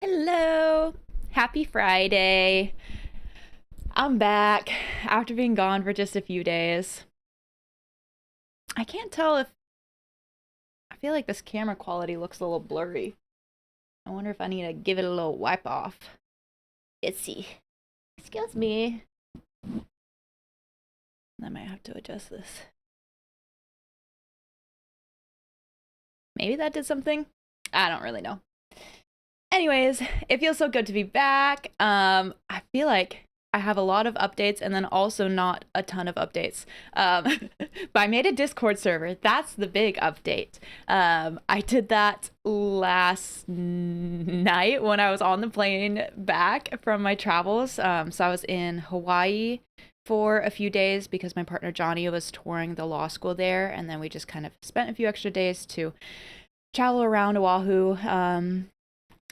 Hello. Happy Friday. I'm back after being gone for just a few days. I can't tell if I feel like this camera quality looks a little blurry. I wonder if I need to give it a little wipe off. Let's see. Excuse me. I might have to adjust this. Maybe that did something. I don't really know. Anyways, it feels so good to be back. I feel like I have a lot of updates and then also not a ton of updates. But I made a Discord server. That's the big update. I did that last night when I was on the plane back from my travels. So I was in Hawaii for a few days because my partner Johnny was touring the law school there, and then we just kind of spent a few extra days to travel around Oahu.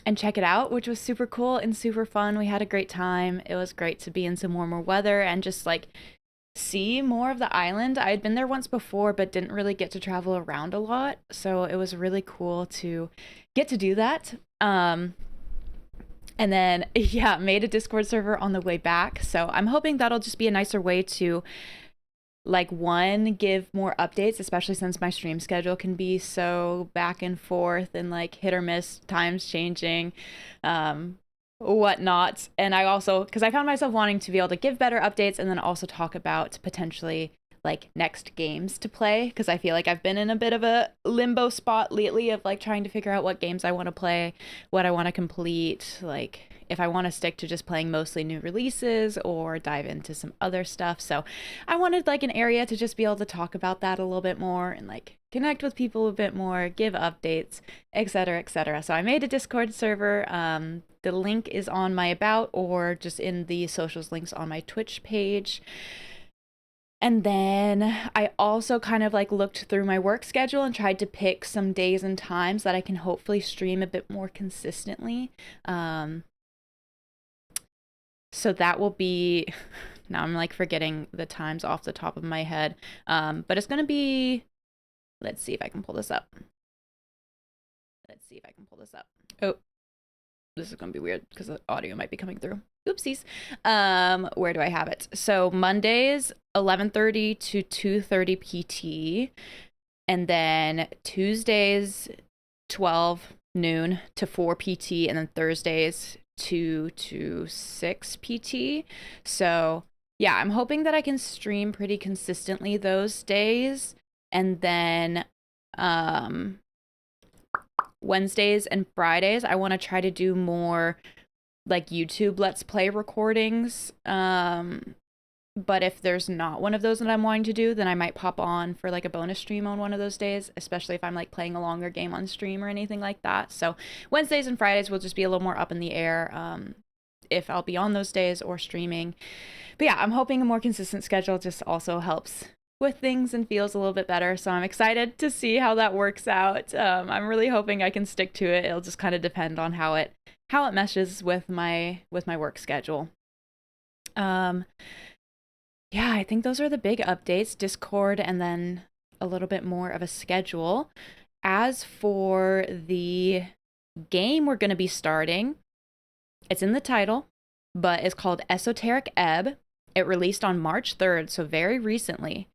And check it out, which was super cool and super fun. We had a great time. It was great to be in some warmer weather and just like see more of the island. I had been there once before, but didn't really get to travel around a lot. So it was really cool to get to do that. And then, yeah, made a Discord server on the way back. So I'm hoping that'll just be a nicer way to like one give more updates, especially since my stream schedule can be so back and forth and like hit or miss, times changing, whatnot. And I also, because I found myself wanting to be able to give better updates and then also talk about potentially like next games to play, because I feel like I've been in a bit of a limbo spot lately of like trying to figure out what games I want to play, what I want to complete, like if I want to stick to just playing mostly new releases or dive into some other stuff. So I wanted like an area to just be able to talk about that a little bit more and like connect with people a bit more, give updates, etc., etc. So I made a Discord server. The link is on my about or just in the socials links on my Twitch page. And then I also kind of like looked through my work schedule and tried to pick some days and times that I can hopefully stream a bit more consistently. So that will be, now I'm like forgetting the times off the top of my head. But it's going to be, let's see if I can pull this up. Oh, this is going to be weird because the audio might be coming through. Oopsies. Where do I have it? So Mondays, 11:30 to 2:30 PT. And then Tuesdays, 12 noon to 4 PT. And then Thursdays, 2 to 6 PT. So yeah, I'm hoping that I can stream pretty consistently those days. And then Wednesdays and Fridays, I want to try to do more like YouTube Let's Play recordings. But if there's not one of those that I'm wanting to do, then I might pop on for like a bonus stream on one of those days, especially if I'm like playing a longer game on stream or anything like that. So Wednesdays and Fridays will just be a little more up in the air, if I'll be on those days or streaming. But yeah, I'm hoping a more consistent schedule just also helps with things and feels a little bit better. So I'm excited to see how that works out. I'm really hoping I can stick to it. It'll just kind of depend on how it meshes with my work schedule. Yeah, I think those are the big updates, Discord, and then a little bit more of a schedule. As for the game we're going to be starting, it's in the title, but it's called Esoteric Ebb. It released on March 3rd, so very recently.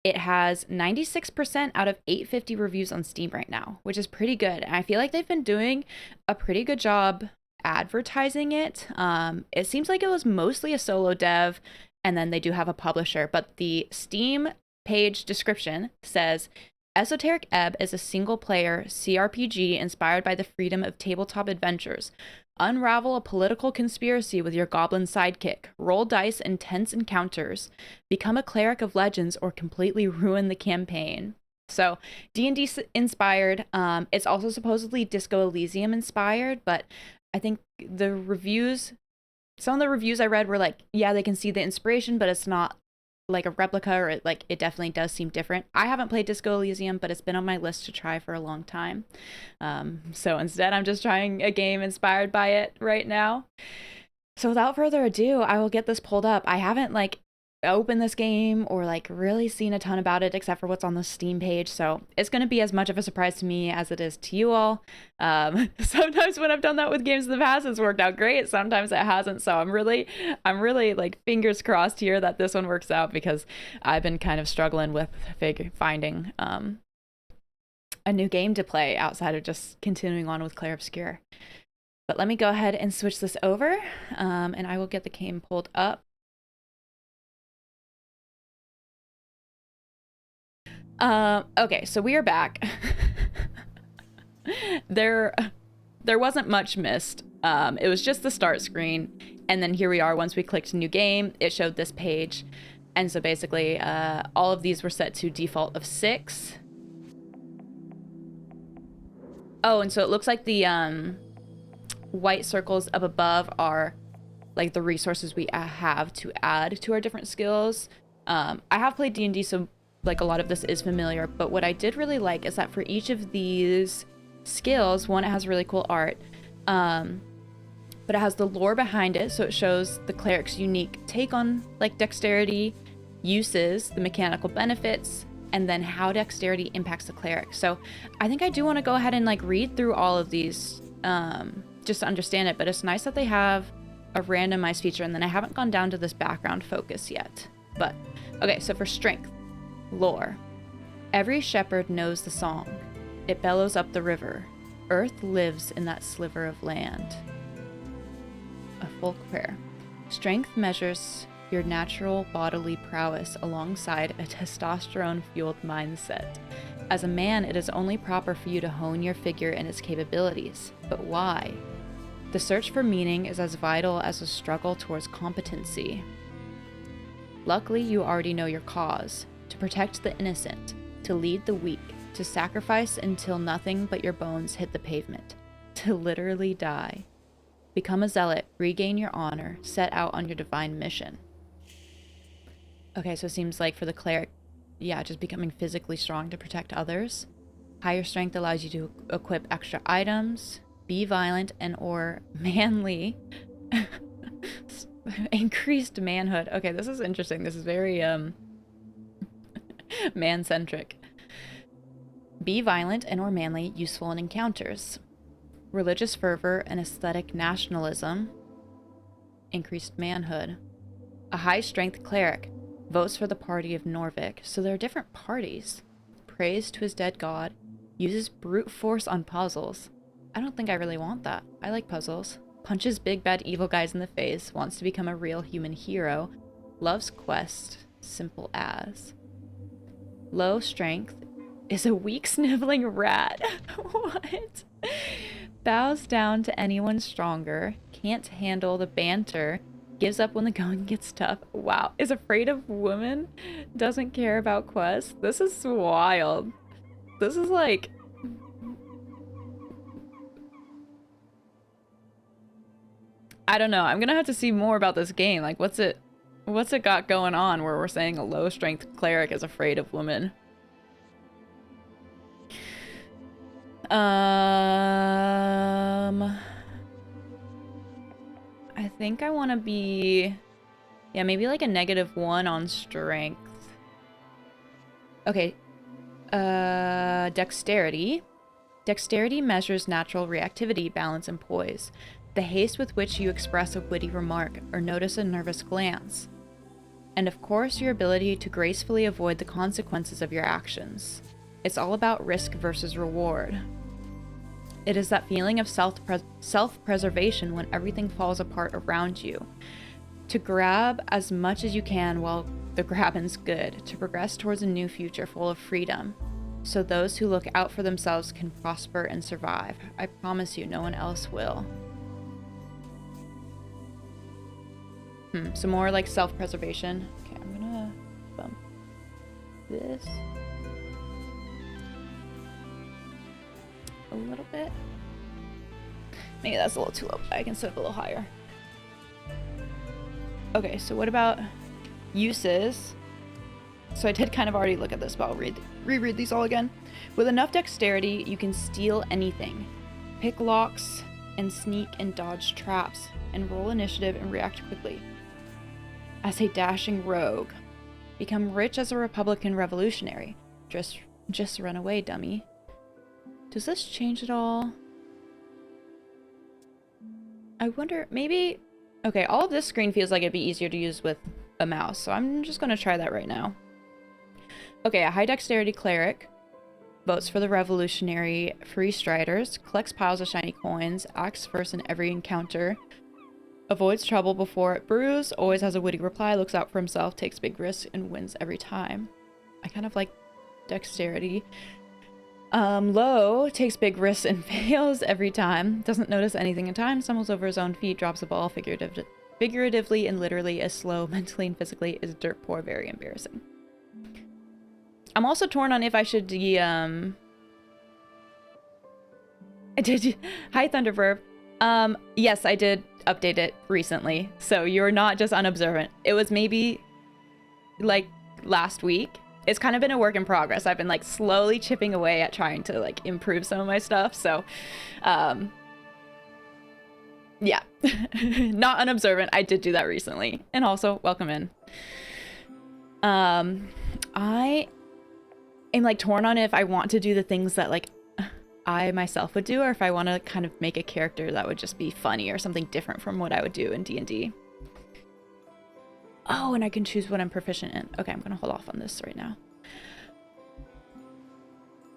It has 96% out of 850 reviews on Steam right now, which is pretty good. And I feel like they've been doing a pretty good job advertising it. It seems like it was mostly a solo dev, and then they do have a publisher, but the Steam page description says Esoteric Ebb is a single-player CRPG inspired by the freedom of tabletop adventures. Unravel a political conspiracy with your goblin sidekick. Roll dice in tense encounters. Become a cleric of legends or completely ruin the campaign. So D&D inspired. It's also supposedly Disco Elysium inspired, but I think some of the reviews I read were like, yeah, they can see the inspiration, but it's not like a replica, or it definitely does seem different. I haven't played Disco Elysium, but it's been on my list to try for a long time. So instead, I'm just trying a game inspired by it right now. So without further ado, I will get this pulled up. I haven't like opened this game or like really seen a ton about it except for what's on the Steam page, so it's going to be as much of a surprise to me as it is to you all. Sometimes when I've done that with games in the past, it's worked out great, sometimes it hasn't, so I'm really like fingers crossed here that this one works out, because I've been kind of struggling with finding a new game to play outside of just continuing on with Clair Obscur. But let me go ahead and switch this over, and I will get the game pulled up. Okay, so we are back. There wasn't much missed. It was just the start screen, and then here we are. Once we clicked new game, it showed this page, and so basically, all of these were set to default of 6. Oh, and so it looks like the white circles up above are like the resources we have to add to our different skills. I have played D&D, so like a lot of this is familiar, but what I did really like is that for each of these skills, one, it has really cool art, but it has the lore behind it, so it shows the cleric's unique take on like dexterity, uses, the mechanical benefits, and then how dexterity impacts the cleric. So I think I do want to go ahead and like read through all of these just to understand it, but it's nice that they have a randomized feature, and then I haven't gone down to this background focus yet. But okay, so for strength, lore. Every shepherd knows the song. It bellows up the river. Earth lives in that sliver of land. A folk prayer. Strength measures your natural bodily prowess alongside a testosterone-fueled mindset. As a man, it is only proper for you to hone your figure and its capabilities. But why? The search for meaning is as vital as the struggle towards competency. Luckily, you already know your cause. To protect the innocent, to lead the weak, to sacrifice until nothing but your bones hit the pavement, to literally die. Become a zealot, regain your honor, set out on your divine mission. Okay, so it seems like for the cleric, yeah, just becoming physically strong to protect others. Higher strength allows you to equip extra items, be violent and or manly. Increased manhood. Okay, this is interesting. This is very man-centric. Be violent and or manly, useful in encounters. Religious fervor and aesthetic nationalism. Increased manhood. A high-strength cleric. Votes for the party of Norvik. So there are different parties. Prays to his dead god. Uses brute force on puzzles. I don't think I really want that. I like puzzles. Punches big bad evil guys in the face. Wants to become a real human hero. Loves quest. Simple as. Low strength. Is a weak sniveling rat. What? Bows down to anyone stronger. Can't handle the banter. Gives up when the going gets tough. Wow. Is afraid of women. Doesn't care about quests. This is wild. This is like... I don't know. I'm gonna have to see more about this game. Like, what's it got going on where we're saying a low strength cleric is afraid of women? I think I want to be, yeah, maybe like a -1 on strength. Okay. Dexterity. Dexterity measures natural reactivity, balance, and poise. The haste with which you express a witty remark or notice a nervous glance. And of course, your ability to gracefully avoid the consequences of your actions. It's all about risk versus reward. It is that feeling of self-preservation when everything falls apart around you. To grab as much as you can while the grabbing's good. To progress towards a new future full of freedom. So those who look out for themselves can prosper and survive. I promise you, no one else will. Some more like self-preservation. Okay, I'm gonna bump this a little bit. Maybe that's a little too low. I can set up a little higher. Okay, so what about uses? So I did kind of already look at this, but I'll reread these all again. With enough dexterity, you can steal anything. Pick locks and sneak and dodge traps and roll initiative and react quickly. as a dashing rogue. Become rich as a Republican revolutionary. Just run away, dummy. Does this change at all? I wonder, maybe... Okay, all of this screen feels like it'd be easier to use with a mouse, so I'm just gonna try that right now. Okay, a high dexterity cleric votes for the revolutionary free striders, collects piles of shiny coins, acts first in every encounter, avoids trouble before it brews, always has a witty reply, looks out for himself, takes big risks, and wins every time. I kind of like dexterity. Low takes big risks and fails every time, doesn't notice anything in time, stumbles over his own feet, drops the ball figuratively and literally, is slow mentally and physically, is dirt poor, very embarrassing. I'm also torn on if I should Hi, Thunderverb. Yes, I did update it recently, so you're not just unobservant. It was maybe like last week. It's kind of been a work in progress. I've been like slowly chipping away at trying to like improve some of my stuff. So, yeah, not unobservant. I did do that recently. And also, welcome in. I am like torn on if I want to do the things that like I myself would do, or if I want to kind of make a character that would just be funny or something different from what I would do in D&D. Oh, and I can choose what I'm proficient in. Okay, I'm gonna hold off on this right now.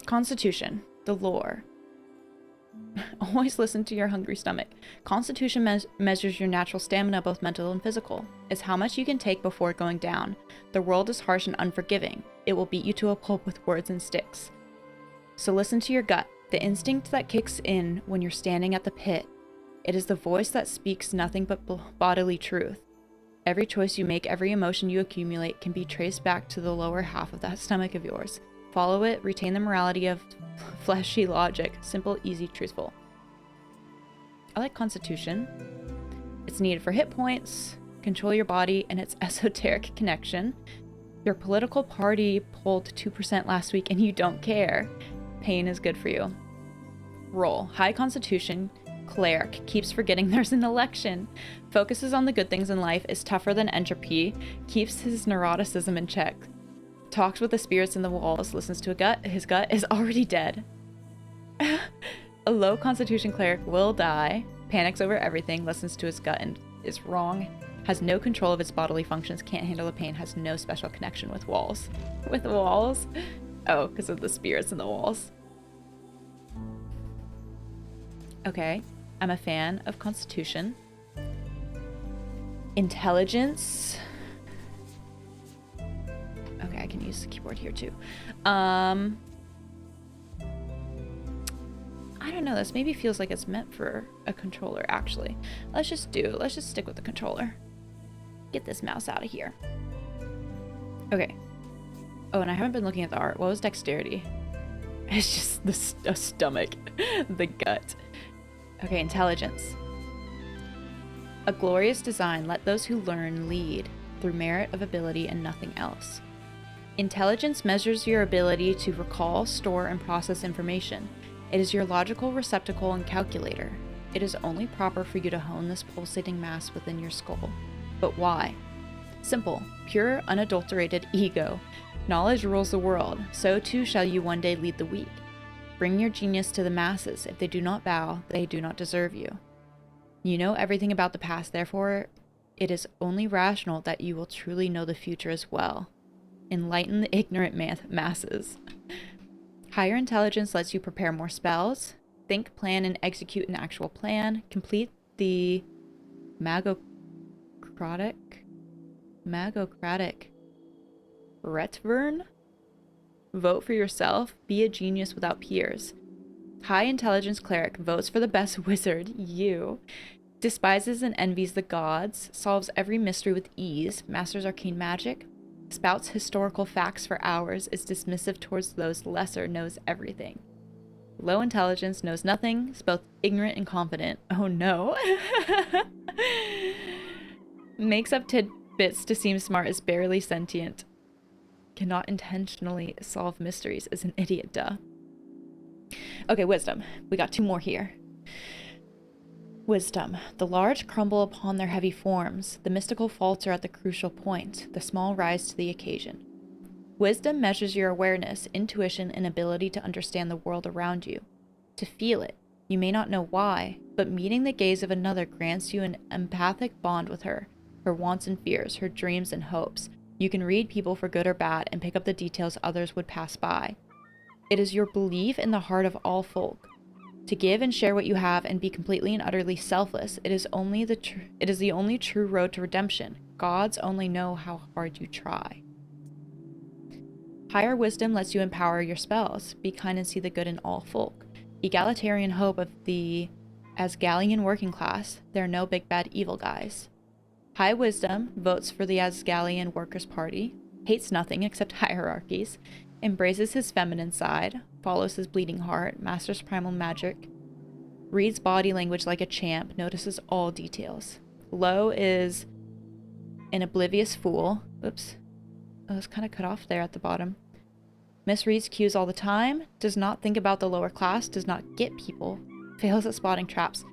Constitution, the lore. Always listen to your hungry stomach. Constitution measures your natural stamina, both mental and physical. It's how much you can take before going down. The world is harsh and unforgiving. It will beat you to a pulp with words and sticks. So listen to your gut, the instinct that kicks in when you're standing at the pit. It is the voice that speaks nothing but bodily truth. Every choice you make, every emotion you accumulate can be traced back to the lower half of that stomach of yours. Follow it, retain the morality of fleshy logic. Simple, easy, truthful. I like Constitution. It's needed for hit points, control your body, and its esoteric connection. Your political party polled 2% last week and you don't care. Pain is good for you. Roll. High Constitution. Cleric keeps forgetting there's an election, focuses on the good things in life, is tougher than entropy, keeps his neuroticism in check, talks with the spirits in the walls, listens to a gut, his gut is already dead. A low Constitution cleric will die, panics over everything, listens to his gut and is wrong, has no control of its bodily functions, can't handle the pain, has no special connection with walls. With walls? Oh, because of the spirits in the walls. Okay. I'm a fan of Constitution. Intelligence. Okay, I can use the keyboard here too. I don't know, this maybe feels like it's meant for a controller, actually. Let's just stick with the controller. Get this mouse out of here. Okay. Oh, and I haven't been looking at the art. What was dexterity? It's just the stomach, the gut. Okay, intelligence. A glorious design, let those who learn lead through merit of ability and nothing else. Intelligence measures your ability to recall, store, and process information. It is your logical receptacle and calculator. It is only proper for you to hone this pulsating mass within your skull. But why? Simple, pure, unadulterated ego. Knowledge rules the world, so too shall you one day lead the weak. Bring your genius to the masses. If they do not bow, they do not deserve you. You know everything about the past, therefore it is only rational that you will truly know the future as well. Enlighten the ignorant masses. Higher intelligence lets you prepare more spells, think, plan, and execute an actual plan, complete the magocratic Retvern? Vote for yourself. Be a genius without peers. High intelligence cleric votes for the best wizard, you. Despises and envies the gods. Solves every mystery with ease. Masters arcane magic. Spouts historical facts for hours. Is dismissive towards those lesser. Knows everything. Low intelligence, knows nothing. Is both ignorant and confident. Oh no. Makes up tidbits to seem smart. Is barely sentient. Cannot intentionally solve mysteries, is an idiot, duh. Okay, wisdom. We got two more here. Wisdom. The large crumble upon their heavy forms. The mystical falter at the crucial point. The small rise to the occasion. Wisdom measures your awareness, intuition, and ability to understand the world around you. To feel it. You may not know why, but meeting the gaze of another grants you an empathic bond with her wants and fears, her dreams and hopes. You can read people for good or bad and pick up the details others would pass by. It is your belief in the heart of all folk. To give and share what you have and be completely and utterly selfless, it is the only true road to redemption. Gods only know how hard you try. Higher wisdom lets you empower your spells, be kind and see the good in all folk. Egalitarian hope of the Asgalian working class, there are no big bad evil guys. High wisdom votes for the Asgalian Workers' Party, hates nothing except hierarchies, embraces his feminine side, follows his bleeding heart, masters primal magic, reads body language like a champ, notices all details. Low is an oblivious fool. Oops. I was kind of cut off there at the bottom. Misreads cues all the time, does not think about the lower class, does not get people, fails at spotting traps.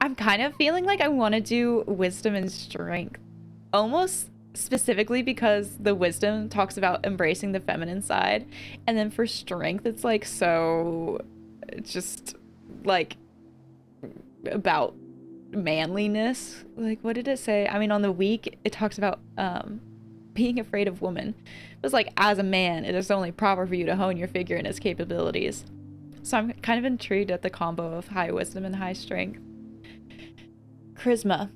I'm kind of feeling like I want to do wisdom and strength. Almost specifically because the wisdom talks about embracing the feminine side. And then for strength, it's like so just like about manliness. Like, what did it say? I mean, on the weak, it talks about being afraid of women. It was like, as a man, it is only proper for you to hone your figure and its capabilities. So I'm kind of intrigued at the combo of high wisdom and high strength. Charisma.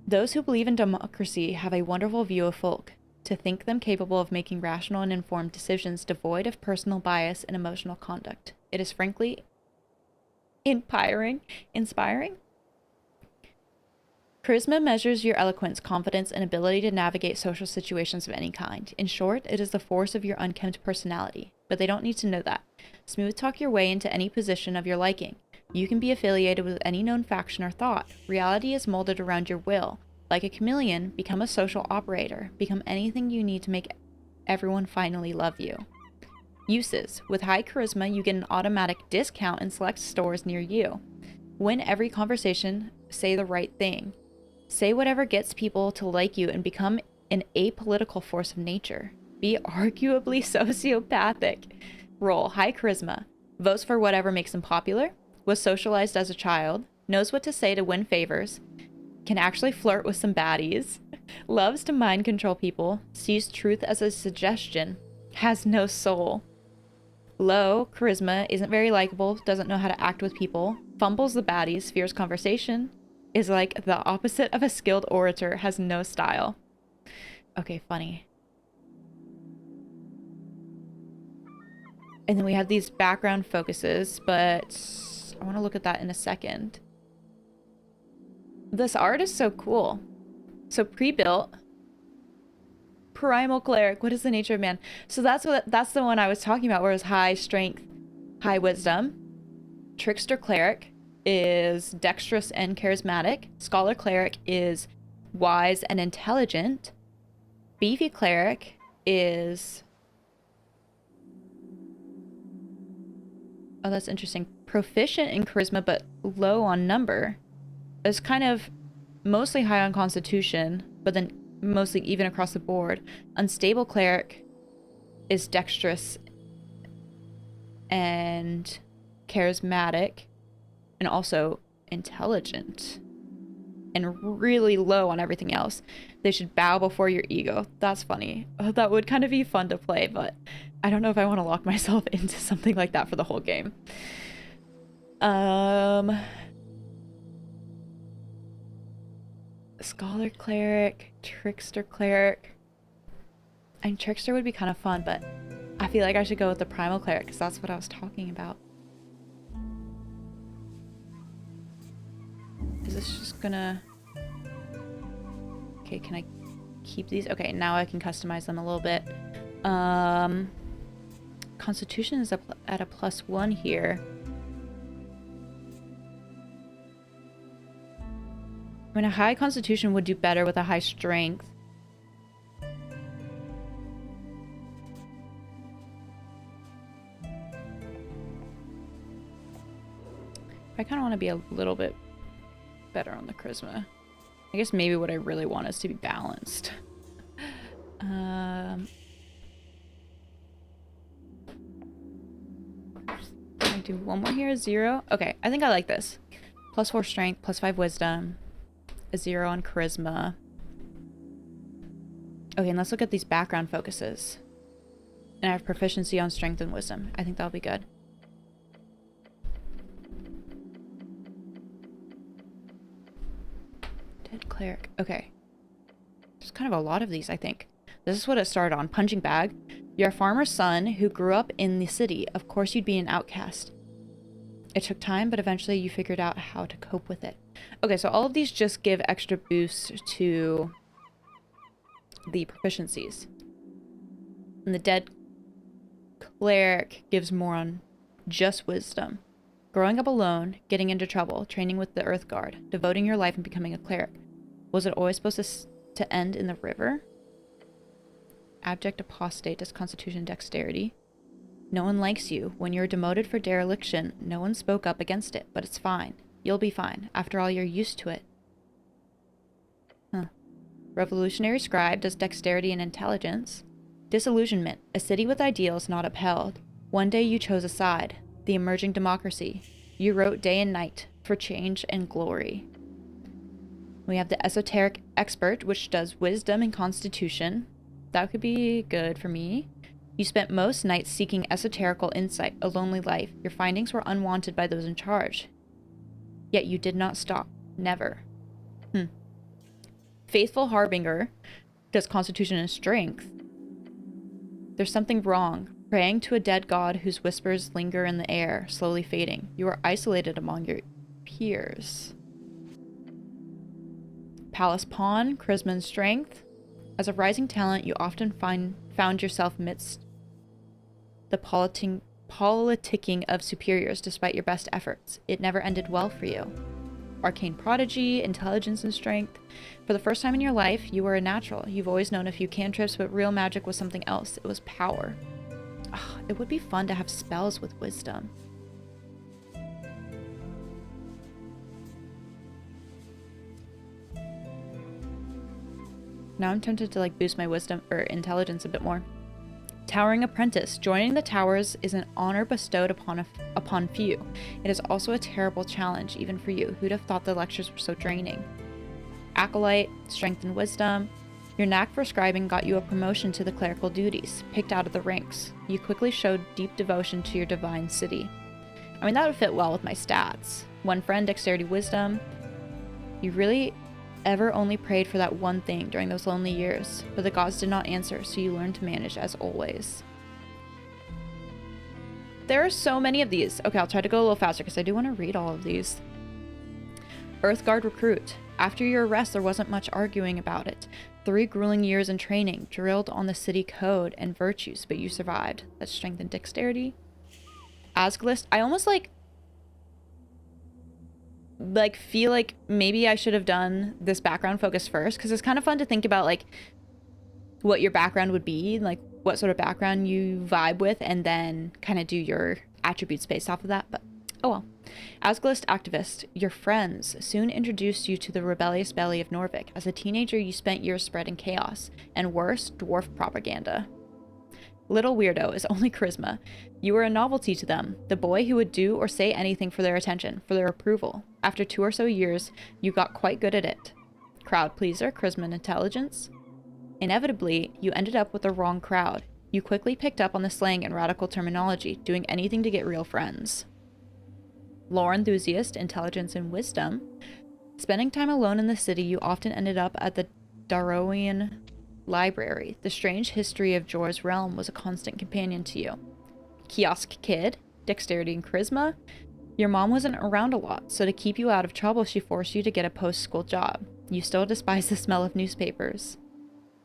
Those who believe in democracy have a wonderful view of folk, to think them capable of making rational and informed decisions devoid of personal bias and emotional conduct. It is frankly inspiring. Charisma measures your eloquence, confidence, and ability to navigate social situations of any kind. In short, it is the force of your unkempt personality. But they don't need to know that. Smooth talk your way into any position of your liking. You can be affiliated with any known faction or thought. Reality is molded around your will. Like a chameleon, become a social operator. Become anything you need to make everyone finally love you. Uses. With high charisma, you get an automatic discount in select stores near you. Win every conversation. Say the right thing. Say whatever gets people to like you and become an apolitical force of nature. Be arguably sociopathic. Role. High charisma. Votes for whatever makes him popular. Was socialized as a child. Knows what to say to win favors. Can actually flirt with some baddies. Loves to mind control people. Sees truth as a suggestion. Has no soul. Low charisma. Isn't very likable. Doesn't know how to act with people. Fumbles the baddies. Fears conversation. Is like the opposite of a skilled orator. Has no style. Okay, funny. And then we have these background focuses, but I want to look at that in a second. This art is so cool. So pre-built. Primal cleric. What is the nature of man? So that's the one I was talking about, where it's high strength, high wisdom. Trickster cleric is dexterous and charismatic. Scholar cleric is wise and intelligent. Beefy cleric is... Oh, that's interesting. Proficient in charisma, but low on number. It's kind of mostly high on constitution, but then mostly even across the board. Unstable cleric is dexterous and charismatic and also intelligent and really low on everything else. They should bow before your ego. That's funny. Oh, that would kind of be fun to play, but I don't know if I want to lock myself into something like that for the whole game. Scholar cleric, trickster cleric. And trickster would be kind of fun, but I feel like I should go with the primal cleric because that's what I was talking about. Is this just gonna... Okay, can I keep these? Okay, now I can customize them a little bit. Constitution is at a +1 here. I mean, a high constitution would do better with a high strength. I kind of want to be a little bit better on the charisma. I guess maybe what I really want is to be balanced. I do one more here, 0. Okay, I think I like this. +4 strength, +5 wisdom, a 0 on charisma. Okay, and let's look at these background focuses. And I have proficiency on strength and wisdom. I think that'll be good. Dead cleric. Okay. There's kind of a lot of these, I think. This is what it started on. Punching bag. You're a farmer's son who grew up in the city. Of course you'd be an outcast. It took time, but eventually you figured out how to cope with it. Okay, so all of these just give extra boost to the proficiencies. And the dead cleric gives more on just wisdom. Growing up alone, getting into trouble, training with the Earth Guard, devoting your life and becoming a cleric. Was it always supposed to end in the river? Abject apostate, disconstitution, dexterity. No one likes you. When you're demoted for dereliction, no one spoke up against it, but it's fine. You'll be fine. After all, you're used to it. Huh. Revolutionary scribe does dexterity and intelligence. Disillusionment, a city with ideals not upheld. One day you chose a side, the emerging democracy. You wrote day and night for change and glory. We have the esoteric expert, which does wisdom and constitution. That could be good for me. You spent most nights seeking esoterical insight, a lonely life. Your findings were unwanted by those in charge. Yet you did not stop. Never. Faithful harbinger does constitution and strength. There's something wrong. Praying to a dead god whose whispers linger in the air, slowly fading. You are isolated among your peers. Palace pawn, charisma and strength. As a rising talent, you often found yourself amidst the politicking of superiors despite your best efforts. It never ended well for you. Arcane prodigy, intelligence and strength. For the first time in your life, you were a natural. You've always known a few cantrips, but real magic was something else. It was power. Oh, it would be fun to have spells with wisdom. Now I'm tempted to like boost my wisdom or intelligence a bit more. Towering apprentice. Joining the towers is an honor bestowed upon few. It is also a terrible challenge, even for you. Who'd have thought the lectures were so draining? Acolyte, strength and wisdom. Your knack for scribing got you a promotion to the clerical duties, picked out of the ranks. You quickly showed deep devotion to your divine city. I mean, that would fit well with my stats. One friend, dexterity, wisdom. You really ever only prayed for that one thing during those lonely years, but the gods did not answer, so you learned to manage as always. There are so many of these. Okay, I'll try to go a little faster because I do want to read all of these. Earthguard recruit. After your arrest, there wasn't much arguing about it. 3 grueling years in training, drilled on the city code and virtues, but you survived. That's strength and dexterity. Asglist. I almost like feel like maybe I should have done this background focus first, because it's kind of fun to think about like what your background would be, like what sort of background you vibe with, and then kind of do your attributes based off of that. But oh well. Asglist activist, your friends soon introduced you to the rebellious belly of Norvik. As a teenager, you spent years spreading chaos, and worse, dwarf propaganda. Little weirdo is only charisma. You were a novelty to them, the boy who would do or say anything for their attention, for their approval. After 2 or so years, you got quite good at it. Crowd pleaser, charisma and intelligence. Inevitably, you ended up with the wrong crowd. You quickly picked up on the slang and radical terminology, doing anything to get real friends. Lore enthusiast, intelligence and wisdom. Spending time alone in the city, you often ended up at the Darrowian library. The strange history of Jor's realm was a constant companion to you. Kiosk kid, dexterity and charisma. Your mom wasn't around a lot, so to keep you out of trouble, she forced you to get a post-school job. You still despise the smell of newspapers.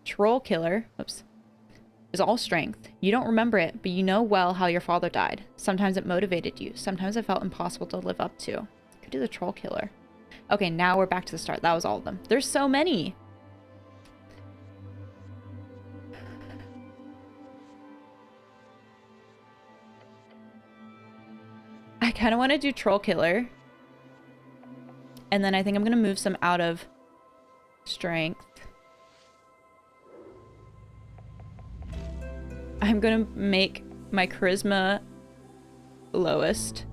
Troll killer, is all strength. You don't remember it, but you know well how your father died. Sometimes it motivated you. Sometimes it felt impossible to live up to. Could do the troll killer. Okay, now we're back to the start. That was all of them. There's so many. I kind of want to do troll killer And then I think I'm going to move some out of strength. I'm going to make my charisma lowest.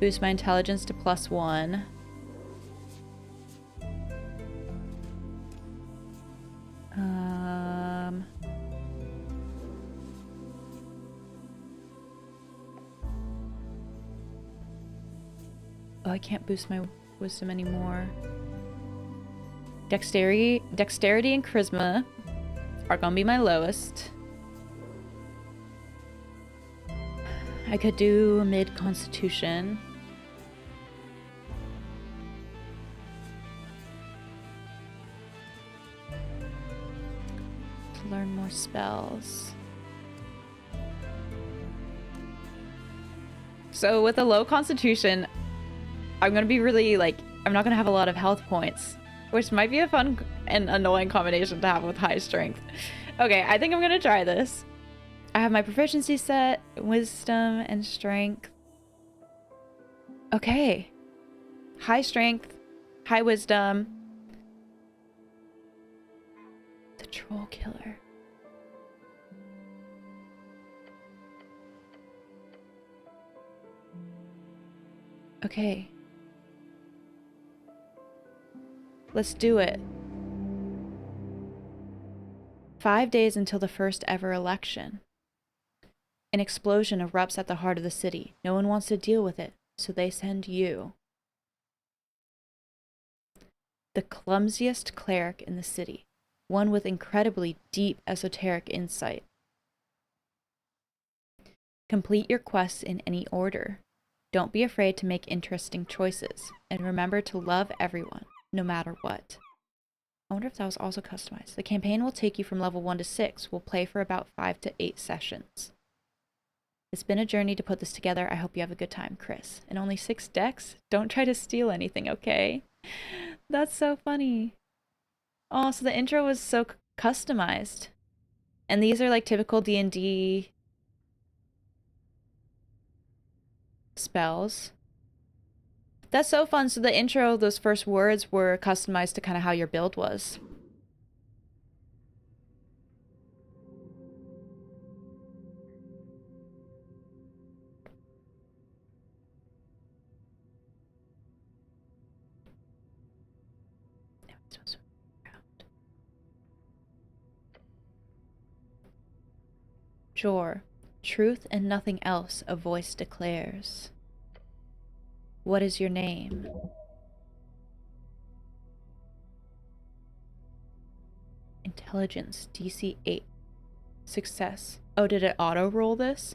Boost my intelligence to +1. Oh, I can't boost my wisdom anymore. Dexterity and charisma are gonna be my lowest. I could do mid constitution. To learn more spells. So with a low constitution, I'm gonna be really I'm not gonna have a lot of health points, which might be a fun and annoying combination to have with high strength. Okay, I think I'm gonna try this. I have my proficiency set, wisdom and strength. Okay. High strength, high wisdom. The troll killer. Okay. Let's do it. 5 days until the first ever election. An explosion erupts at the heart of the city. No one wants to deal with it, so they send you. The clumsiest cleric in the city. One with incredibly deep esoteric insight. Complete your quests in any order. Don't be afraid to make interesting choices. And remember to love everyone, no matter what. I wonder if that was also customized. The campaign will take you from level 1 to 6. We'll play for about 5 to 8 sessions. It's been a journey to put this together. I hope you have a good time, Chris. And only 6 decks? Don't try to steal anything, okay? That's so funny. Oh, so the intro was so customized. And these are typical D&D spells. That's so fun. So the intro, those first words were customized to kind of how your build was. Jor, truth and nothing else, a voice declares. What is your name? Intelligence, DC 8. Success. Oh, did it auto-roll this?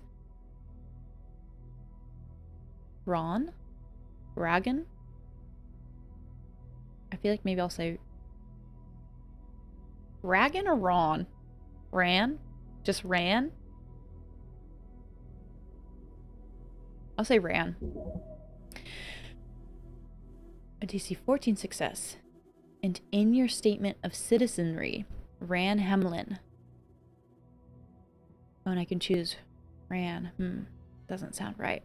Ron? Ragan? I feel like maybe I'll say Ragan or Ron? Ran? Just ran? I'll say ran. A DC 14 success. And in your statement of citizenry, Ran Hemlin. Oh, and I can choose Ran. Doesn't sound right.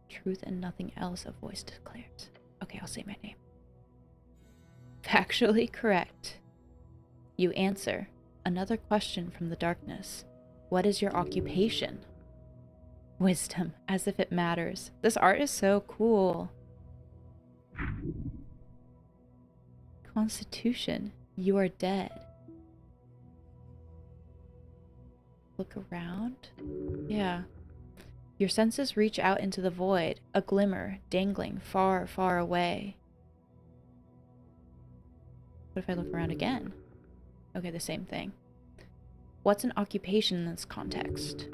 Truth and nothing else, a voice declares. Okay, I'll say my name. Factually correct. You answer. Another question from the darkness. What is your occupation? Wisdom, as if it matters. This art is so cool. Constitution, you are dead. Look around. Yeah. Your senses reach out into the void, a glimmer dangling far, far away. What if I look around again? Okay, the same thing. What's an occupation in this context?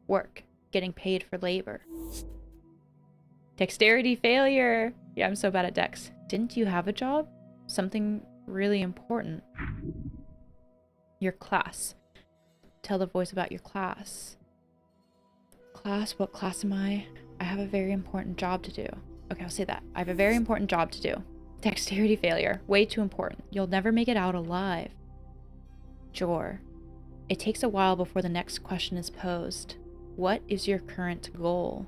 Work. Getting paid for labor. Dexterity failure. Yeah, I'm so bad at dex. Didn't you have a job? Something really important. Your class. Tell the voice about your class. Class, what class am I? I have a very important job to do. Okay, I'll say that. I have a very important job to do. Dexterity failure. Way too important. You'll never make it out alive. Jor. It takes a while before the next question is posed. What is your current goal?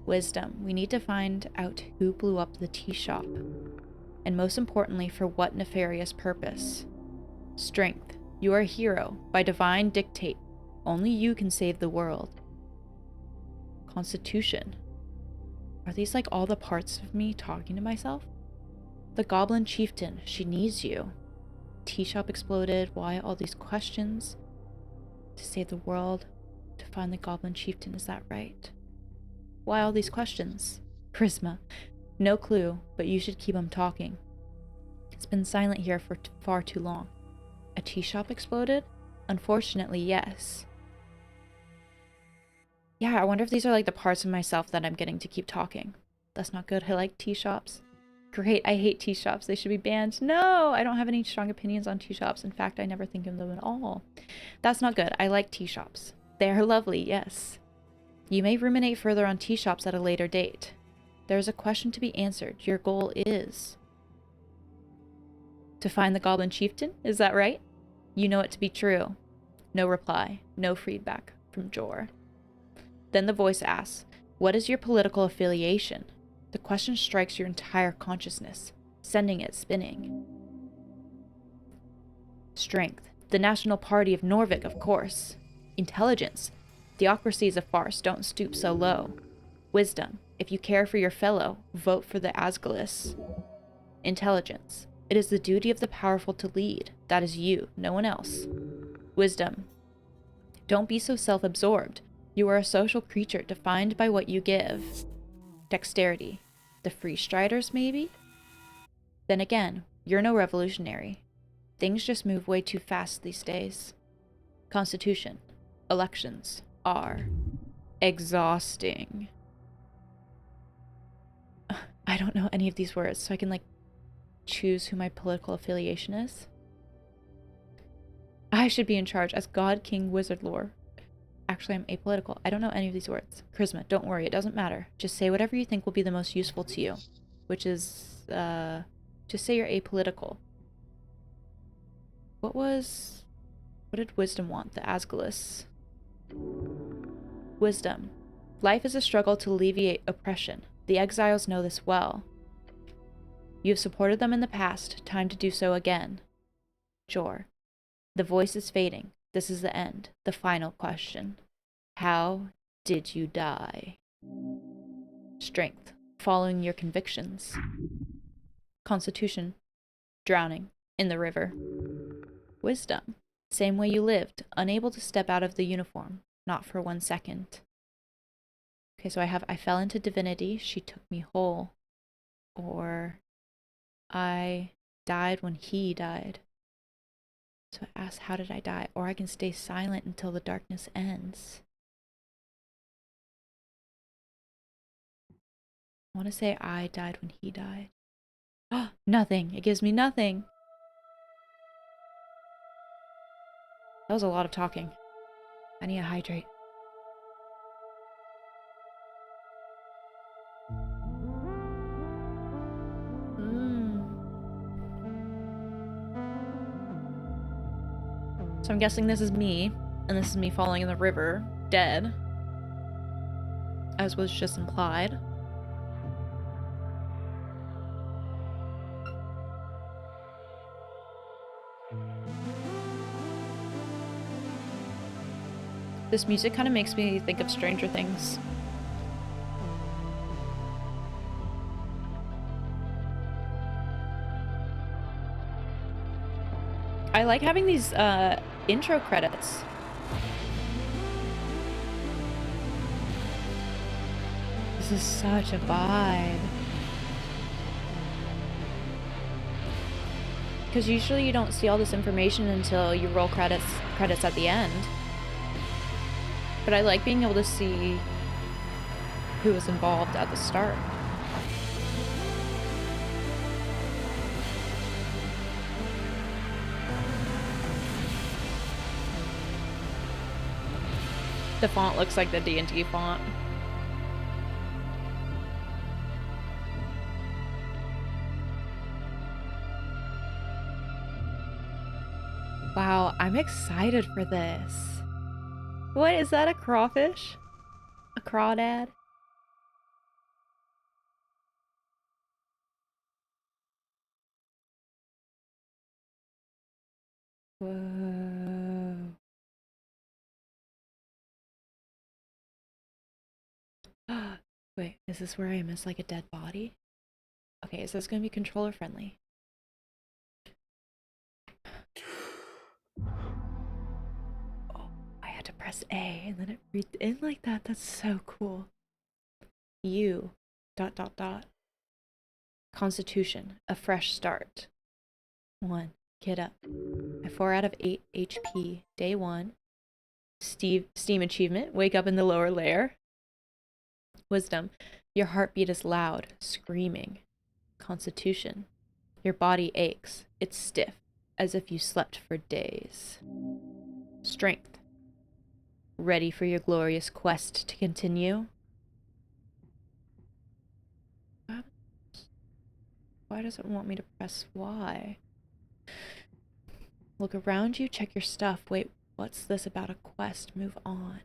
Wisdom. We need to find out who blew up the tea shop. And most importantly, for what nefarious purpose. Strength. You are a hero. By divine dictate. Only you can save the world. Constitution. Are these like all the parts of me talking to myself? The Goblin Chieftain. She needs you. Tea shop exploded. Why all these questions? To save the world. To find the Goblin Chieftain. Is that right? Why all these questions? Charisma. No clue, but you should keep him talking. It's been silent here for far too long. A tea shop exploded? Unfortunately, yes. Yeah, I wonder if these are like the parts of myself that I'm getting to keep talking. That's not good. I like tea shops. Great, I hate tea shops. They should be banned. No, I don't have any strong opinions on tea shops. In fact, I never think of them at all. That's not good. I like tea shops. They are lovely, yes. You may ruminate further on tea shops at a later date. There is a question to be answered. Your goal is to find the Goblin Chieftain, is that right? You know it to be true. No reply. No feedback from Jor. Then the voice asks, what is your political affiliation? The question strikes your entire consciousness, sending it spinning. Strength. The National Party of Norvik, of course. Intelligence. Theocracy is a farce. Don't stoop so low. Wisdom. If you care for your fellow, vote for the Asgalis. Intelligence. It is the duty of the powerful to lead. That is you, no one else. Wisdom. Don't be so self-absorbed. You are a social creature defined by what you give. Dexterity. The Free Striders, maybe? Then again, you're no revolutionary. Things just move way too fast these days. Constitution. Elections are exhausting. I don't know any of these words, so I can like choose who my political affiliation is. I should be in charge as God, King, Wizard Lore. Actually, I'm apolitical. I don't know any of these words. Charisma, don't worry, it doesn't matter. Just say whatever you think will be the most useful to you. Which is, just say you're apolitical. What did Wisdom want? The Asgalis. Wisdom. Life is a struggle to alleviate oppression. The exiles know this well. You have supported them in the past. Time to do so again. Jor. The voice is fading. This is the end. The final question. How did you die? Strength. Following your convictions. Constitution. Drowning. In the river. Wisdom. Same way you lived. Unable to step out of the uniform. Not for 1 second. Okay, so I fell into divinity. She took me whole. Or I died when he died. So I asked, how did I die? Or I can stay silent until the darkness ends. I want to say I died when he died. Oh, nothing. It gives me nothing. That was a lot of talking. I need to hydrate. So I'm guessing this is me, and this is me falling in the river, dead, as was just implied. This music kind of makes me think of Stranger Things. I like having these intro credits. This is such a vibe. Because usually you don't see all this information until you roll credits at the end. But I like being able to see who was involved at the start. The font looks like the D&D font. Wow, I'm excited for this. What is that, a crawfish? A crawdad? Whoa. Wait, is this where I miss like a dead body? Okay, is this gonna be controller friendly? Oh, I had to press A and then it reads in like that. That's so cool. U dot dot dot. Constitution, a fresh start. 1. Get up. A 4 out of 8 HP. Day 1. Steam achievement. Wake up in the lower layer. Wisdom. Your heartbeat is loud, screaming. Constitution. Your body aches. It's stiff, as if you slept for days. Strength. Ready for your glorious quest to continue? Why does it want me to press Y? Look around you, check your stuff. Wait, what's this about a quest? Move on.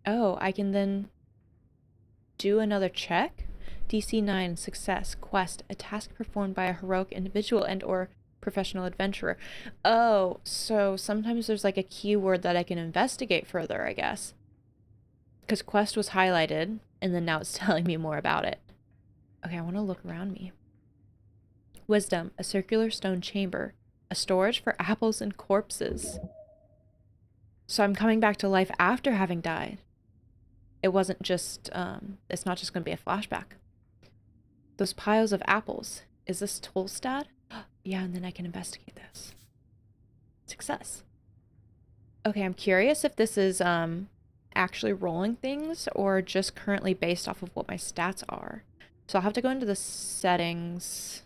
Oh, I can then do another check? DC 9, success, quest, a task performed by a heroic individual and or professional adventurer. Oh, so sometimes there's like a keyword that I can investigate further, I guess. Because quest was highlighted, and then now it's telling me more about it. Okay, I want to look around me. Wisdom, a circular stone chamber, a storage for apples and corpses. So I'm coming back to life after having died. It wasn't just, it's not just going to be a flashback. Those piles of apples. Is this Tolstad? Yeah, and then I can investigate this. Success. Okay, I'm curious if this is actually rolling things or just currently based off of what my stats are. So I'll have to go into the settings.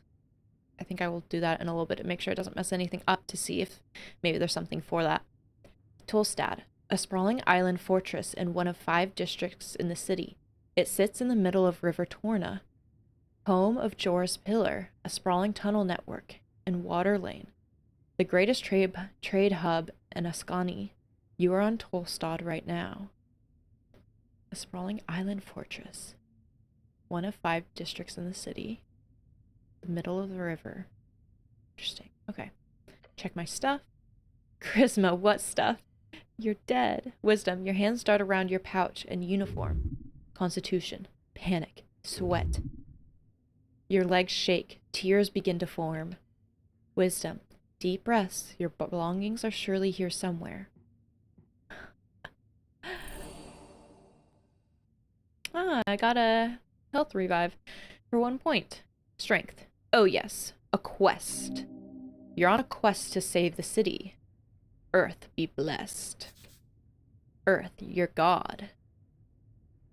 I think I will do that in a little bit to make sure it doesn't mess anything up to see if maybe there's something for that. Tolstad, a sprawling island fortress in one of 5 districts in the city. It sits in the middle of River Torna, home of Joris Pillar, a sprawling tunnel network, and Water Lane, the greatest trade hub in Ascani. You are on Tolstad right now. A sprawling island fortress, one of 5 districts in the city, the middle of the river. Interesting. Okay. Check my stuff. Charisma, what stuff? You're dead. Wisdom, your hands dart around your pouch and uniform. Constitution, panic, sweat. Your legs shake. Tears begin to form. Wisdom, deep breaths. Your belongings are surely here somewhere. Ah, I got a health revive for 1 point. Strength. Oh yes, a quest. You're on a quest to save the city. Earth be blessed. Earth, your god.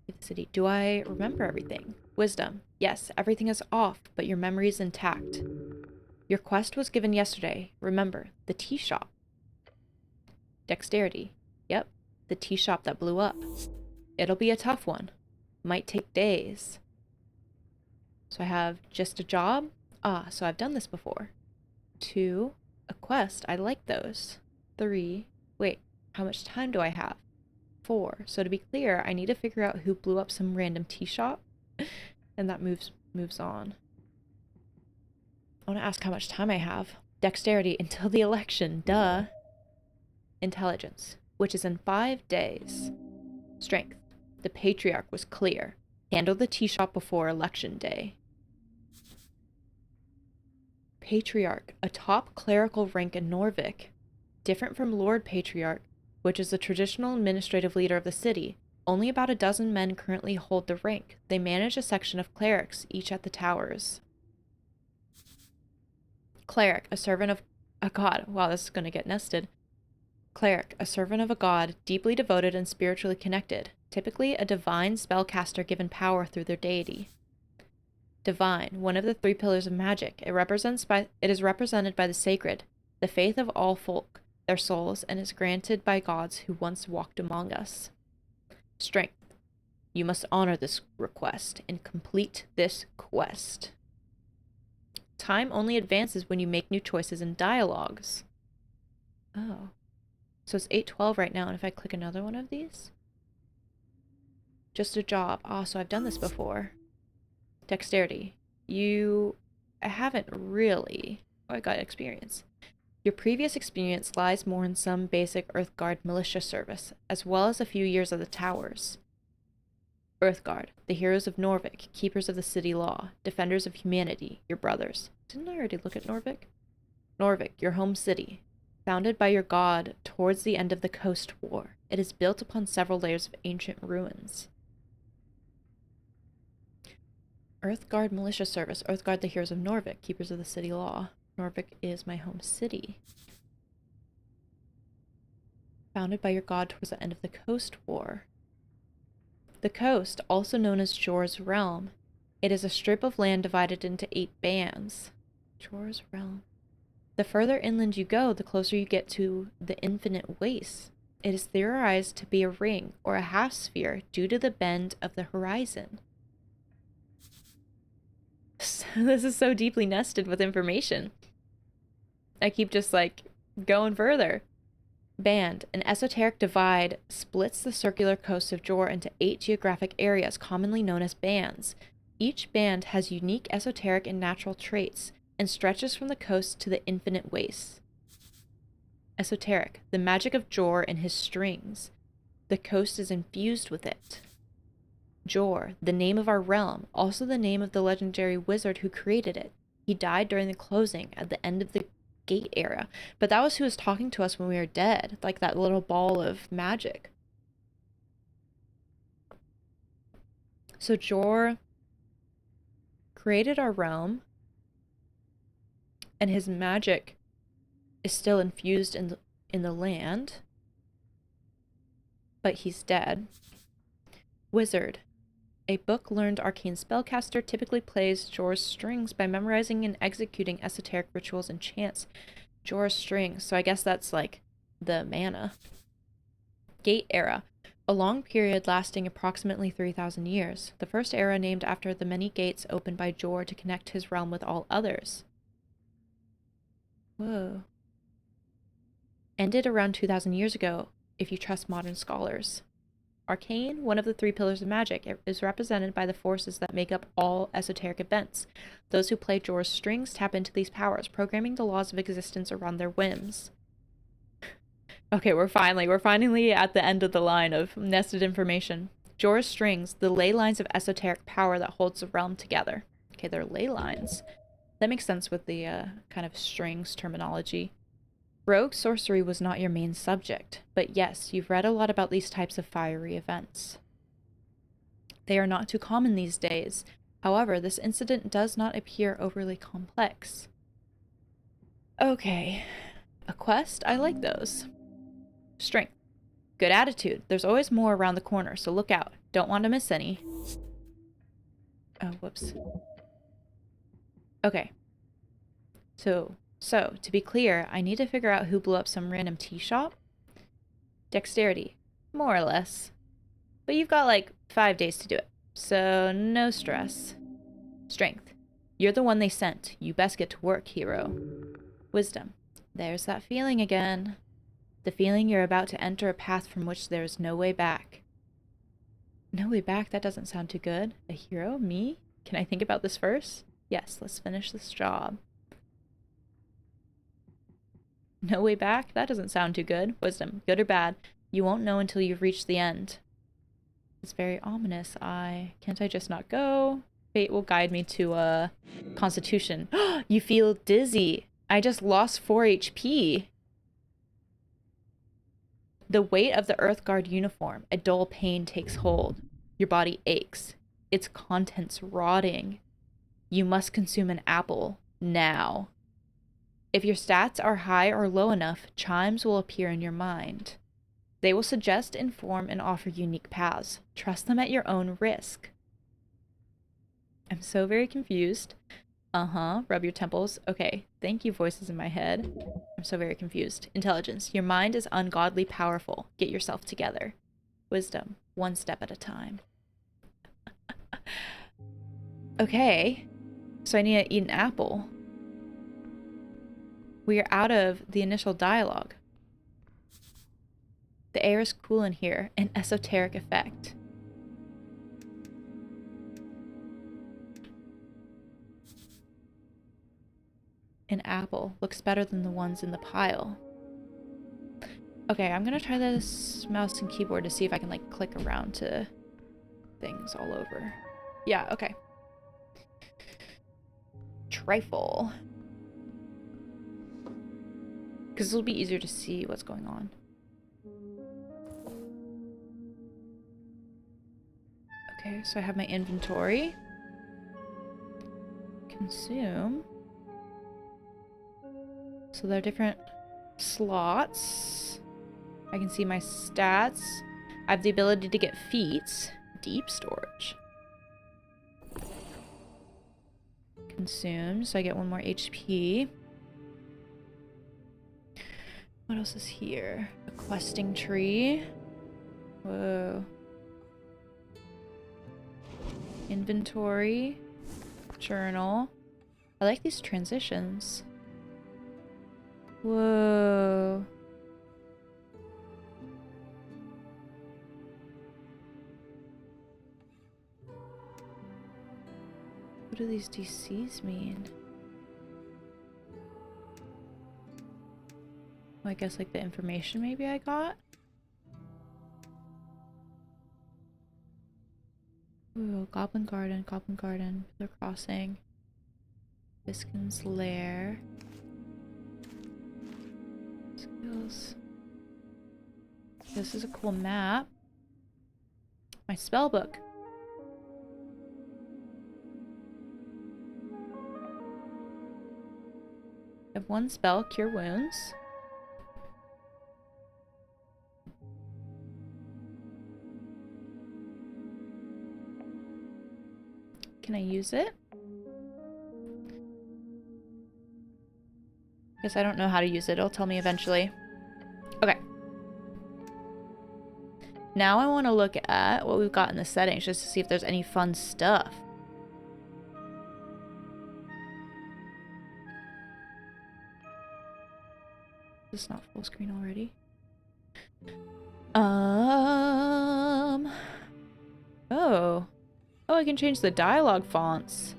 The city. Do I remember everything? Wisdom. Yes, everything is off, but your memory is intact. Your quest was given yesterday. Remember, the tea shop. Dexterity. Yep, the tea shop that blew up. It'll be a tough one. Might take days. So I have just a job. Ah, so I've done this before. 2, a quest. I like those. 3, wait, how much time do I have? 4. So to be clear, I need to figure out who blew up some random tea shop. And that moves on. I want to ask how much time I have. Dexterity until the election. Duh. Intelligence, which is in 5 days. Strength. The patriarch was clear. Handle the tea shop before election day. Patriarch, a top clerical rank in Norvik. Different from Lord Patriarch, which is the traditional administrative leader of the city. Only about a dozen men currently hold the rank. They manage a section of clerics, each at the towers. Cleric, a servant of a god. Wow, this is going to get nested. Cleric, a servant of a god, deeply devoted and spiritually connected. Typically a divine spellcaster given power through their deity. Divine, one of the 3 pillars of magic. It is represented by the sacred, the faith of all folk, their souls, and is granted by gods who once walked among us. Strength. You must honor this request and complete this quest. Time only advances when you make new choices in dialogues. Oh. So it's 8:12 right now, and if I click another one of these? Just a job. Ah, so I've done this before. Dexterity. You haven't really... Oh, I got experience. Your previous experience lies more in some basic Earthguard militia service, as well as a few years of the towers. Earthguard, the heroes of Norvik, keepers of the city law, defenders of humanity, your brothers. Didn't I already look at Norvik? Norvik, your home city. Founded by your god towards the end of the Coast War, it is built upon several layers of ancient ruins. Earthguard Militia Service. Earthguard, the heroes of Norvik, keepers of the city law. Norvik is my home city. Founded by your god towards the end of the Coast War. The coast, also known as Jor's Realm. It is a strip of land divided into 8 bands. Jor's Realm. The further inland you go, the closer you get to the infinite waste. It is theorized to be a ring or a half-sphere due to the bend of the horizon. This is so deeply nested with information. I keep just like going further. Band, an esoteric divide, splits the circular coast of Jor into 8 geographic areas commonly known as bands. Each band has unique esoteric and natural traits and stretches from the coast to the infinite wastes. Esoteric, the magic of Jor and his strings. The coast is infused with it. Jor, the name of our realm, also the name of the legendary wizard who created it. He died during the closing at the end of the Gate era, but that was who was talking to us when we were dead, like that little ball of magic. So Jor created our realm, and his magic is still infused in the land, but he's dead. Wizard. A book-learned arcane spellcaster typically plays Jor's strings by memorizing and executing esoteric rituals and chants. Jor's strings, so I guess that's like the mana. Gate era. A long period lasting approximately 3,000 years. The first era named after the many gates opened by Jor to connect his realm with all others. Whoa. Ended around 2,000 years ago, if you trust modern scholars. Arcane, one of the 3 pillars of magic, is represented by the forces that make up all esoteric events. Those who play Jor's strings tap into these powers, programming the laws of existence around their whims. Okay, we're finally at the end of the line of nested information. Jor's strings, the ley lines of esoteric power that holds the realm together. Okay, they're ley lines. That makes sense with the kind of strings terminology. Rogue sorcery was not your main subject, but yes, you've read a lot about these types of fiery events. They are not too common these days. However, this incident does not appear overly complex. Okay. A quest? I like those. Strength. Good attitude. There's always more around the corner, so look out. Don't want to miss any. Oh, whoops. Okay. So, to be clear, I need to figure out who blew up some random tea shop. Dexterity. More or less. But you've got like 5 days to do it, so no stress. Strength. You're the one they sent. You best get to work, hero. Wisdom. There's that feeling again. The feeling you're about to enter a path from which there is no way back. No way back? That doesn't sound too good. A hero? Me? Can I think about this first? Yes, let's finish this job. No way back? That doesn't sound too good. Wisdom. Good or bad? You won't know until you've reached the end. It's very ominous. Can't I just not go? Fate will guide me to, Constitution. You feel dizzy. I just lost 4 HP. The weight of the Earthguard uniform. A dull pain takes hold. Your body aches. Its contents rotting. You must consume an apple. Now. If your stats are high or low enough, chimes will appear in your mind. They will suggest, inform, and offer unique paths. Trust them at your own risk. I'm so very confused. Rub your temples. Okay, thank you, voices in my head. I'm so very confused. Intelligence. Your mind is ungodly powerful. Get yourself together. Wisdom. 1 step at a time. Okay. So I need to eat an apple. We are out of the initial dialogue. The air is cool in here. An esoteric effect. An apple looks better than the ones in the pile. Okay, I'm gonna try this mouse and keyboard to see if I can like click around to things all over. Yeah, okay. Trifle. Because it'll be easier to see what's going on. Okay, so I have my inventory. Consume. So there are different slots. I can see my stats. I have the ability to get feats. Deep storage. Consume, so I get 1 more HP. What else is here? A questing tree. Whoa. Inventory. Journal. I like these transitions. Whoa. What do these DCs mean? Well, I guess like the information maybe I got? Ooh, Goblin Garden, Pillar Crossing. Biskin's Lair. Skills. This is a cool map. My spell book. I have 1 spell, Cure Wounds. Can I use it? Guess I don't know how to use it. It'll tell me eventually. Okay. Now I want to look at what we've got in the settings just to see if there's any fun stuff. Is this not full screen already? Oh. Oh, I can change the dialogue fonts.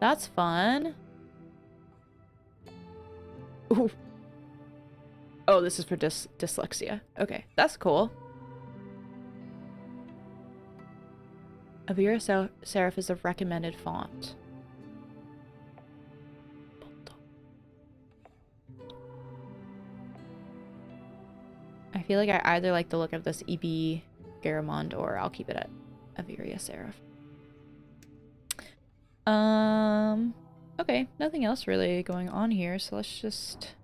That's fun. Ooh. Oh, this is for dyslexia. Okay, that's cool. Avira Serif is a recommended font. I feel like I either like the look of this EB Garamond or I'll keep it at Avira Serif. Okay, nothing else really going on here, so let's just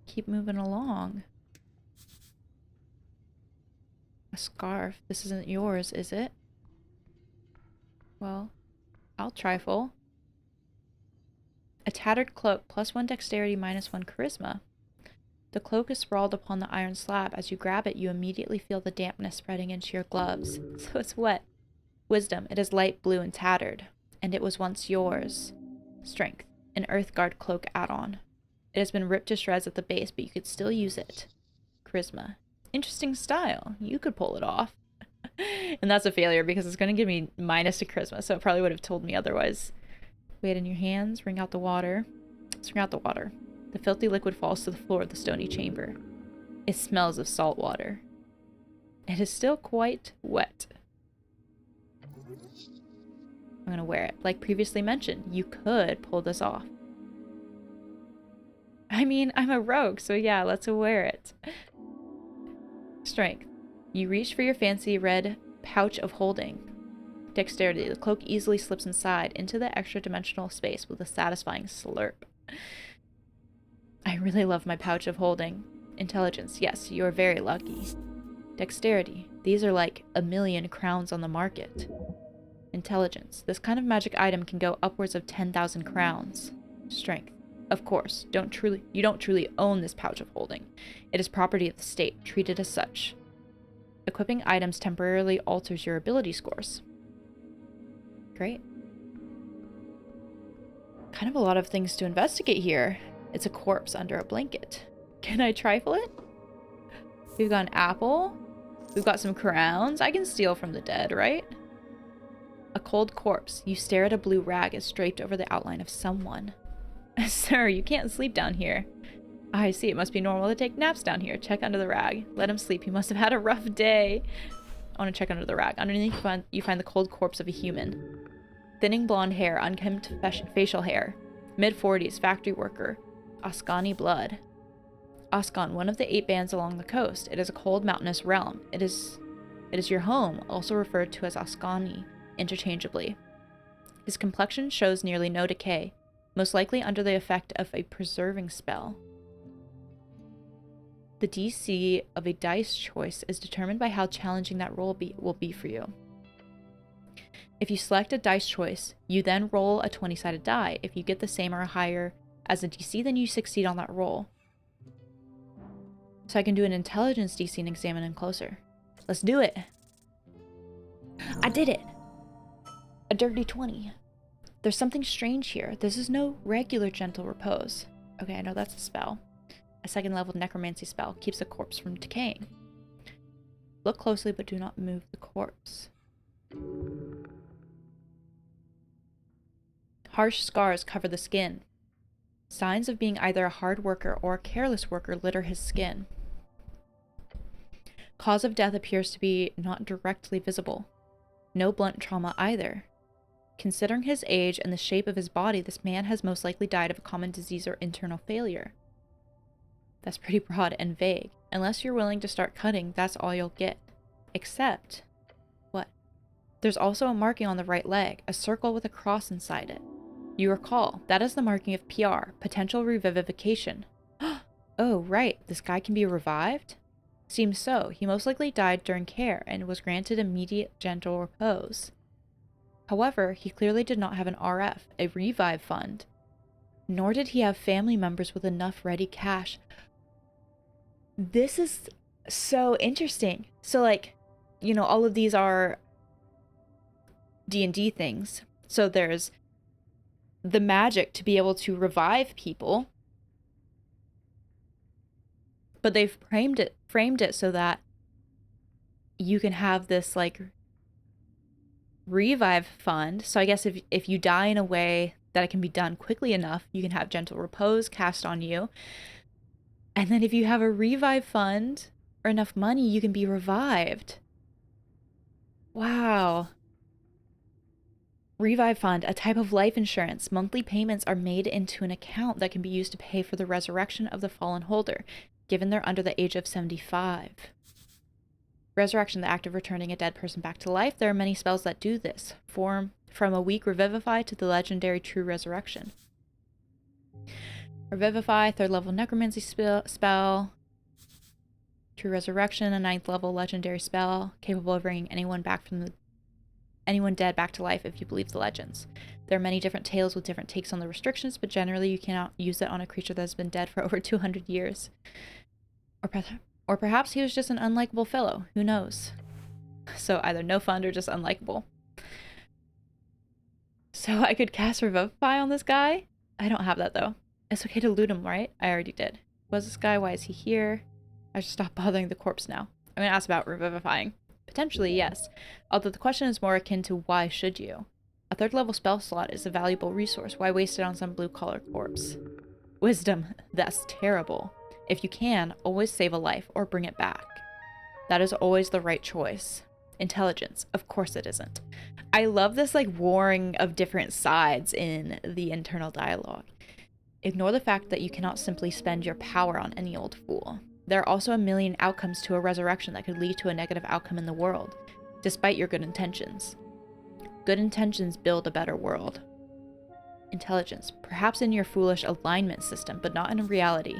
keep moving along. A scarf. This isn't yours, is it? Well, I'll trifle. A tattered cloak, +1 dexterity, -1 charisma. The cloak is sprawled upon the iron slab. As you grab it, you immediately feel the dampness spreading into your gloves. So it's wet. Wisdom. It is light blue and tattered. And it was once yours. Strength. An Earthguard cloak add-on. It has been ripped to shreds at the base, but you could still use it. Charisma. Interesting style. You could pull it off. And that's a failure because it's going to give me -2 charisma, so it probably would have told me otherwise. Weight in your hands. Wring out the water. Let's wring out the water. The filthy liquid falls to the floor of the stony chamber. It smells of salt water. It is still quite wet. I'm gonna wear it. Like previously mentioned, you could pull this off. I mean, I'm a rogue, so yeah, let's wear it. Strength. You reach for your fancy red pouch of holding. Dexterity. The cloak easily slips inside into the extra-dimensional space with a satisfying slurp. I really love my pouch of holding. Intelligence. Yes, you are very lucky. Dexterity. These are like 1,000,000 crowns on the market. Intelligence. This kind of magic item can go upwards of 10,000 crowns. Strength. Of course, you don't truly own this pouch of holding. It is property of the state. Treat it as such. Equipping items temporarily alters your ability scores. Great. Kind of a lot of things to investigate here. It's a corpse under a blanket. Can I trifle it? We've got an apple. We've got some crowns. I can steal from the dead, right? A cold corpse. You stare at a blue rag as draped over the outline of someone. Sir, you can't sleep down here. I see. It must be normal to take naps down here. Check under the rag. Let him sleep. He must have had a rough day. I want to check under the rag. Underneath, you find the cold corpse of a human. Thinning blonde hair, unkempt facial hair. Mid-40s, factory worker. Askani blood. Aaaand, one of the 8 bands along the coast. It is a cold mountainous realm. It is your home, also referred to as Askani, interchangeably. His complexion shows nearly no decay, most likely under the effect of a preserving spell. The DC of a dice choice is determined by how challenging that roll will be for you. If you select a dice choice, you then roll a 20-sided die. If you get the same or higher as a DC, then you succeed on that roll. So I can do an intelligence DC and examine him closer. Let's do it. I did it. A dirty 20. There's something strange here. This is no regular gentle repose. Okay, I know that's a spell. A 2nd level necromancy spell keeps the corpse from decaying. Look closely, but do not move the corpse. Harsh scars cover the skin. Signs of being either a hard worker or a careless worker litter his skin. Cause of death appears to be not directly visible. No blunt trauma either. Considering his age and the shape of his body, this man has most likely died of a common disease or internal failure. That's pretty broad and vague. Unless you're willing to start cutting, that's all you'll get. Except... what? There's also a marking on the right leg, a circle with a cross inside it. You recall, that is the marking of PR, potential revivification. Oh, right, this guy can be revived? Seems so. He most likely died during care and was granted immediate gentle repose. However, he clearly did not have an RF, a revive fund. Nor did he have family members with enough ready cash. This is so interesting. So, like, you know, all of these are D&D things. So there's the magic to be able to revive people. But they've framed it so that you can have this, like, revive fund. So I guess if you die in a way that it can be done quickly enough, you can have gentle repose cast on you. And then if you have a revive fund or enough money, you can be revived. Wow. Revive fund, a type of life insurance. Monthly payments are made into an account that can be used to pay for the resurrection of the fallen holder, given they're under the age of 75. Resurrection, the act of returning a dead person back to life. There are many spells that do this. From a weak Revivify to the legendary True Resurrection. Revivify, 3rd level necromancy spell. True Resurrection, a 9th level legendary spell, capable of bringing anyone dead back to life if you believe the legends. There are many different tales with different takes on the restrictions, but generally you cannot use it on a creature that has been dead for over 200 years. Or perhaps he was just an unlikable fellow. Who knows? So either no fun or just unlikable. So I could cast Revivify on this guy? I don't have that though. It's okay to loot him, right? I already did. Who was this guy? Why is he here? I should stop bothering the corpse now. I'm going to ask about revivifying. Potentially, yes. Although the question is more akin to why should you? A 3rd level spell slot is a valuable resource. Why waste it on some blue-collar corpse? Wisdom. That's terrible. If you can, always save a life or bring it back. That is always the right choice. Intelligence. Of course it isn't. I love this, like, warring of different sides in the internal dialogue. Ignore the fact that you cannot simply spend your power on any old fool. There are also a million outcomes to a resurrection that could lead to a negative outcome in the world, despite your good intentions. Good intentions build a better world. Intelligence. Perhaps in your foolish alignment system, but not in reality.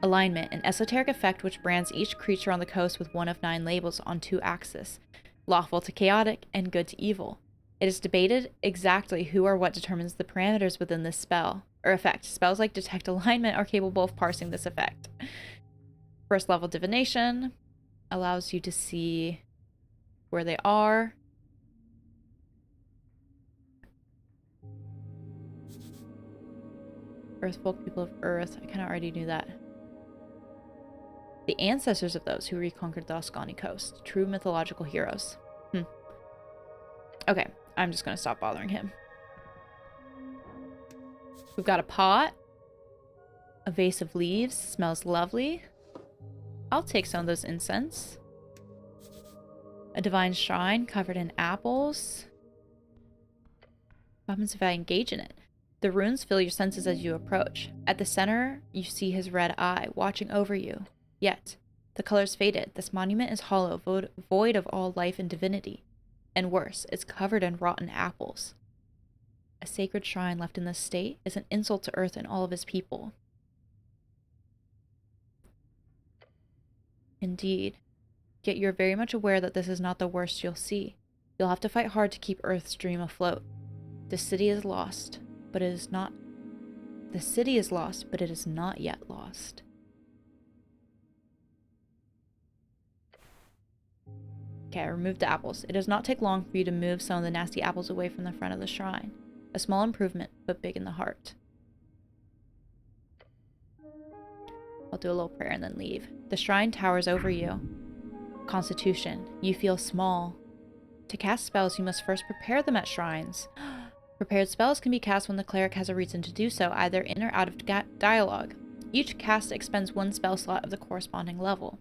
Alignment, an esoteric effect which brands each creature on the coast with one of 9 labels on 2 axes, lawful to chaotic and good to evil. It is debated exactly who or what determines the parameters within this spell, or effect. Spells like Detect Alignment are capable of parsing this effect. 1st level divination allows you to see where they are. Earthfolk, people of Earth. I kind of already knew that. The ancestors of those who reconquered the Oscani coast. True mythological heroes. Okay, I'm just gonna stop bothering him. We've got a pot. A vase of leaves. Smells lovely. I'll take some of those incense. A divine shrine covered in apples. What happens if I engage in it? The runes fill your senses as you approach. At the center, you see his red eye, watching over you. Yet, the color's faded. This monument is hollow, void of all life and divinity. And worse, it's covered in rotten apples. A sacred shrine left in this state is an insult to Earth and all of his people. Indeed. Yet you're very much aware that this is not the worst you'll see. You'll have to fight hard to keep Earth's dream afloat. The city is lost, but it is not... The city is lost, but it is not yet lost. Okay, I removed the apples. It does not take long for you to move some of the nasty apples away from the front of the shrine. A small improvement, but big in the heart. I'll do a little prayer and then leave. The shrine towers over you. Constitution. You feel small. To cast spells, you must first prepare them at shrines. Prepared spells can be cast when the cleric has a reason to do so, either in or out of dialogue. Each cast expends one spell slot of the corresponding level.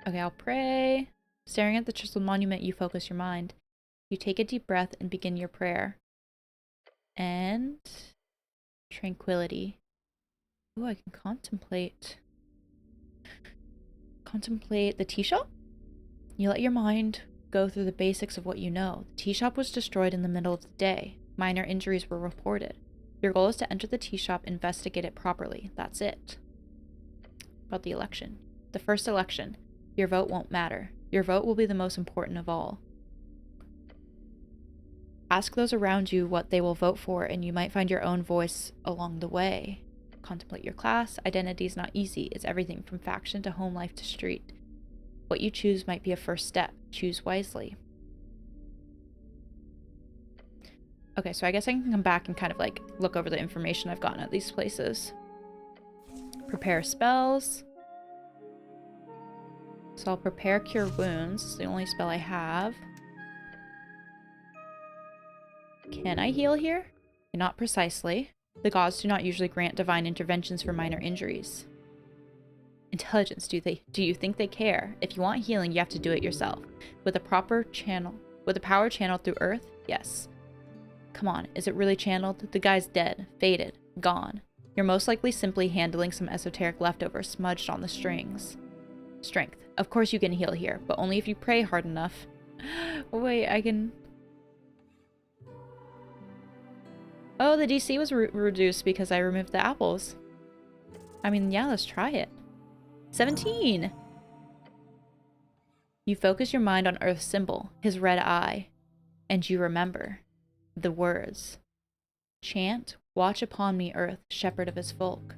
Okay, I'll pray. Staring at the chiseled monument, you focus your mind. You take a deep breath and begin your prayer. And... tranquility. Ooh, I can contemplate the tea shop? You let your mind go through the basics of what you know. The tea shop was destroyed in the middle of the day. Minor injuries were reported. Your goal is to enter the tea shop, investigate it properly. That's it. About the election. The first election. Your vote won't matter. Your vote will be the most important of all. Ask those around you what they will vote for, and you might find your own voice along the way. Contemplate your class. Identity is not easy. It's everything from faction to home life to street. What you choose might be a first step. Choose wisely. Okay, so I guess I can come back and kind of like look over the information I've gotten at these places. Prepare spells. So I'll prepare Cure Wounds. It's the only spell I have. Can I heal here? Not precisely. The gods do not usually grant divine interventions for minor injuries. Intelligence, do you think they care? If you want healing, you have to do it yourself. With a power channeled through Earth? Yes. Come on, is it really channeled? The guy's dead, faded, gone. You're most likely simply handling some esoteric leftovers smudged on the strings. Strength. Of course you can heal here, but only if you pray hard enough. Wait, I can... Oh, the DC was reduced because I removed the apples. I mean, yeah, let's try it. 17! You focus your mind on Earth's symbol, his red eye, and you remember the words. Chant, watch upon me, Earth, shepherd of his folk.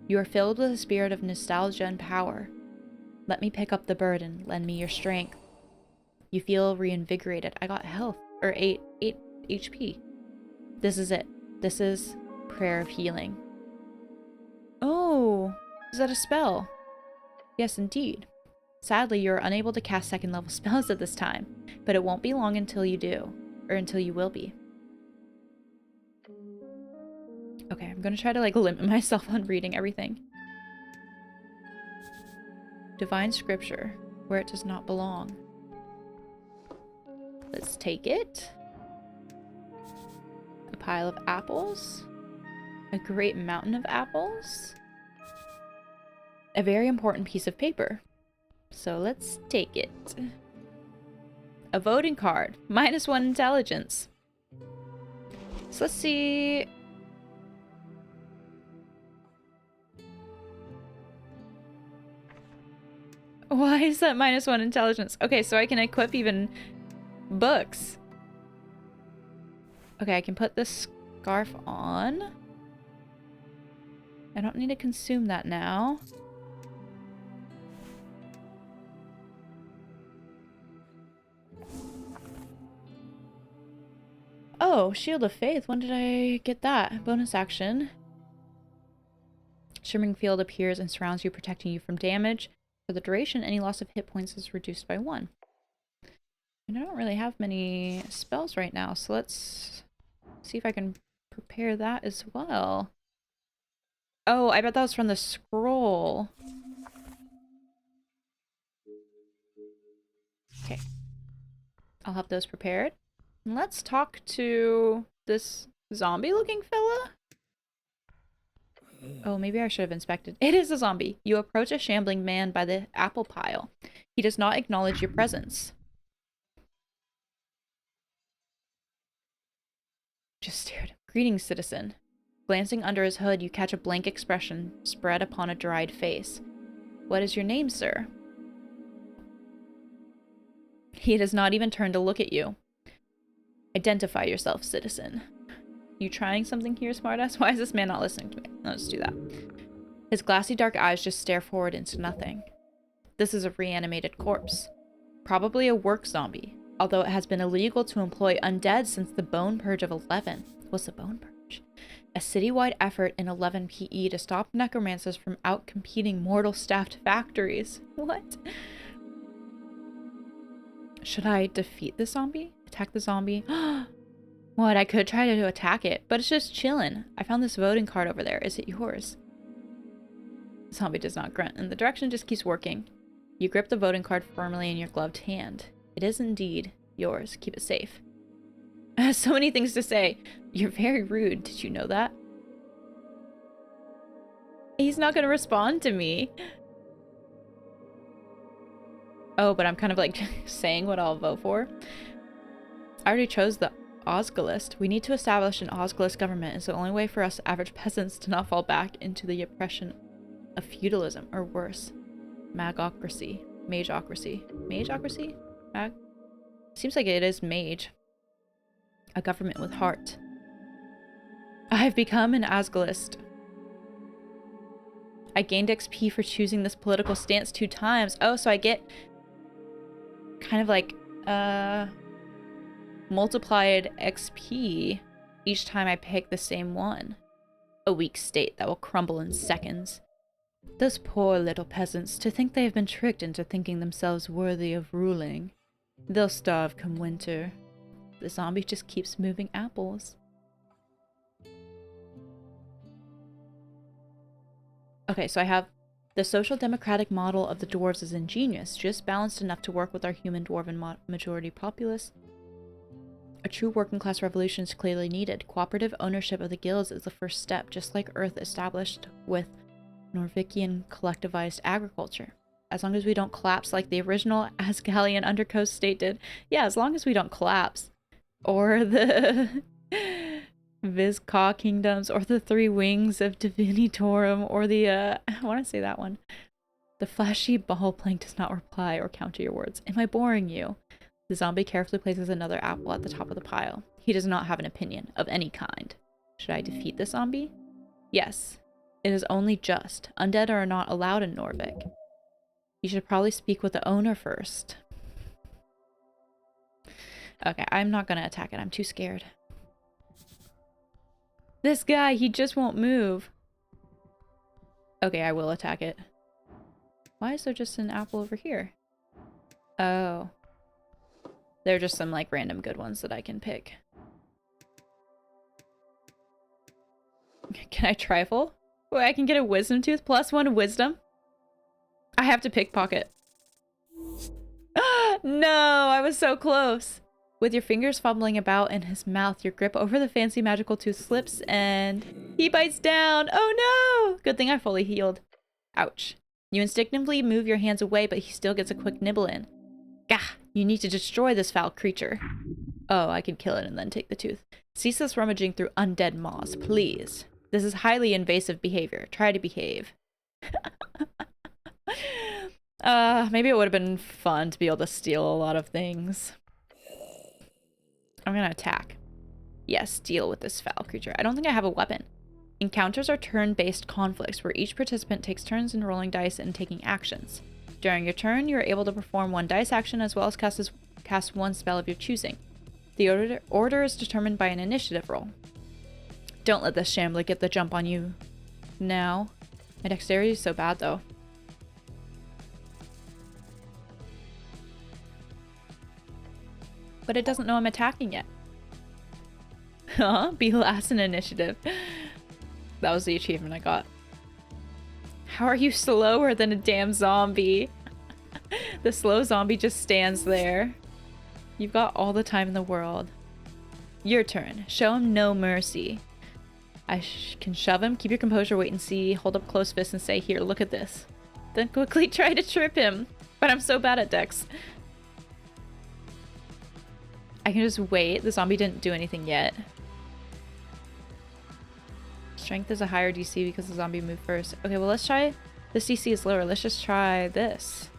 You are filled with a spirit of nostalgia and power. Let me pick up the burden, lend me your strength. You feel reinvigorated. I got health, or 8 HP. This is it. This is prayer of healing. Oh, is that a spell? Yes, indeed. Sadly, you're unable to cast second level spells at this time, but it won't be long until you do, or until you will be. Okay, I'm gonna try to like limit myself on reading everything. Divine scripture, where it does not belong. Let's take it. A pile of apples. A great mountain of apples. A very important piece of paper. So let's take it. A voting card. -1 intelligence. So let's see. Why is that -1 intelligence? Okay, so I can equip even books. Okay, I can put this scarf on. I don't need to consume that now. Oh, Shield of Faith. When did I get that? Bonus action. Shimmering field appears and surrounds you, protecting you from damage. For the duration, any loss of hit points is reduced by 1. And I don't really have many spells right now, so let's see if I can prepare that as well. Oh, I bet that was from the scroll. Okay. I'll have those prepared. And let's talk to this zombie-looking fella. Oh, maybe I should have inspected. It is a zombie. You approach a shambling man by the apple pile. He does not acknowledge your presence. Just stared. Greetings, citizen. Glancing under his hood, you catch a blank expression spread upon a dried face. What is your name, sir? He does not even turn to look at you. Identify yourself, citizen. You trying something here, smartass? Why is this man not listening to me? Let's do that. His glassy dark eyes just stare forward into nothing. This is a reanimated corpse. Probably a work zombie, although it has been illegal to employ undead since the Bone Purge of 11. What's the Bone Purge? A citywide effort in 11 PE to stop necromancers from outcompeting mortal-staffed factories. What? Should I defeat the zombie? Attack the zombie? What? I could try to attack it, but it's just chillin'. I found this voting card over there. Is it yours? The zombie does not grunt, and the direction just keeps working. You grip the voting card firmly in your gloved hand. It is indeed yours. Keep it safe. So many things to say. You're very rude. Did you know that? He's not going to respond to me. Oh, but I'm kind of like saying what I'll vote for. I already chose the Osculist. We need to establish an Osculist government. It's the only way for us average peasants to not fall back into the oppression of feudalism, or worse, magocracy. Mageocracy. Mageocracy? Mag? Seems like it is mage. A government with heart. I've become an Osculist. I gained XP for choosing this political stance 2 times. Oh, so I get kind of like multiplied XP each time I pick the same one. A weak state that will crumble in seconds. Those poor little peasants, to think they have been tricked into thinking themselves worthy of ruling. They'll starve come winter. The zombie just keeps moving apples. Okay, so I have the social democratic model of the dwarves is ingenious, just balanced enough to work with our human dwarven majority populace. A true working class revolution is clearly needed. Cooperative ownership of the guilds is the first step, just like Earth established with Norvikian collectivized agriculture. As long as we don't collapse like the original Asgalian Undercoast state did. Yeah, as long as we don't collapse. Or the Vizcaw kingdoms, or the 3 wings of Divinitorum, or the, I want to say that one. The flashy ball plank does not reply or counter your words. Am I boring you? The zombie carefully places another apple at the top of the pile. He does not have an opinion of any kind. Should I defeat the zombie? Yes. It is only just. Undead are not allowed in Norvik. You should probably speak with the owner first. Okay, I'm not gonna attack it. I'm too scared. This guy, he just won't move. Okay, I will attack it. Why is there just an apple over here? Oh. There are just some, like, random good ones that I can pick. Can I trifle? Wait, I can get a wisdom tooth? +1 wisdom? I have to pickpocket. No, I was so close. With your fingers fumbling about in his mouth, your grip over the fancy magical tooth slips and he bites down. Oh no! Good thing I fully healed. Ouch. You instinctively move your hands away, but he still gets a quick nibble in. Gah! You need to destroy this foul creature. Oh, I can kill it and then take the tooth. Cease this rummaging through undead moss, please. This is highly invasive behavior. Try to behave. Maybe it would have been fun to be able to steal a lot of things. I'm gonna attack. Yes, deal with this foul creature. I don't think I have a weapon. Encounters are turn-based conflicts where each participant takes turns in rolling dice and taking actions. During your turn, you are able to perform 1 dice action as well as cast 1 spell of your choosing. The order is determined by an initiative roll. Don't let this shambler get the jump on you now. My dexterity is so bad, though. But it doesn't know I'm attacking it. Huh? Be last in initiative. That was the achievement I got. How are you slower than a damn zombie? The slow zombie just stands there. You've got all the time in the world. Your turn. Show him no mercy. I can shove him. Keep your composure, wait and see. Hold up close fist and say, here, look at this. Then quickly try to trip him. But I'm so bad at dex. I can just wait. The zombie didn't do anything yet. Strength is a higher DC because the zombie moved first. Okay, well, let's try... This DC is lower. Let's just try this.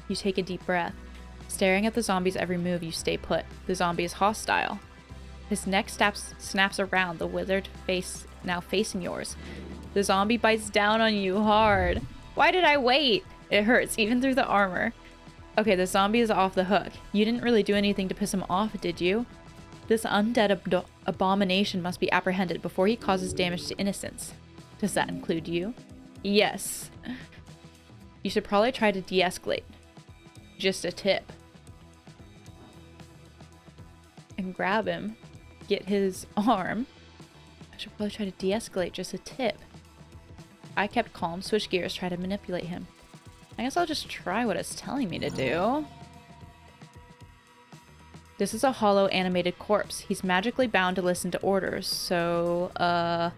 You take a deep breath. Staring at the zombie's every move, you stay put. The zombie is hostile. His neck snaps around, the withered face now facing yours. The zombie bites down on you hard. Why did I wait? It hurts, even through the armor. Okay, the zombie is off the hook. You didn't really do anything to piss him off, did you? This undead abomination must be apprehended before he causes damage to innocents. Does that include you? Yes. You should probably try to de-escalate. Just a tip. And grab him. Get his arm. I should probably try to de-escalate. Just a tip. I kept calm, switch gears, try to manipulate him. I guess I'll just try what it's telling me to do. This is a hollow animated corpse. He's magically bound to listen to orders, so, I'll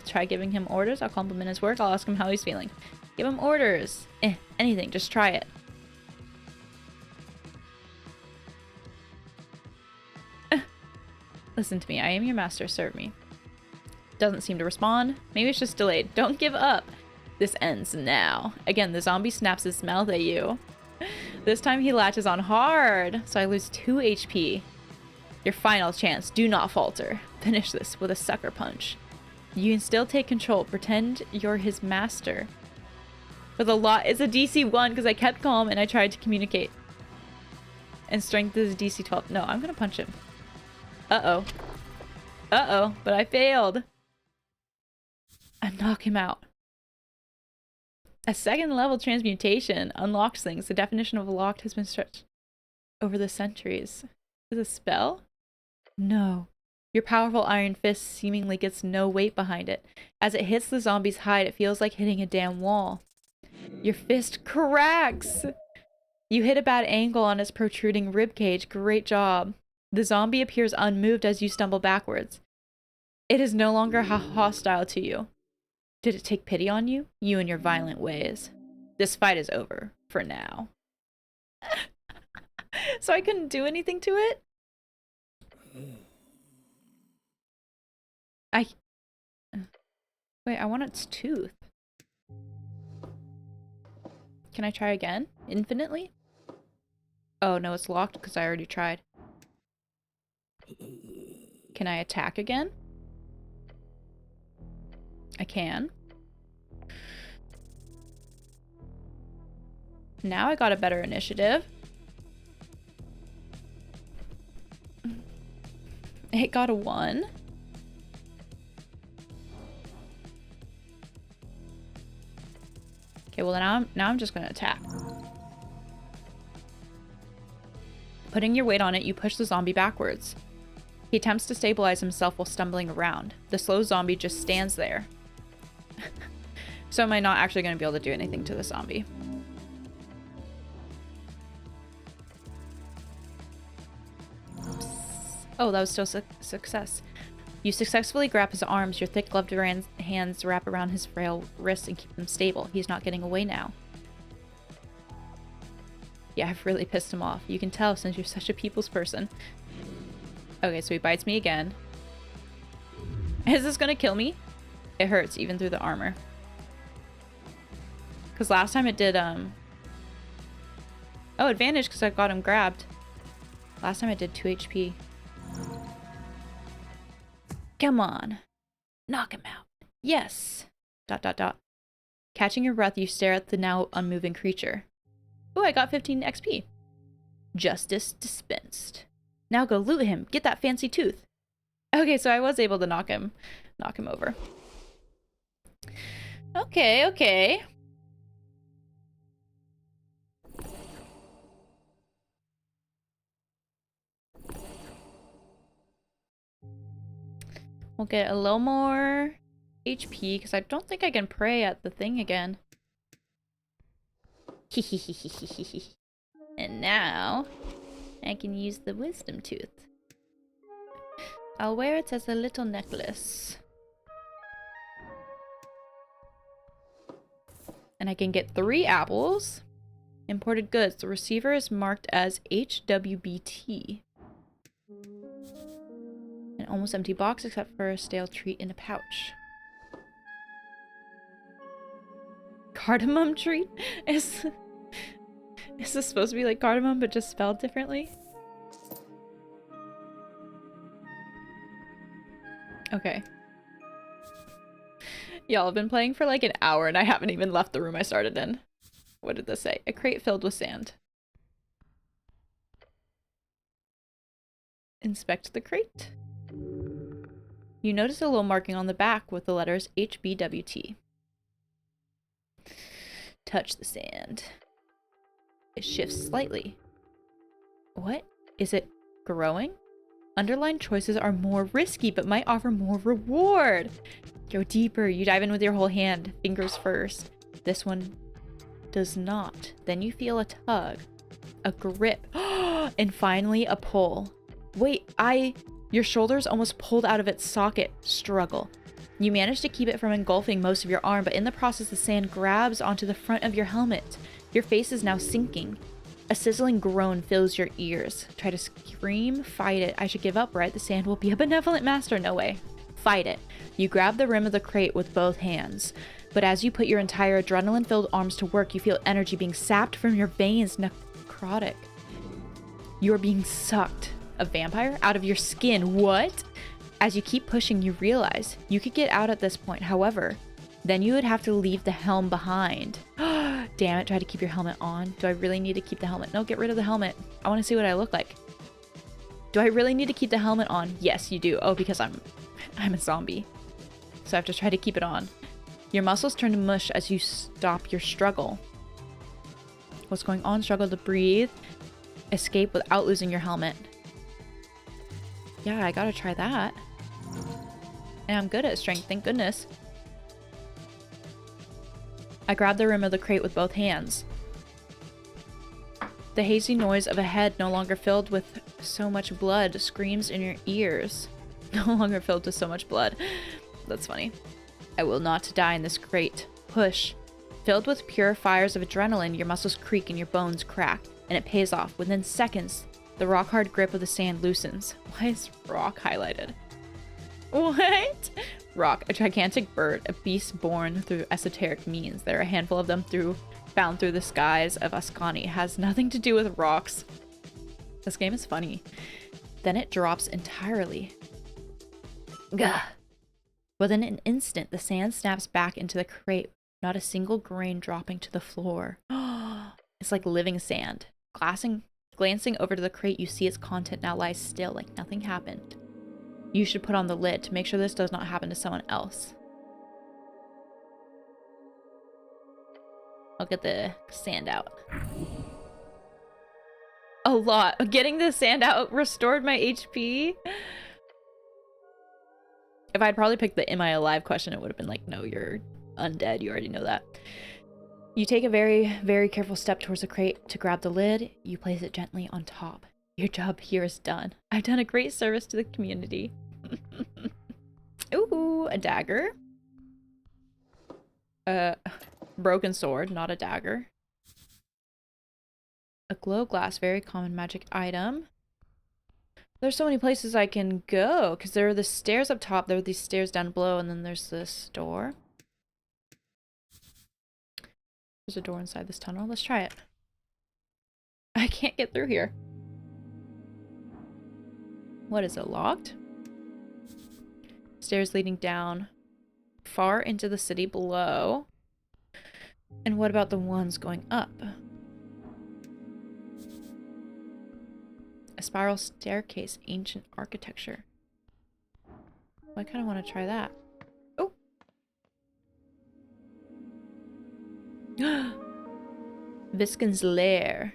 try giving him orders. I'll compliment his work. I'll ask him how he's feeling. Give him orders. Anything. Just try it. Listen to me. I am your master. Serve me. Doesn't seem to respond. Maybe it's just delayed. Don't give up. This ends now. Again, the zombie snaps his mouth at you. This time he latches on hard, so I lose 2 HP. Your final chance. Do not falter. Finish this with a sucker punch. You can still take control. Pretend you're his master. With a lot, it's a DC 1 because I kept calm and I tried to communicate. And strength is DC 12. No, I'm gonna punch him. Uh-oh. Uh-oh, but I failed. I knock him out. A second level transmutation unlocks things. The definition of locked has been stretched over the centuries. Is it a spell? No. Your powerful iron fist seemingly gets no weight behind it. As it hits the zombie's hide, it feels like hitting a damn wall. Your fist cracks! You hit a bad angle on its protruding ribcage. Great job. The zombie appears unmoved as you stumble backwards. It is no longer hostile to you. Did it take pity on you? You and your violent ways. This fight is over. For now. So I couldn't do anything to it? Wait, I want its tooth. Can I try again? Infinitely? Oh, no, it's locked because I already tried. Can I attack again? I can. Now I got a better initiative. It got a 1. Okay, well now I'm just gonna attack. Putting your weight on it, you push the zombie backwards. He attempts to stabilize himself while stumbling around. The slow zombie just stands there. So am I not actually going to be able to do anything to the zombie? Oops. Oh, that was still success. You successfully grab his arms. Your thick gloved hands wrap around his frail wrists and keep them stable. He's not getting away now. Yeah, I've really pissed him off. You can tell since you're such a people's person. Okay, so he bites me again. Is this gonna kill me? It hurts even through the armor. Because last time it did, oh, advantage because I got him grabbed. Last time it did 2 HP. Come on. Knock him out. Yes. ... Catching your breath, you stare at the now unmoving creature. Oh, I got 15 XP. Justice dispensed. Now go loot him. Get that fancy tooth. Okay, so I was able to knock him over. Okay, okay. We'll get a little more HP, because I don't think I can pray at the thing again. And now, I can use the wisdom tooth. I'll wear it as a little necklace. And I can get 3 apples. Imported goods. The receiver is marked as HWBT. An almost empty box except for a stale treat in a pouch. Cardamom treat? Is this supposed to be like cardamom but just spelled differently? Okay. Y'all, I've been playing for like an hour and I haven't even left the room I started in. What did this say? A crate filled with sand. Inspect the crate. You notice a little marking on the back with the letters HBWT. Touch the sand. It shifts slightly. What? Is it growing? Underlined choices are more risky but might offer more reward. Go deeper. You dive in with your whole hand, fingers first. This one does not. Then you feel a tug, a grip, and finally a pull. Wait, your shoulders almost pulled out of its socket. Struggle. You manage to keep it from engulfing most of your arm, but in the process the sand grabs onto the front of your helmet. Your face is now sinking. A sizzling groan fills your ears. Try to scream, fight it. I should give up, right? The sand will be a benevolent master. No way. Fight it. You grab the rim of the crate with both hands. But as you put your entire adrenaline-filled arms to work, you feel energy being sapped from your veins. Necrotic. You are being sucked. A vampire? Out of your skin. What? As you keep pushing, you realize you could get out at this point. However, then you would have to leave the helm behind. Damn it, try to keep your helmet on. Do I really need to keep the helmet? No, get rid of the helmet. I want to see what I look like. Do I really need to keep the helmet on? Yes, you do. Oh, because I'm a zombie. So I have to try to keep it on. Your muscles turn to mush as you stop your struggle. What's going on? Struggle to breathe. Escape without losing your helmet. Yeah, I gotta try that. And I'm good at strength, thank goodness. I grab the rim of the crate with both hands. The hazy noise of a head no longer filled with so much blood screams in your ears. No longer filled with so much blood. That's funny. I will not die in this crate. Push. Filled with pure fires of adrenaline, your muscles creak and your bones crack, and it pays off. Within seconds, the rock-hard grip of the sand loosens. Why is rock highlighted? What? Rock, a gigantic bird, a beast born through esoteric means. There are a handful of them found through the skies of Ascani. It has nothing to do with rocks. This game is funny. Then it drops entirely. Gah. Within an instant, the sand snaps back into the crate, not a single grain dropping to the floor. It's like living sand. Glancing over to the crate, you see its content now lies still, like nothing happened. You should put on the lid to make sure this does not happen to someone else. I'll get the sand out. A lot. Getting the sand out restored my HP. If I'd probably picked the am I alive question, it would have been like, no, you're undead. You already know that. You take a very, very careful step towards the crate to grab the lid. You place it gently on top. Your job here is done. I've done a great service to the community. Ooh, a dagger. Broken sword, not a dagger. A glow glass, very common magic item. There's so many places I can go, because there are the stairs up top, there are these stairs down below, and then there's this door. There's a door inside this tunnel. Let's try it. I can't get through here. What is it, locked? Stairs leading down far into the city below. And what about the ones going up? spiral staircase, ancient architecture. Well, I kind of want to try that. Oh! Viskin's lair.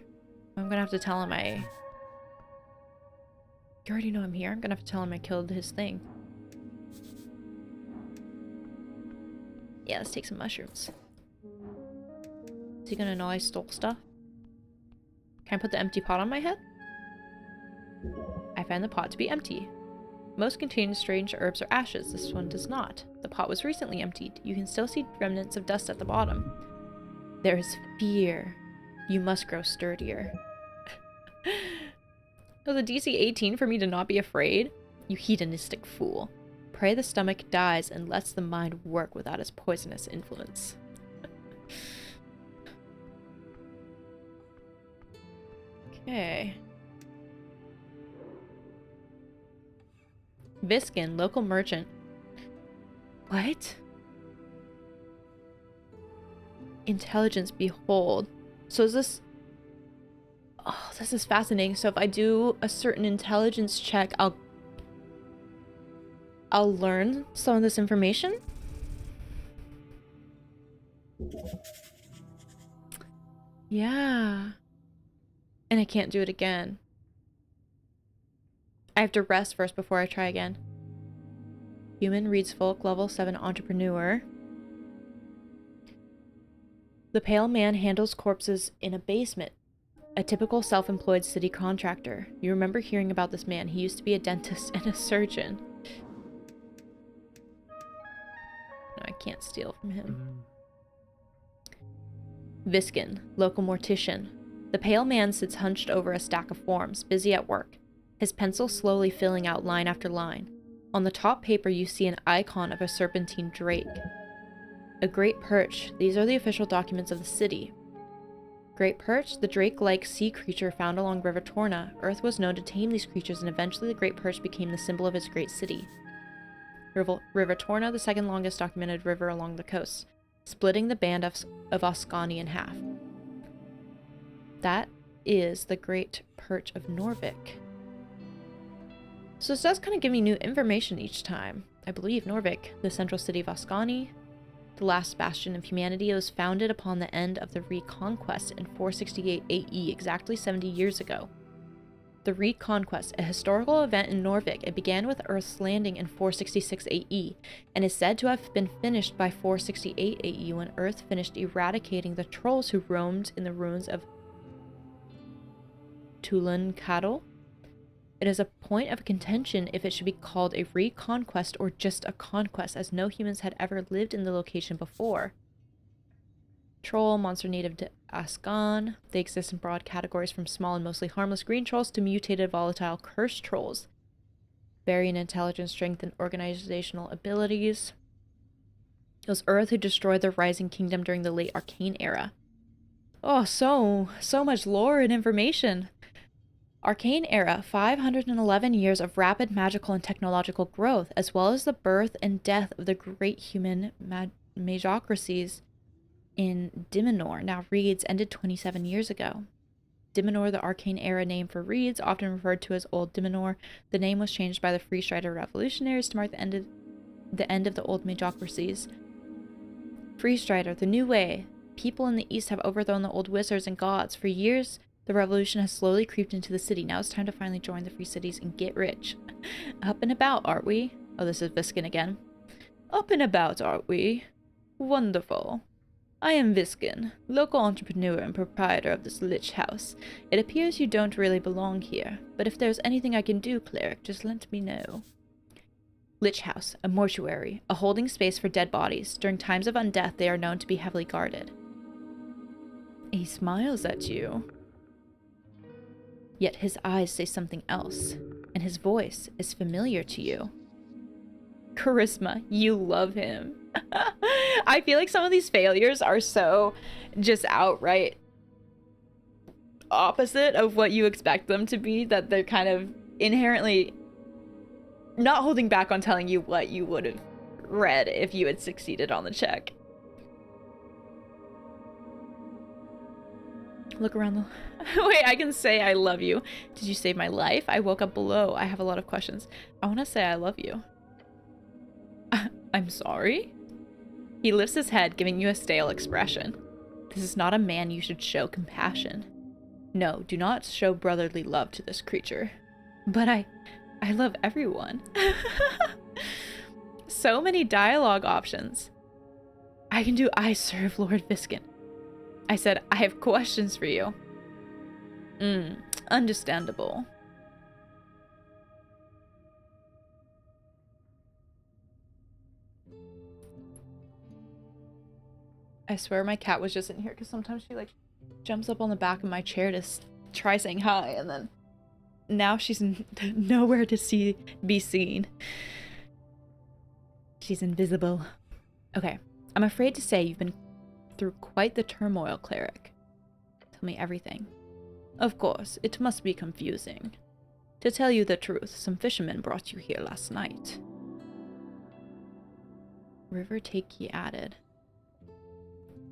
I'm gonna have to tell him You already know I'm here? I'm gonna have to tell him I killed his thing. Yeah, let's take some mushrooms. Is he gonna know I stole stuff? Can I put the empty pot on my head? I find the pot to be empty. Most contain strange herbs or ashes. This one does not. The pot was recently emptied. You can still see remnants of dust at the bottom. There is fear. You must grow sturdier. Was a DC 18 for me to not be afraid? You hedonistic fool. Pray the stomach dies and lets the mind work without its poisonous influence. Okay. Viskin, local merchant. What? Intelligence, behold. So is this... Oh, this is fascinating. So if I do a certain intelligence check, I'll learn some of this information? Yeah. And I can't do it again. I have to rest first before I try again. Human reads folk, level 7 entrepreneur. The pale man handles corpses in a basement. A typical self-employed city contractor. You remember hearing about this man. He used to be a dentist and a surgeon. No, I can't steal from him. Viskin, local mortician. The pale man sits hunched over a stack of forms, busy at work, his pencil slowly filling out line after line. On the top paper, you see an icon of a serpentine drake. A great perch. These are the official documents of the city. Great perch, the drake-like sea creature found along River Torna. Earth was known to tame these creatures, and eventually the great perch became the symbol of its great city. River Torna, the second longest documented river along the coast, splitting the band of Oskani in half. That is the great perch of Norvik. So this does kind of give me new information each time. I believe Norvik, the central city of Oskani, the last bastion of humanity, was founded upon the end of the Reconquest in 468 AE, exactly 70 years ago. The Reconquest, a historical event in Norvik, it began with Earth's landing in 466 AE, and is said to have been finished by 468 AE when Earth finished eradicating the trolls who roamed in the ruins of Tulankadal. It is a point of contention if it should be called a reconquest or just a conquest, as no humans had ever lived in the location before. Troll, monster native to Aaaand. They exist in broad categories from small and mostly harmless green trolls to mutated volatile cursed trolls. Vary in intelligence, strength, and organizational abilities. It was Earth who destroyed the Rising Kingdom during the late Arcane era. Oh, so much lore and information. Arcane era, 511 years of rapid magical and technological growth, as well as the birth and death of the great human magocracies in Dimenor. Now, Reeds ended 27 years ago. Dimenor, the Arcane era name for Reeds, often referred to as Old Dimenor. The name was changed by the Free Strider revolutionaries to mark the end of the old magocracies. Free Strider, the new way. People in the east have overthrown the old wizards and gods. For years, the revolution has slowly creeped into the city. Now it's time to finally join the free cities and get rich. Up and about, aren't we? Oh, this is Viskin again. Up and about, aren't we? Wonderful. I am Viskin, local entrepreneur and proprietor of this lich house. It appears you don't really belong here, but if there's anything I can do, cleric, just let me know. Lich house, a mortuary, a holding space for dead bodies. During times of undeath, they are known to be heavily guarded. He smiles at you. Yet his eyes say something else, and his voice is familiar to you. Charisma, you love him. I feel like some of these failures are so just outright opposite of what you expect them to be that they're kind of inherently not holding back on telling you what you would have read if you had succeeded on the check. Look around the... Wait, I can say I love you. Did you save my life? I woke up below. I have a lot of questions. I want to say I love you. I'm sorry? He lifts his head, giving you a stale expression. This is not a man you should show compassion. No, do not show brotherly love to this creature. But I love everyone. So many dialogue options. I can do I serve Lord Viscount. I said, I have questions for you. Understandable. I swear my cat was just in here because sometimes she like jumps up on the back of my chair to try saying hi, and then now she's nowhere to be seen. She's invisible. Okay, I'm afraid to say you've been through quite the turmoil, cleric. Tell me everything. Of course, it must be confusing. To tell you the truth, some fishermen brought you here last night. River Takey added.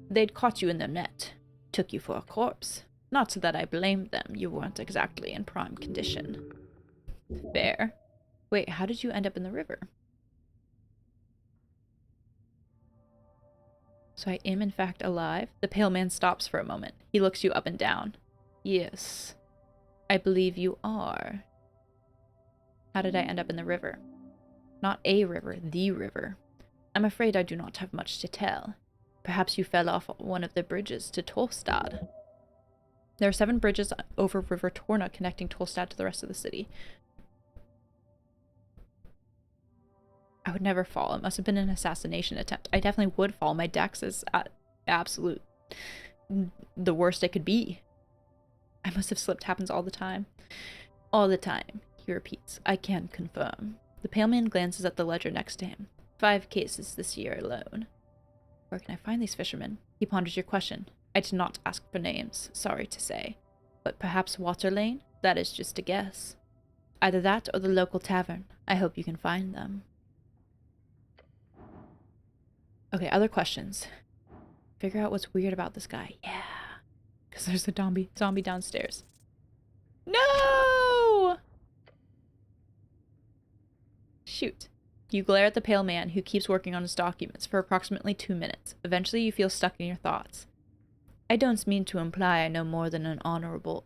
They'd caught you in their net, took you for a corpse. Not that I blamed them, you weren't exactly in prime condition. Fair. Wait, how did you end up in the river? So I am in fact alive? The pale man stops for a moment. He looks you up and down. Yes, I believe you are. How did I end up in the river? Not a river, the river. I'm afraid I do not have much to tell. Perhaps you fell off one of the bridges to Tolstad. There are 7 bridges over River Torna connecting Tolstad to the rest of the city. I would never fall. It must have been an assassination attempt. I definitely would fall. My dex is at absolute the worst it could be. I must have slipped. Happens all the time. All the time, he repeats. I can confirm. The pale man glances at the ledger next to him. 5 cases this year alone. Where can I find these fishermen? He ponders your question. I did not ask for names, sorry to say. But perhaps Water Lane? That is just a guess. Either that or the local tavern. I hope you can find them. Okay, other questions. Figure out what's weird about this guy. Yeah. Because there's a zombie downstairs. No! Shoot. You glare at the pale man, who keeps working on his documents for approximately 2 minutes. Eventually, you feel stuck in your thoughts. I don't mean to imply I know more than an honorable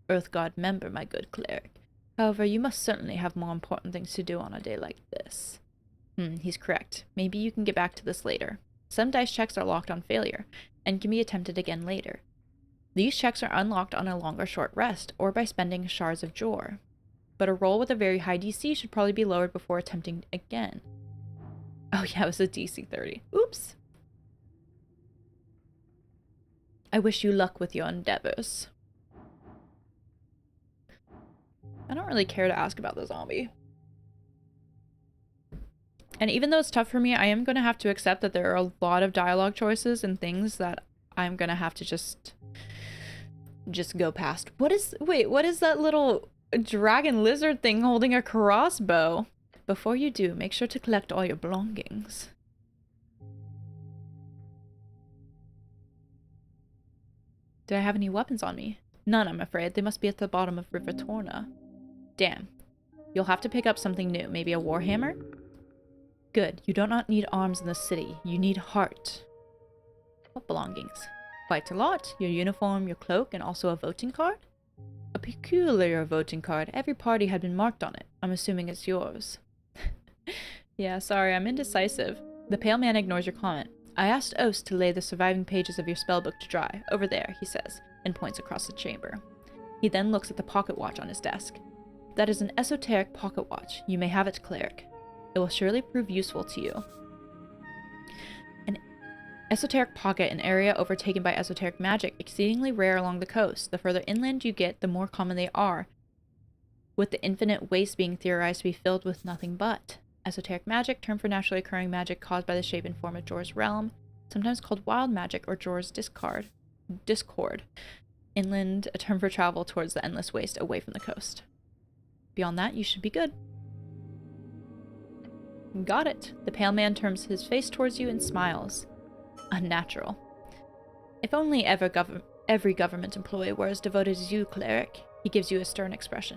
Earthguard member, my good cleric. However, you must certainly have more important things to do on a day like this. He's correct. Maybe you can get back to this later. Some dice checks are locked on failure, and can be attempted again later. These checks are unlocked on a long or short rest, or by spending shards of Jor. But a roll with a very high DC should probably be lowered before attempting again. Oh yeah, it was a DC 30. Oops. I wish you luck with your endeavors. I don't really care to ask about the zombie. And even though it's tough for me, I am going to have to accept that there are a lot of dialogue choices and things that I'm going to have to just go past. Wait, what is that little dragon lizard thing holding a crossbow? Before you do, make sure to collect all your belongings. Did I have any weapons on me? None, I'm afraid. They must be at the bottom of River Torna. Damn. You'll have to pick up something new. Maybe a warhammer? Good. You do not need arms in the city. You need heart. What belongings? Quite a lot. Your uniform, your cloak, and also a voting card? A peculiar voting card. Every party had been marked on it. I'm assuming it's yours. Yeah, sorry, I'm indecisive. The pale man ignores your comment. I asked Ost to lay the surviving pages of your spellbook to dry. Over there, he says, and points across the chamber. He then looks at the pocket watch on his desk. That is an esoteric pocket watch. You may have it, cleric. It will surely prove useful to you. An esoteric pocket, an area overtaken by esoteric magic, exceedingly rare along the coast. The further inland you get, the more common they are, with the infinite waste being theorized to be filled with nothing but. Esoteric magic, term for naturally occurring magic caused by the shape and form of Jor's realm, sometimes called wild magic or Jor's discord. Inland, a term for travel towards the endless waste away from the coast. Beyond that, you should be good. Got it. The pale man turns his face towards you and smiles. Unnatural. If only ever Every government employee were as devoted as you, cleric. He gives you a stern expression.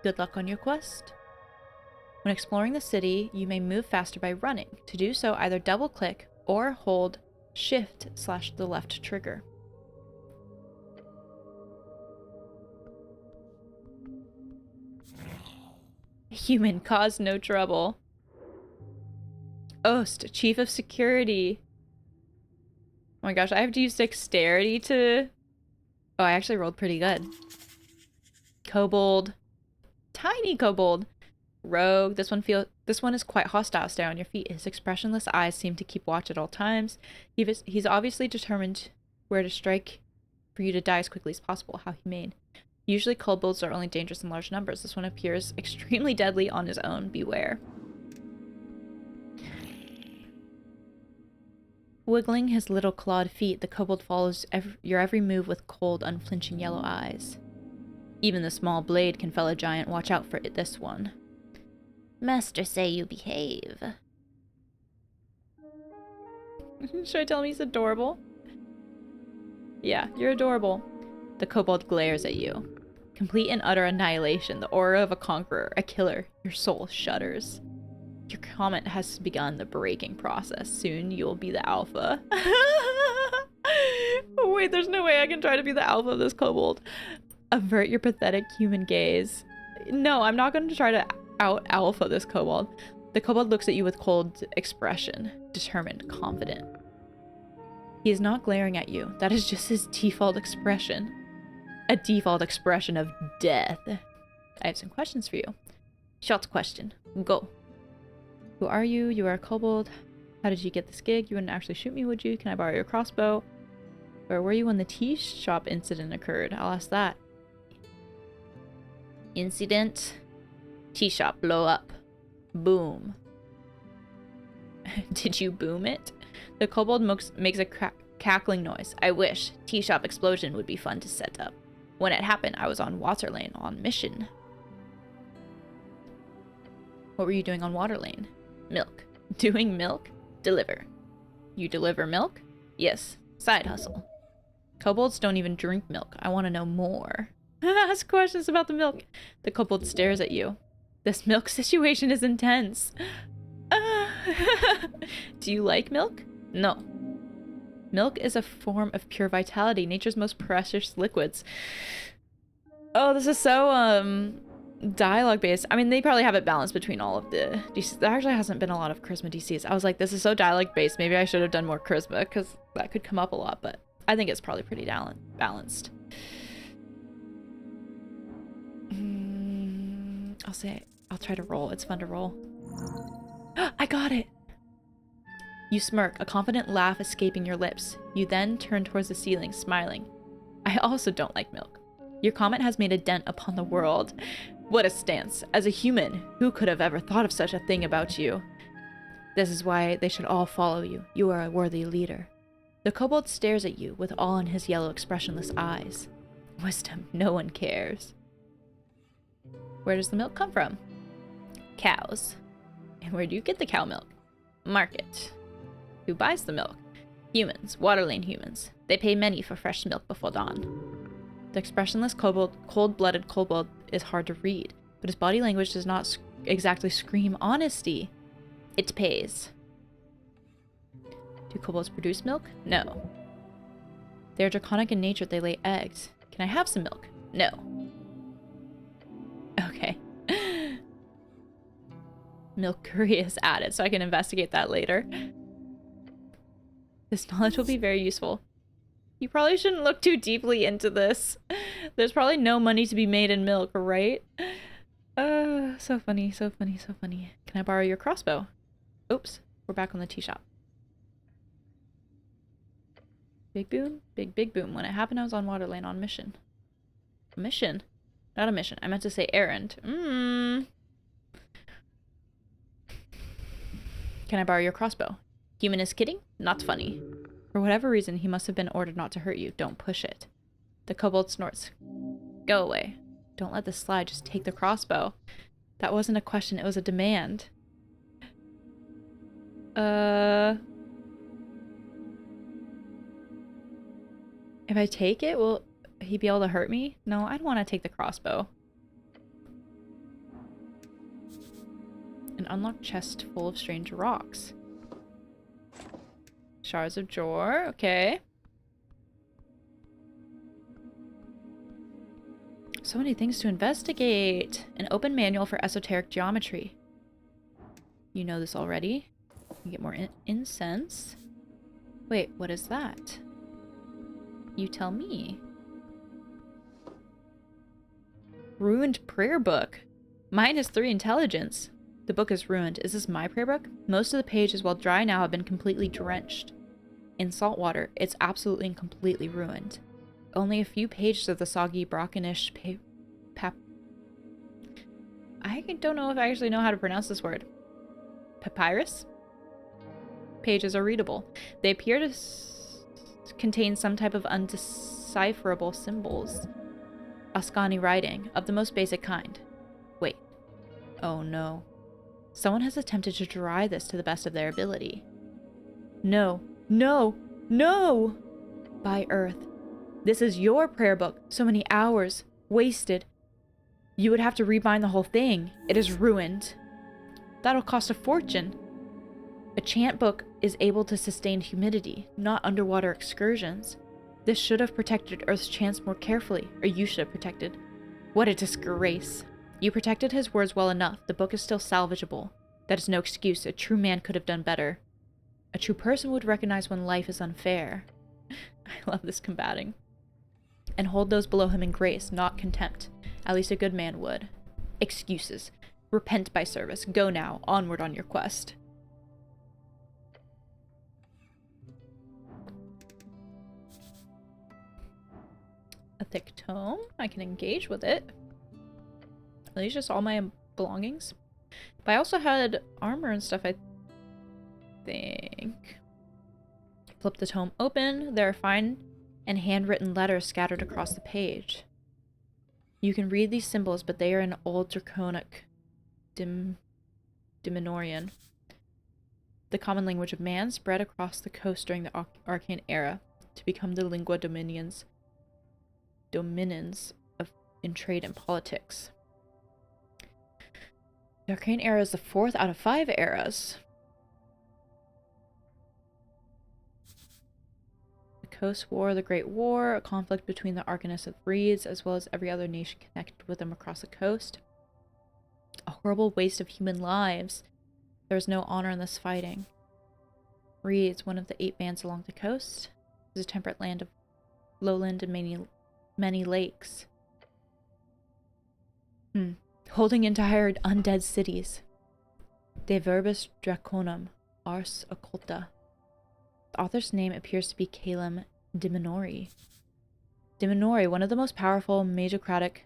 Good luck on your quest. When exploring the city, you may move faster by running. To do so, either double-click or hold Shift/the left trigger. Human caused no trouble. Oast, Chief of Security. Oh my gosh, I have to use dexterity to... Oh, I actually rolled pretty good. Kobold. Tiny kobold. Rogue. This one is quite hostile. Stare on your feet. His expressionless eyes seem to keep watch at all times. He's obviously determined where to strike for you to die as quickly as possible. How humane. Usually kobolds are only dangerous in large numbers. This one appears extremely deadly on his own. Beware. Wiggling his little clawed feet, the kobold follows your every move with cold, unflinching yellow eyes. Even the small blade can fell a giant. Watch out for this one. Master say you behave. Should I tell him he's adorable? Yeah, you're adorable. The kobold glares at you. Complete and utter annihilation, the aura of a conqueror, a killer. Your soul shudders. Your comment has begun the breaking process. Soon you'll be the alpha. Oh, wait, there's no way I can try to be the alpha of this kobold. Avert your pathetic human gaze. No, I'm not going to try to out-alpha this kobold. The kobold looks at you with cold expression, determined, confident. He is not glaring at you. That is just his default expression. A default expression of death. I have some questions for you. Short question. Go. Who are you? You are a kobold. How did you get this gig? You wouldn't actually shoot me, would you? Can I borrow your crossbow? Where were you when the tea shop incident occurred? I'll ask that. Incident. Tea shop blow up. Boom. Did you boom it? The kobold makes a cackling noise. I wish. Tea shop explosion would be fun to set up. When it happened, I was on Water Lane on mission. What were you doing on Water Lane? Milk. Doing milk? Deliver. You deliver milk? Yes. Side hustle. Kobolds don't even drink milk. I want to know more. Ask questions about the milk. The kobold stares at you. This milk situation is intense. Do you like milk? No. Milk is a form of pure vitality, nature's most precious liquids. Oh, this is so, dialogue based. I mean, they probably have it balanced between all of the DCs. There actually hasn't been a lot of charisma DCs. I was like, this is so dialogue based. Maybe I should have done more charisma because that could come up a lot, but I think it's probably pretty balanced. I'll try to roll. It's fun to roll. I got it! You smirk, a confident laugh escaping your lips. You then turn towards the ceiling, smiling. I also don't like milk. Your comment has made a dent upon the world. What a stance. As a human, who could have ever thought of such a thing about you? This is why they should all follow you. You are a worthy leader. The kobold stares at you with awe in his yellow, expressionless eyes. Wisdom, no one cares. Where does the milk come from? Cows. And where do you get the cow milk? Market. Who buys the milk? Humans. Water Lane humans. They pay many for fresh milk before dawn. The expressionless kobold, cold-blooded kobold is hard to read, but his body language does not exactly scream honesty. It pays. Do kobolds produce milk? No. They are draconic in nature. They lay eggs. Can I have some milk? No. Okay. Milk curry is added, so I can investigate that later. This knowledge will be very useful. You probably shouldn't look too deeply into this. There's probably no money to be made in milk, right? So funny, so funny, so funny. Can I borrow your crossbow? Oops, we're back on the tea shop. Big boom? Big boom. When it happened, I was on Water Lane on mission. A mission? Not a mission. I meant to say errand. Can I borrow your crossbow? Human is kidding? Not funny. For whatever reason, he must have been ordered not to hurt you. Don't push it. The kobold snorts. Go away. Don't let this slide. Just take the crossbow. That wasn't a question. It was a demand. If I take it, will he be able to hurt me? No, I don't want to take the crossbow. An unlocked chest full of strange rocks. Shards of Jor, okay. So many things to investigate. An open manual for esoteric geometry. You know this already. You get more incense. Wait, what is that? You tell me. Ruined prayer book. -3 intelligence. The book is ruined. Is this my prayer book? Most of the pages, while dry now, have been completely drenched in salt water. It's absolutely and completely ruined. Only a few pages of the soggy, brockenish I don't know if I actually know how to pronounce this word. Papyrus? Pages are readable. They appear to contain some type of undecipherable symbols. Askani writing, of the most basic kind. Wait. Oh no. Someone has attempted to dry this to the best of their ability. No. No! No! By Earth. This is your prayer book. So many hours. Wasted. You would have to rebind the whole thing. It is ruined. That'll cost a fortune. A chant book is able to sustain humidity, not underwater excursions. This should have protected Earth's chants more carefully, or you should have protected. What a disgrace. You protected his words well enough. The book is still salvageable. That is no excuse. A true man could have done better. A true person would recognize when life is unfair. I love this combating. And hold those below him in grace, not contempt. At least a good man would. Excuses. Repent by service. Go now. Onward on your quest. A thick tome. I can engage with it. Are these just all my belongings? But I also had armor and stuff, I think. Flip the tome open. There are fine and handwritten letters scattered across the page. You can read these symbols, but they are in Old Draconic Dimenorian, the common language of man, spread across the coast during the Arcane Era to become the lingua dominans in trade and politics. The Arcane Era is the 4th out of 5 eras. The Coast War, the Great War, a conflict between the Arcanists of Reeds, as well as every other nation connected with them across the coast. A horrible waste of human lives. There was no honor in this fighting. Reeds, one of the 8 bands along the coast, is a temperate land of lowland and many lakes. Holding entire undead cities. De verbis draconum, ars occulta. The author's name appears to be Calum Diminori. Diminori, one of the most powerful magocratic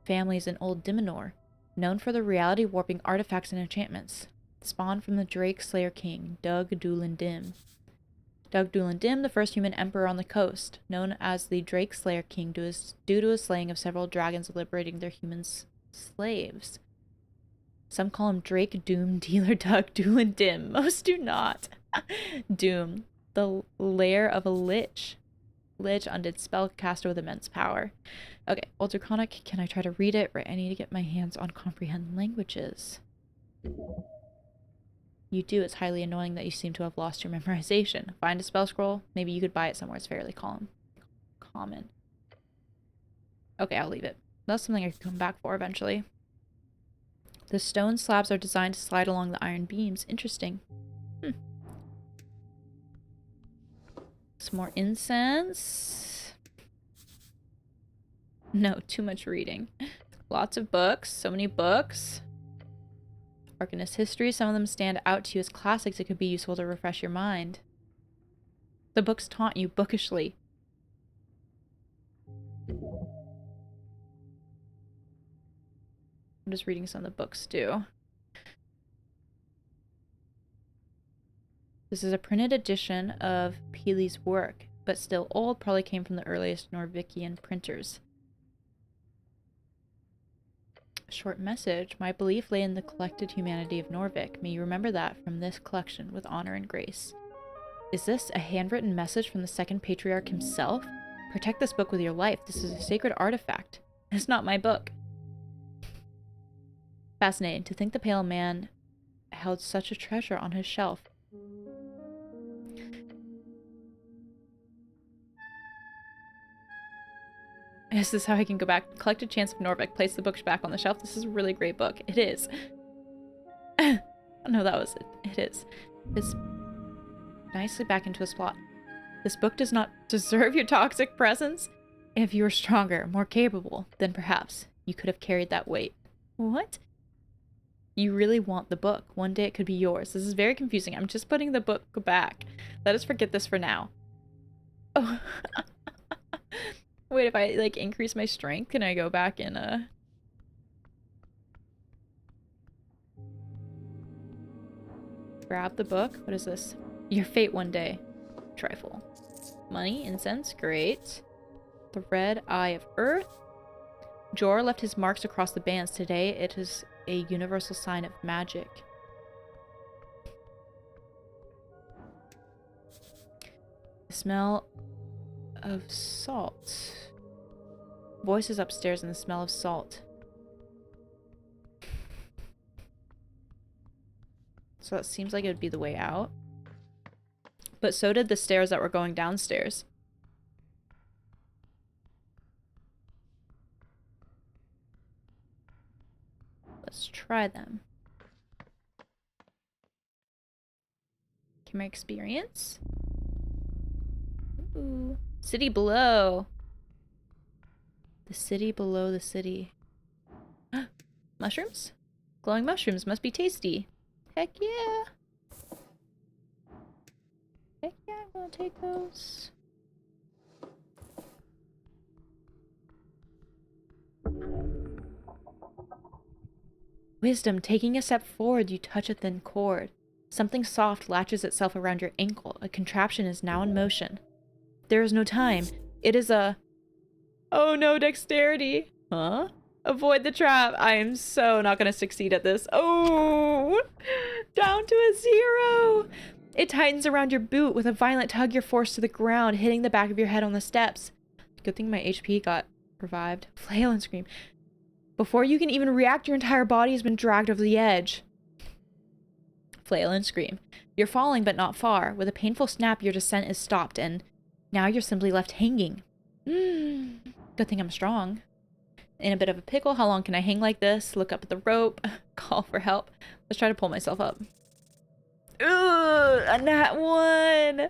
families in Old Diminor, known for the reality warping artifacts and enchantments, spawned from the Drake Slayer King, Dug Dulin Dim. Dug Dulin Dim, the first human emperor on the coast, known as the Drake Slayer King due to his slaying of several dragons liberating their human slaves. Some call him Drake Doom Dealer Dug Dulin Dim. Most do not. Doom, the lair of a lich. Lich, undead spellcaster with immense power. Okay, Old Draconic. Can I try to read it? Right, I need to get my hands on comprehend languages. You do. It's highly annoying that you seem to have lost your memorization. Find a spell scroll. Maybe you could buy it somewhere. It's fairly common. Okay, I'll leave it. That's something I can come back for eventually. The stone slabs are designed to slide along the iron beams. Interesting. Some more incense. No, too much reading. Lots of books. So many books. Arcanist history. Some of them stand out to you as classics. It could be useful to refresh your mind. The books taunt you bookishly. I'm just reading some of the books too. This is a printed edition of Peely's work, but still old, probably came from the earliest Norvikian printers. A short message. My belief lay in the collected humanity of Norvik. May you remember that from this collection with honor and grace. Is this a handwritten message from the second patriarch himself? Protect this book with your life. This is a sacred artifact. It's not my book. Fascinating to think the pale man held such a treasure on his shelf. Is this how I can go back? Collected Chance of Norvik. Place the books back on the shelf. This is a really great book. It is. No, that was it. It is. It's nicely back into his plot. This book does not deserve your toxic presence. If you were stronger, more capable, then perhaps you could have carried that weight. What? You really want the book. One day it could be yours. This is very confusing. I'm just putting the book back. Let us forget this for now. Oh. Wait, if I, like, increase my strength, can I go back and, grab the book? What is this? Your fate one day. Trifle. Money, incense, great. The red eye of earth. Jor left his marks across the bands. Today it is a universal sign of magic. The smell of salt. Voices upstairs and the smell of salt. So that seems like it would be the way out. But so did the stairs that were going downstairs. Let's try them. Camera experience. Ooh. City below. The city below the city. Mushrooms? Glowing mushrooms must be tasty. Heck yeah. Heck yeah, I'm gonna take those. Wisdom, taking a step forward, you touch a thin cord. Something soft latches itself around your ankle. A contraption is now in motion. There is no time. It is a... Oh no, dexterity. Huh? Avoid the trap. I am so not gonna succeed at this. Oh! Down to a 0! It tightens around your boot. With a violent tug, you're forced to the ground, hitting the back of your head on the steps. Good thing my HP got revived. Flail and scream. Before you can even react, your entire body has been dragged over the edge. Flail and scream. You're falling, but not far. With a painful snap, your descent is stopped, and now you're simply left hanging. Good thing I'm strong. In a bit of a pickle, how long can I hang like this? Look up at the rope. Call for help. Let's try to pull myself up. Ugh, a nat 1!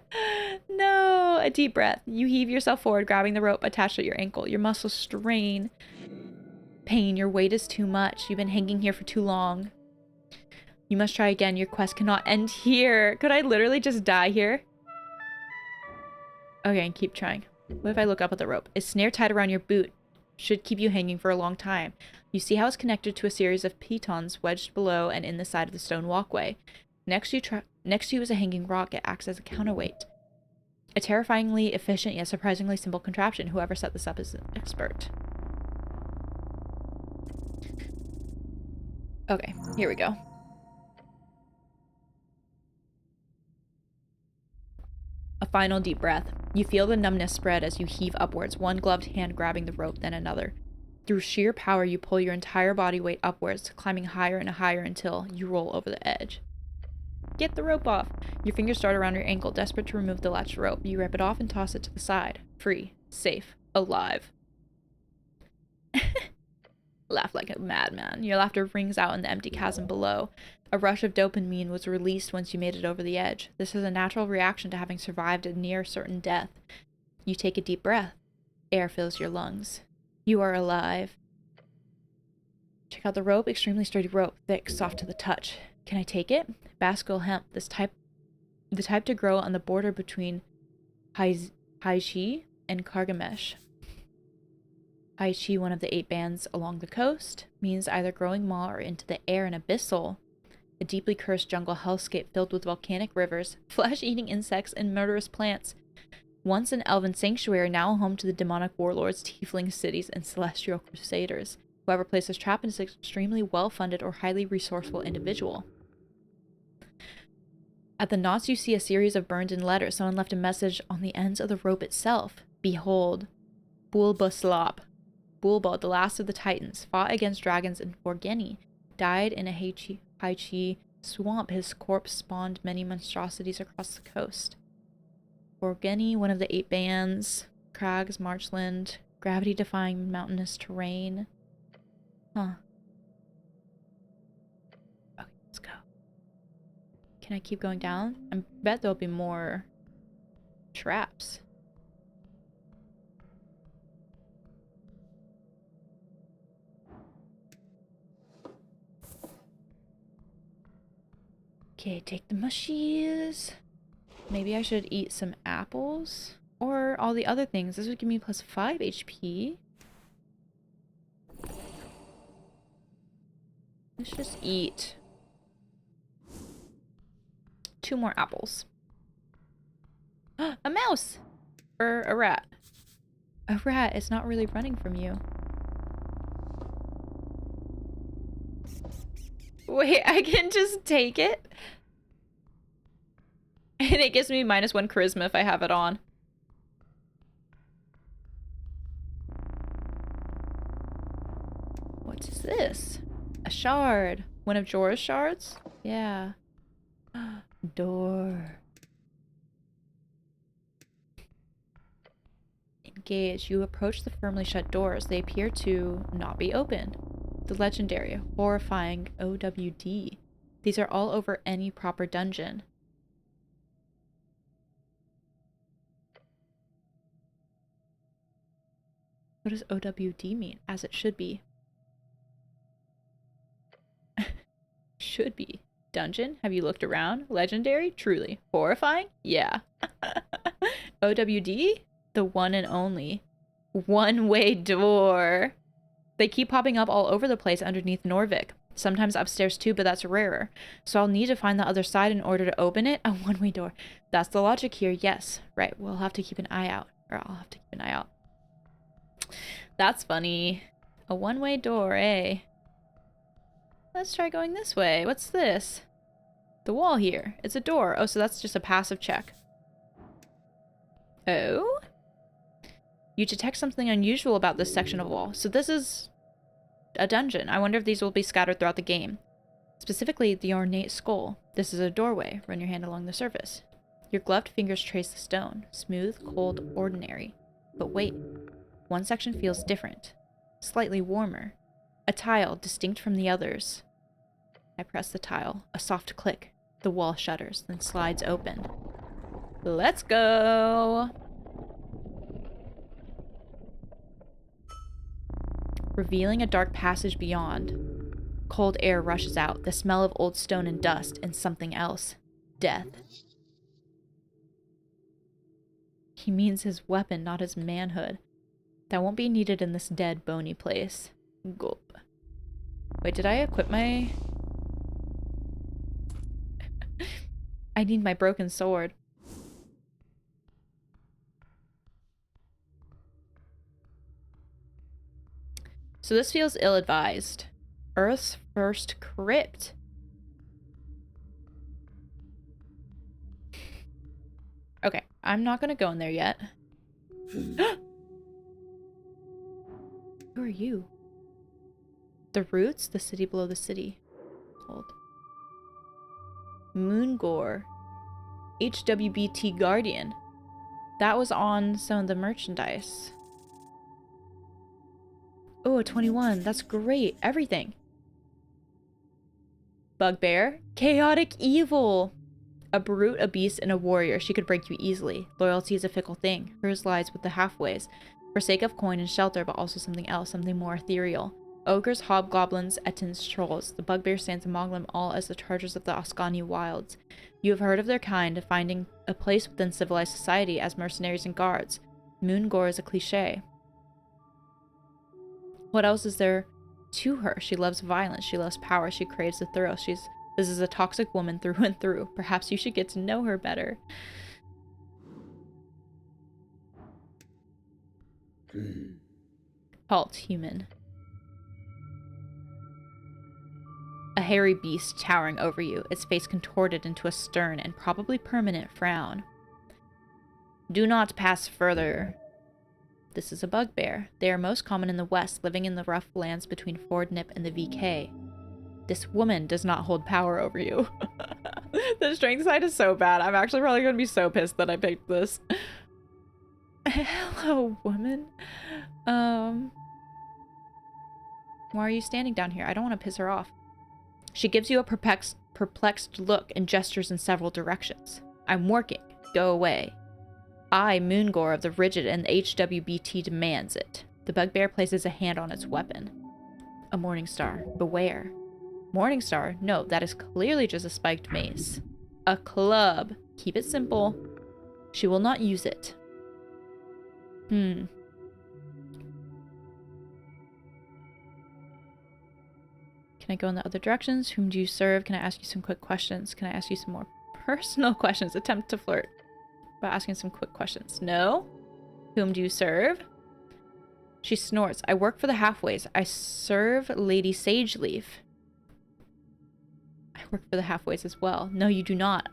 No! A deep breath. You heave yourself forward, grabbing the rope attached at your ankle. Your muscles strain. Pain, your weight is too much. You've been hanging here for too long. You must try again. Your quest cannot end here. Could I literally just die here? Okay, and keep trying. What if I look up at the rope? It's snare tied around your boot. Should keep you hanging for a long time. You see how it's connected to a series of pitons wedged below and in the side of the stone walkway. Next to you is a hanging rock. It acts as a counterweight. A terrifyingly efficient yet surprisingly simple contraption. Whoever set this up is an expert. Okay, here we go. A final deep breath. You feel the numbness spread as you heave upwards, one gloved hand grabbing the rope, then another. Through sheer power, you pull your entire body weight upwards, climbing higher and higher until you roll over the edge. Get the rope off. Your fingers start around your ankle, desperate to remove the latched rope. You rip it off and toss it to the side. Free, safe, alive. Laugh like a madman. Your laughter rings out in the empty chasm below. A rush of dopamine was released once you made it over the edge. This is a natural reaction to having survived a near certain death. You take a deep breath. Air fills your lungs. You are alive. Check out the rope. Extremely sturdy rope. Thick, soft to the touch. Can I take it? Baskul hemp. The type to grow on the border between Haishi and Kargamesh. Haishi, one of the 8 bands along the coast, means either growing maw or into the air and abyssal. A deeply cursed jungle hellscape filled with volcanic rivers, flesh-eating insects, and murderous plants. Once an elven sanctuary, now home to the demonic warlords, tiefling cities, and celestial crusaders. Whoever placed this trap is an extremely well-funded or highly resourceful individual. At the knots, you see a series of burned-in letters. Someone left a message on the ends of the rope itself. Behold, Bulba, the last of the Titans, fought against dragons in Forgeni, died in a Haichi swamp. His corpse spawned many monstrosities across the coast. Forgeni, one of the 8 bands, crags, marshland, gravity-defying mountainous terrain. Huh. Okay, let's go. Can I keep going down? I bet there'll be more traps. Okay, take the mushies. Maybe I should eat some apples. Or all the other things. This would give me plus 5 HP. Let's just eat 2 more apples. A mouse! Or a rat. A rat is not really running from you. Wait, I can just take it? And it gives me -1 charisma if I have it on. What is this? A shard. One of Jorah's shards? Yeah. Door. Engage. You approach the firmly shut doors. They appear to not be opened. The legendary, horrifying OWD. These are all over any proper dungeon. What does OWD mean? As it should be. Should be. Dungeon? Have you looked around? Legendary? Truly. Horrifying? Yeah. OWD? The one and only. One-way door. They keep popping up all over the place underneath Norvik. Sometimes upstairs too, but that's rarer. So I'll need to find the other side in order to open it. A one-way door. That's the logic here, yes. Right, we'll have to keep an eye out. Or I'll have to keep an eye out. That's funny. A one-way door, eh? Let's try going this way. What's this? The wall here. It's a door. Oh, so that's just a passive check. Oh? You detect something unusual about this section of wall. So this is a dungeon. I wonder if these will be scattered throughout the game. Specifically, the ornate skull. This is a doorway. Run your hand along the surface. Your gloved fingers trace the stone. Smooth, cold, ordinary. But wait. One section feels different. Slightly warmer. A tile, distinct from the others. I press the tile. A soft click. The wall shudders, then slides open. Let's go! Revealing a dark passage beyond. Cold air rushes out, the smell of old stone and dust, and something else. Death. He means his weapon, not his manhood. That won't be needed in this dead, bony place. Gulp. Wait, did I equip my... I need my broken sword. So this feels ill-advised. Earth's first crypt. Okay, I'm not gonna go in there yet. Who are you? The roots? The city below the city. Hold. Moongore. HWBT Guardian. That was on some of the merchandise. Oh, a 21. That's great. Everything. Bugbear. Chaotic evil. A brute, a beast, and a warrior. She could break you easily. Loyalty is a fickle thing. Hers lies with the halfways. For sake of coin and shelter, but also something else, something more ethereal. Ogres, hobgoblins, ettins, trolls. The bugbear stands among them all as the chargers of the Oskani wilds. You have heard of their kind, finding a place within civilized society as mercenaries and guards. Moongore is a cliché. What else is there to her? She loves violence, she loves power, she craves the thrill. This is a toxic woman through and through. Perhaps you should get to know her better. Halt, human. A hairy beast towering over you, its face contorted into a stern and probably permanent frown. Do not pass further. This is a bugbear. They are most common in the west, living in the rough lands between Ford Nip and the VK. This woman does not hold power over you. The strength side is so bad. I'm actually probably going to be so pissed that I picked this. Hello, woman. Why are you standing down here? I don't want to piss her off. She gives you a perplexed look and gestures in several directions. I'm working. Go away. I, Moongore of the Rigid and the HWBT demands it. The bugbear places a hand on its weapon. A morning star. Beware. Morning star? No, that is clearly just a spiked mace. A club. Keep it simple. She will not use it. Can I go in the other directions? Whom do you serve? Can I ask you some quick questions? Can I ask you some more personal questions? Attempt to flirt by asking some quick questions. No? Whom do you serve? She snorts. I work for the Halfways. I serve Lady Sageleaf. I work for the Halfways as well. No, you do not.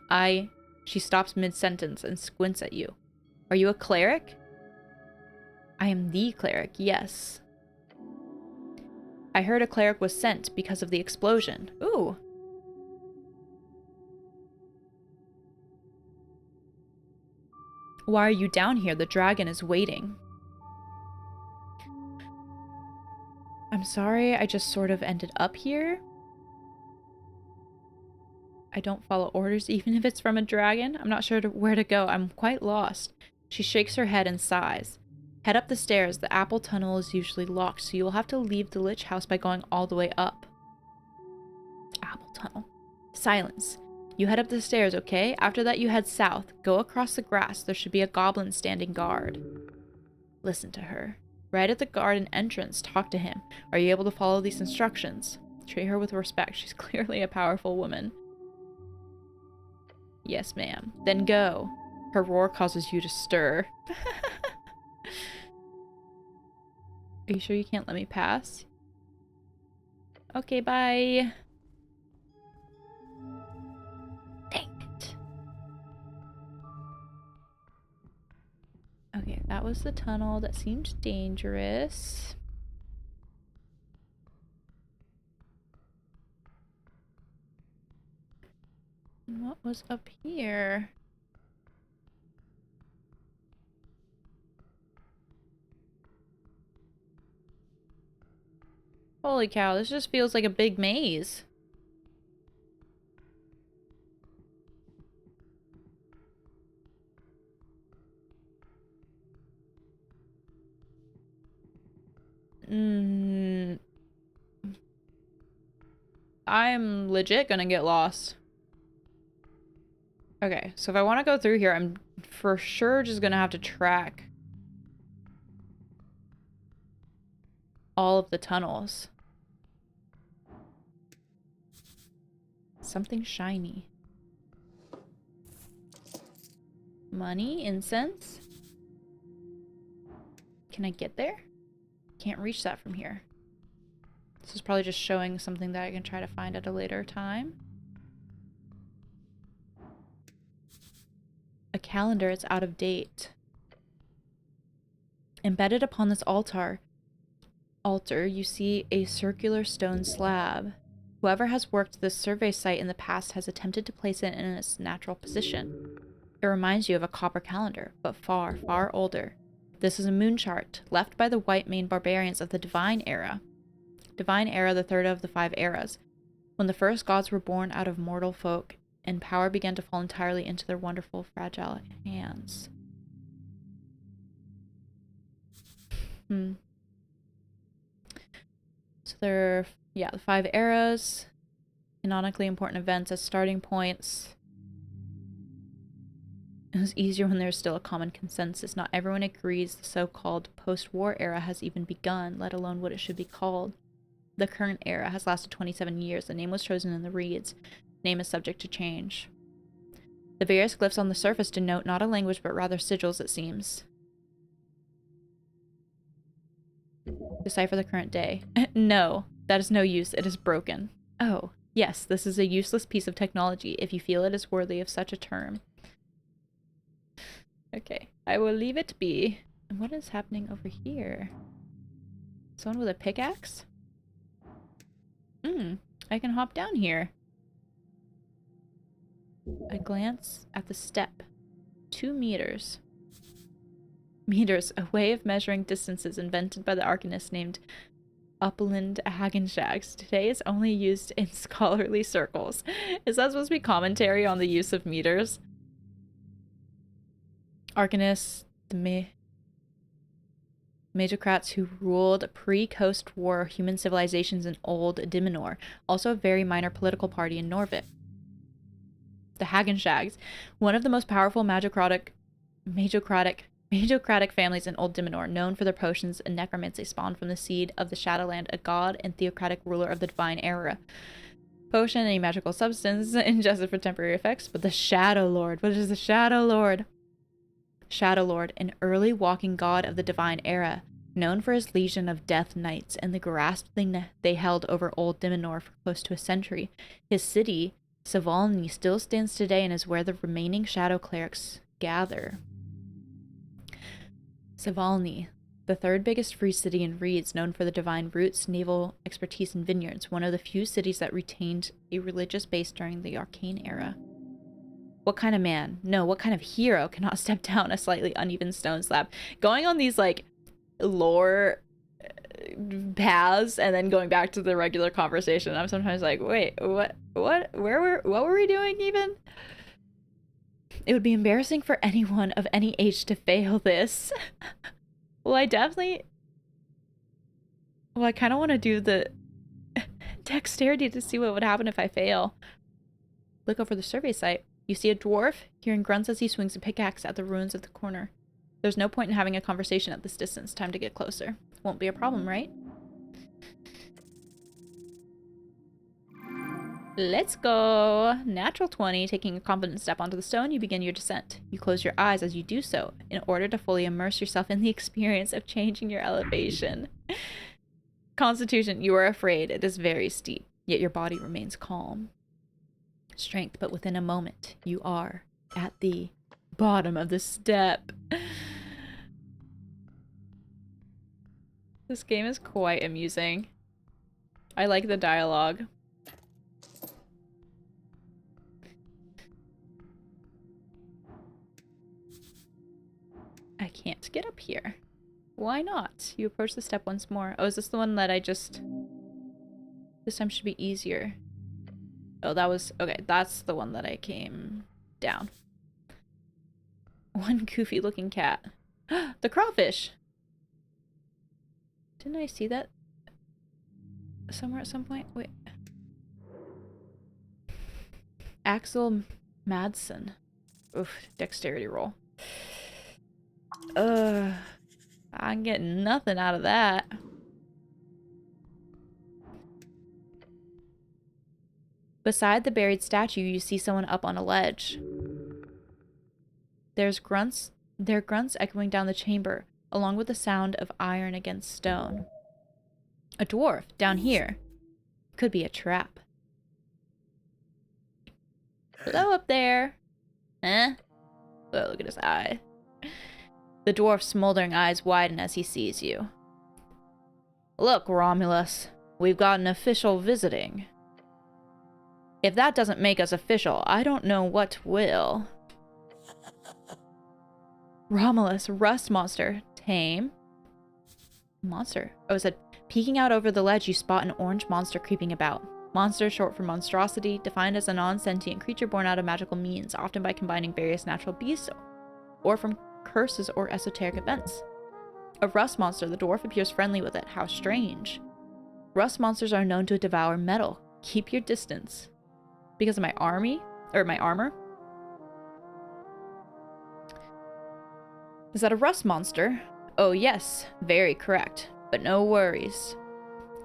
She stops mid-sentence and squints at you. Are you a cleric? I am the cleric, yes. I heard a cleric was sent because of the explosion. Ooh. Why are you down here? The dragon is waiting. I'm sorry, I just sort of ended up here. I don't follow orders, even if it's from a dragon. I'm not sure where to go. I'm quite lost. She shakes her head and sighs. Head up the stairs. The apple tunnel is usually locked, so you will have to leave the Lich House by going all the way up. Apple tunnel. Silence. You head up the stairs, okay? After that, you head south. Go across the grass. There should be a goblin standing guard. Listen to her. Right at the garden entrance, talk to him. Are you able to follow these instructions? Treat her with respect. She's clearly a powerful woman. Yes, ma'am. Then go. Her roar causes you to stir. Are you sure you can't let me pass? Okay, bye. Dang it. Okay, that was the tunnel. That seemed dangerous. And what was up here? Holy cow, this just feels like a big maze. I'm legit gonna get lost. Okay, so if I want to go through here, I'm for sure just gonna have to track all of the tunnels. Something shiny. Money? Incense? Can I get there? Can't reach that from here. This is probably just showing something that I can try to find at a later time. A calendar, it's out of date. Embedded upon this altar, you see a circular stone slab. Whoever has worked this survey site in the past has attempted to place it in its natural position. It reminds you of a copper calendar, but far, far older. This is a moon chart, left by the white-maned barbarians of the Divine Era. Divine Era, the third of the 5 eras, when the first gods were born out of mortal folk, and power began to fall entirely into their wonderful, fragile hands. So there are, yeah, the 5 eras, canonically important events as starting points. It was easier when there's still a common consensus. Not everyone agrees the so-called post-war era has even begun, let alone what it should be called. The current era has lasted 27 years. The name was chosen in the reeds. Name is subject to change. The various glyphs on the surface denote not a language, but rather sigils, it seems. Decipher the current day. No, that is no use. It is broken. Oh, yes, this is a useless piece of technology, if you feel it is worthy of such a term. Okay, I will leave it be. And what is happening over here? Someone with a pickaxe? I can hop down here. I glance at the step. 2 meters. Meters, a way of measuring distances invented by the arcanist named Aaaand. Today is only used in scholarly circles. Is that supposed to be commentary on the use of meters? Arcanists, the Majocrats who ruled pre-Coast War human civilizations in Old Dimenor, also a very minor political party in Norvik. The Hagenshags, one of the most powerful Majocratic families in Old Dimenor, known for their potions and necromancy, spawned from the seed of the Shadowland, a god and theocratic ruler of the Divine Era. Potion, a magical substance ingested for temporary effects, but the Shadow Lord. What is the Shadow Lord? Shadow Lord, an early walking god of the Divine Era, known for his legion of death knights and the grasp they held over Old Dimenor for close to a century. His city, Savalny, still stands today and is where the remaining shadow clerics gather. Savalny, the third biggest free city in Reeds, known for the divine roots, naval expertise, and vineyards, one of the few cities that retained a religious base during the Arcane Era. What kind of man? No, what kind of hero cannot step down a slightly uneven stone slab? Going on these, like, lore paths and then going back to the regular conversation, I'm sometimes like, wait, what were we doing even? It would be embarrassing for anyone of any age to fail this. Well, I kind of want to do the dexterity to see what would happen if I fail. Look over the survey site. You see a dwarf, hearing grunts as he swings a pickaxe at the ruins of the corner. There's no point in having a conversation at this distance. Time to get closer. Won't be a problem, right? Let's go! Natural 20, taking a confident step onto the stone, you begin your descent. You close your eyes as you do so, in order to fully immerse yourself in the experience of changing your elevation. Constitution, you are afraid. It is very steep, yet your body remains calm. Strength, but within a moment, you are at the bottom of the step. This game is quite amusing. I like the dialogue. I can't get up here. Why not? You approach the step once more. Oh, is this the one that I just... This time should be easier. Oh, that was... Okay, that's the one that I came down. One goofy looking cat. The crawfish! Didn't I see that somewhere at some point? Wait. Axel Madsen. Oof, dexterity roll. I'm getting nothing out of that. Beside the buried statue, you see someone up on a ledge. There are grunts echoing down the chamber, along with the sound of iron against stone. A dwarf, down here. Could be a trap. Hello up there. Eh? Oh, look at his eye. The dwarf's smoldering eyes widen as he sees you. Look, Romulus. We've got an official visiting. If that doesn't make us official, I don't know what will. Romulus, rust monster. Tame. Monster. Oh, it said, peeking out over the ledge, you spot an orange monster creeping about. Monster, short for monstrosity, defined as a non-sentient creature born out of magical means, often by combining various natural beasts or from curses or esoteric events. A rust monster, the dwarf appears friendly with it. How strange. Rust monsters are known to devour metal. Keep your distance. Because of my armor? Is that a rust monster? Oh yes, very correct. But no worries.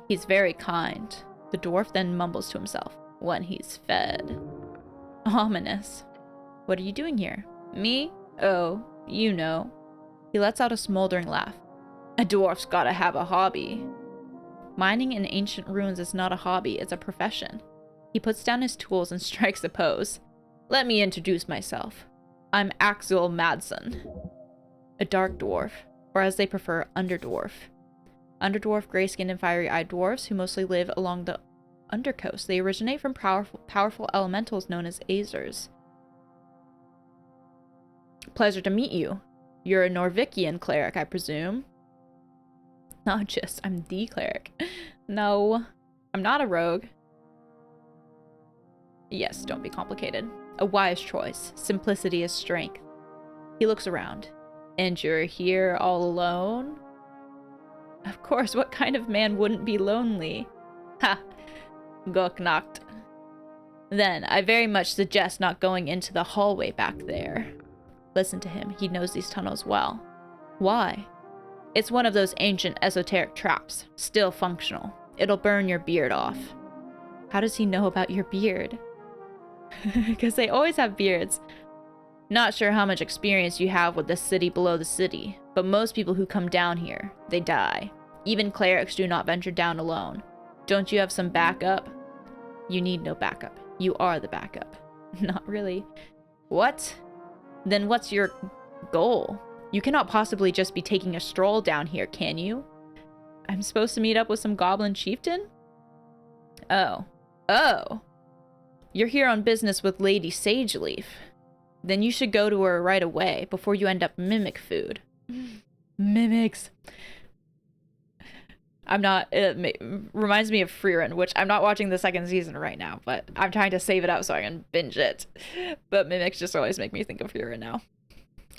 He's very kind. The dwarf then mumbles to himself, when he's fed. Ominous. What are you doing here? Me? Oh, you know. He lets out a smoldering laugh. A dwarf's gotta have a hobby. Mining in ancient ruins is not a hobby, it's a profession. He puts down his tools and strikes a pose. Let me introduce myself. I'm Axel Madsen. A dark dwarf. or as they prefer, underdwarf. Underdwarf, gray-skinned, and fiery-eyed dwarfs who mostly live along the undercoast. They originate from powerful elementals known as Aesers. Pleasure to meet you. You're a Norvikian cleric, I presume. Not just, I'm the cleric. No, I'm not a rogue. Yes, don't be complicated. A wise choice. Simplicity is strength. He looks around. And you're here all alone? Of course, what kind of man wouldn't be lonely? Ha! Goknacht. Then, I very much suggest not going into the hallway back there. Listen to him, he knows these tunnels well. Why? It's one of those ancient esoteric traps, still functional. It'll burn your beard off. How does he know about your beard? Because they always have beards. Not sure how much experience you have with the city below the city, but most people who come down here, they die. Even clerics do not venture down alone. Don't you have some backup? You need no backup. You are the backup. Not really. What? Then what's your goal? You cannot possibly just be taking a stroll down here, can you? I'm supposed to meet up with some goblin chieftain? Oh. Oh. You're here on business with Lady Sageleaf. Then you should go to her right away before you end up mimic food. Mimics. I'm not, it reminds me of Freerun, which I'm not watching the second season right now, but I'm trying to save it up so I can binge it. But mimics just always make me think of Freerun now.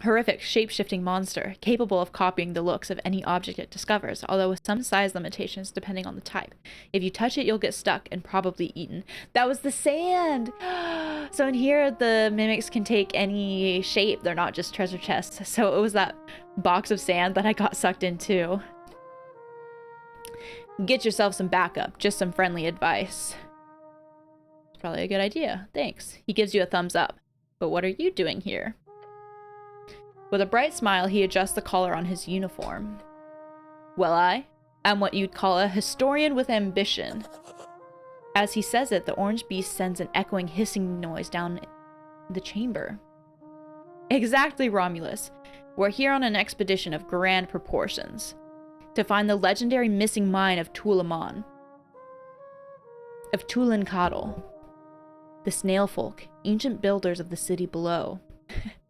Horrific, shape-shifting monster, capable of copying the looks of any object it discovers, although with some size limitations depending on the type. If you touch it, you'll get stuck and probably eaten. That was the sand! So in here, the mimics can take any shape. They're not just treasure chests. So it was that box of sand that I got sucked into. Get yourself some backup. Just some friendly advice. It's probably a good idea. Thanks. He gives you a thumbs up. But what are you doing here? With a bright smile, he adjusts the collar on his uniform. Well, I'm what you'd call a historian with ambition. As he says it, the orange beast sends an echoing hissing noise down the chamber. Exactly, Romulus. We're here on an expedition of grand proportions to find the legendary missing mine of Tulamon. Of Tulincatl. The snail folk, ancient builders of the city below.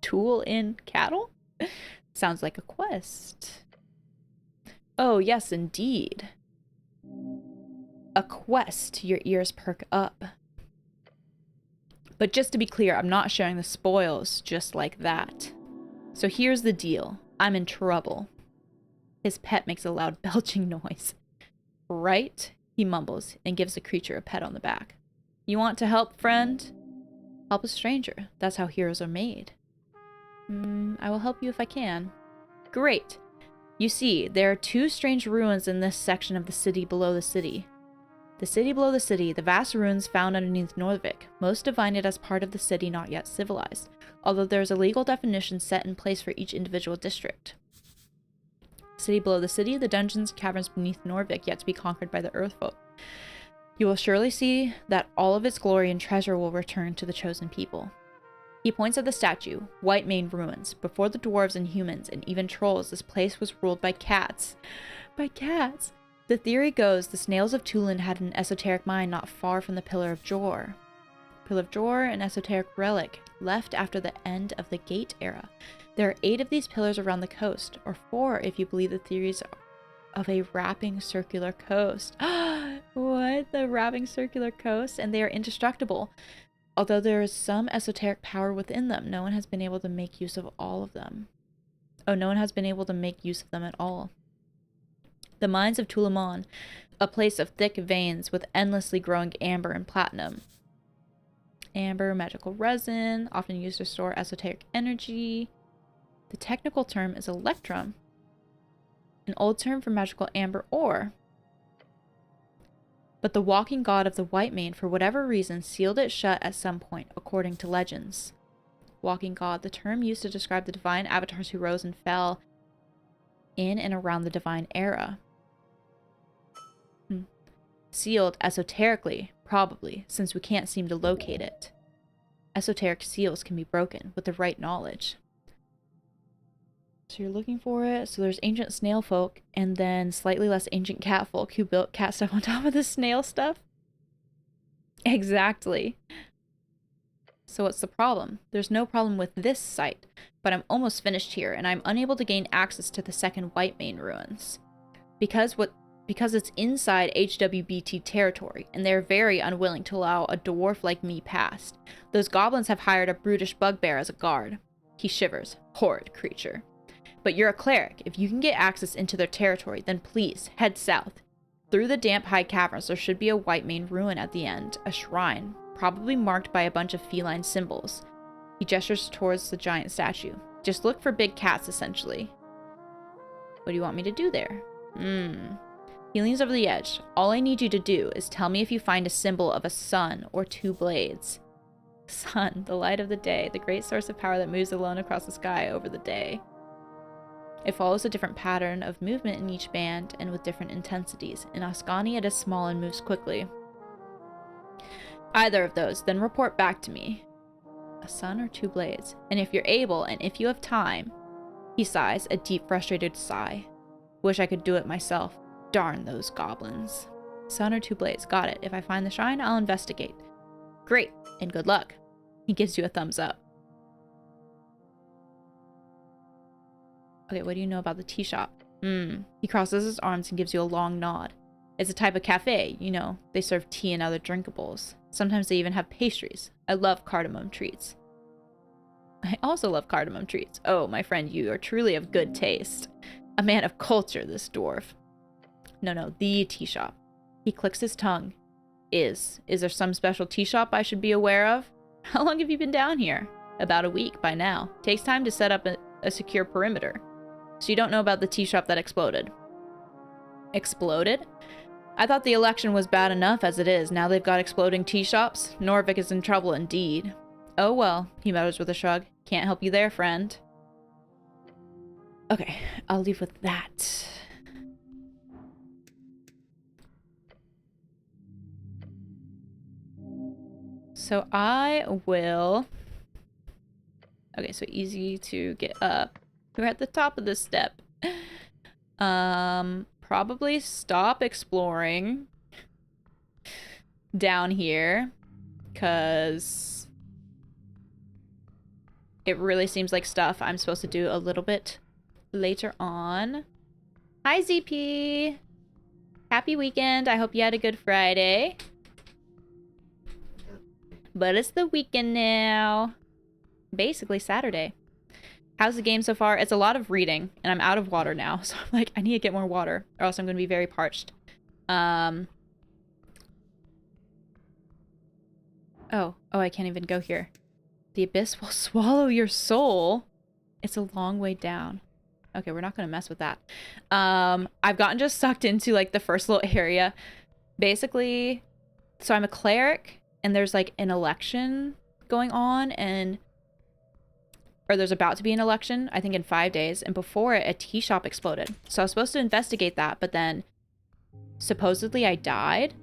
Tool in cattle? Sounds like a quest. Oh, yes, indeed. A quest. Your ears perk up. But just to be clear, I'm not sharing the spoils just like that. So here's the deal. I'm in trouble. His pet makes a loud belching noise. Right? He mumbles and gives the creature a pat on the back. You want to help, friend? Help a stranger. That's how heroes are made. I will help you if I can. Great. You see, there are two strange ruins in this section of the city below the city. The city below the city, the vast ruins found underneath Norvik, most divine it as part of the city not yet civilized, although there is a legal definition set in place for each individual district. City below the city, the dungeons and caverns beneath Norvik yet to be conquered by the Earthfolk. You will surely see that all of its glory and treasure will return to the chosen people. He points at the statue, White Mane Ruins. Before the dwarves and humans, and even trolls, this place was ruled by cats. By cats! The theory goes the snails of Tulin had an esoteric mine not far from the Pillar of Jor. Pillar of Jor, an esoteric relic, left after the end of the Gate era. There are 8 of these pillars around the coast, or 4 if you believe the theories of a wrapping circular coast. What? The wrapping circular coast? And they are indestructible. Although there is some esoteric power within them, no one has been able to make use of all of them. Oh, no one has been able to make use of them at all. The mines of Tulamon, a place of thick veins with endlessly growing amber and platinum. Amber, magical resin, often used to store esoteric energy. The technical term is electrum, an old term for magical amber ore. But the walking god of the White Mane, for whatever reason, sealed it shut at some point, according to legends. Walking god, the term used to describe the divine avatars who rose and fell in and around the divine era. Sealed esoterically, probably, since we can't seem to locate it. Esoteric seals can be broken with the right knowledge. So you're looking for it. So there's ancient snail folk and then slightly less ancient cat folk who built cat stuff on top of the snail stuff. Exactly. So what's the problem? There's no problem with this site, but I'm almost finished here and I'm unable to gain access to the second White Mane ruins. Because it's inside HWBT territory, and they're very unwilling to allow a dwarf like me past. Those goblins have hired a brutish bugbear as a guard. He shivers. Horrid creature. But you're a cleric. If you can get access into their territory, then please, head south. Through the damp high caverns, there should be a White Mane ruin at the end. A shrine, probably marked by a bunch of feline symbols. He gestures towards the giant statue. Just look for big cats, essentially. What do you want me to do there? He leans over the edge. All I need you to do is tell me if you find a symbol of a sun or two blades. Sun, the light of the day, the great source of power that moves alone across the sky over the day. It follows a different pattern of movement in each band and with different intensities. In Ascani, it is small and moves quickly. Either of those, then report back to me. A sun or two blades. And if you're able, and if you have time, he sighs, a deep, frustrated sigh. Wish I could do it myself. Darn those goblins. Sun or two blades. Got it. If I find the shrine, I'll investigate. Great, and good luck. He gives you a thumbs up. Okay, what do you know about the tea shop? He crosses his arms and gives you a long nod. It's a type of cafe, you know. They serve tea and other drinkables. Sometimes they even have pastries. I love cardamom treats. I also love cardamom treats. Oh, my friend, you are truly of good taste. A man of culture, this dwarf. No, the tea shop. He clicks his tongue. Is there some special tea shop I should be aware of? How long have you been down here? About a week by now. Takes time to set up a secure perimeter. So you don't know about the tea shop that exploded. Exploded? I thought the election was bad enough as it is. Now they've got exploding tea shops. Norvik is in trouble indeed. Oh well, he mutters with a shrug. Can't help you there, friend. Okay, I'll leave with that. So I will... Okay, so easy to get up. We're at the top of this step. Probably stop exploring down here, because it really seems like stuff I'm supposed to do a little bit later on. Hi, ZP! Happy weekend. I hope you had a good Friday. But it's the weekend now. Basically Saturday. How's the game so far? It's a lot of reading, and I'm out of water now, so I'm like, I need to get more water, or else I'm going to be very parched. Oh, I can't even go here. The abyss will swallow your soul. It's a long way down. Okay, we're not going to mess with that. I've gotten just sucked into, like, the first little area. Basically, so I'm a cleric, and there's, like, an election going on, and... or there's about to be an election, I think in 5 days, and before it, a tea shop exploded. So I was supposed to investigate that, but then supposedly I died,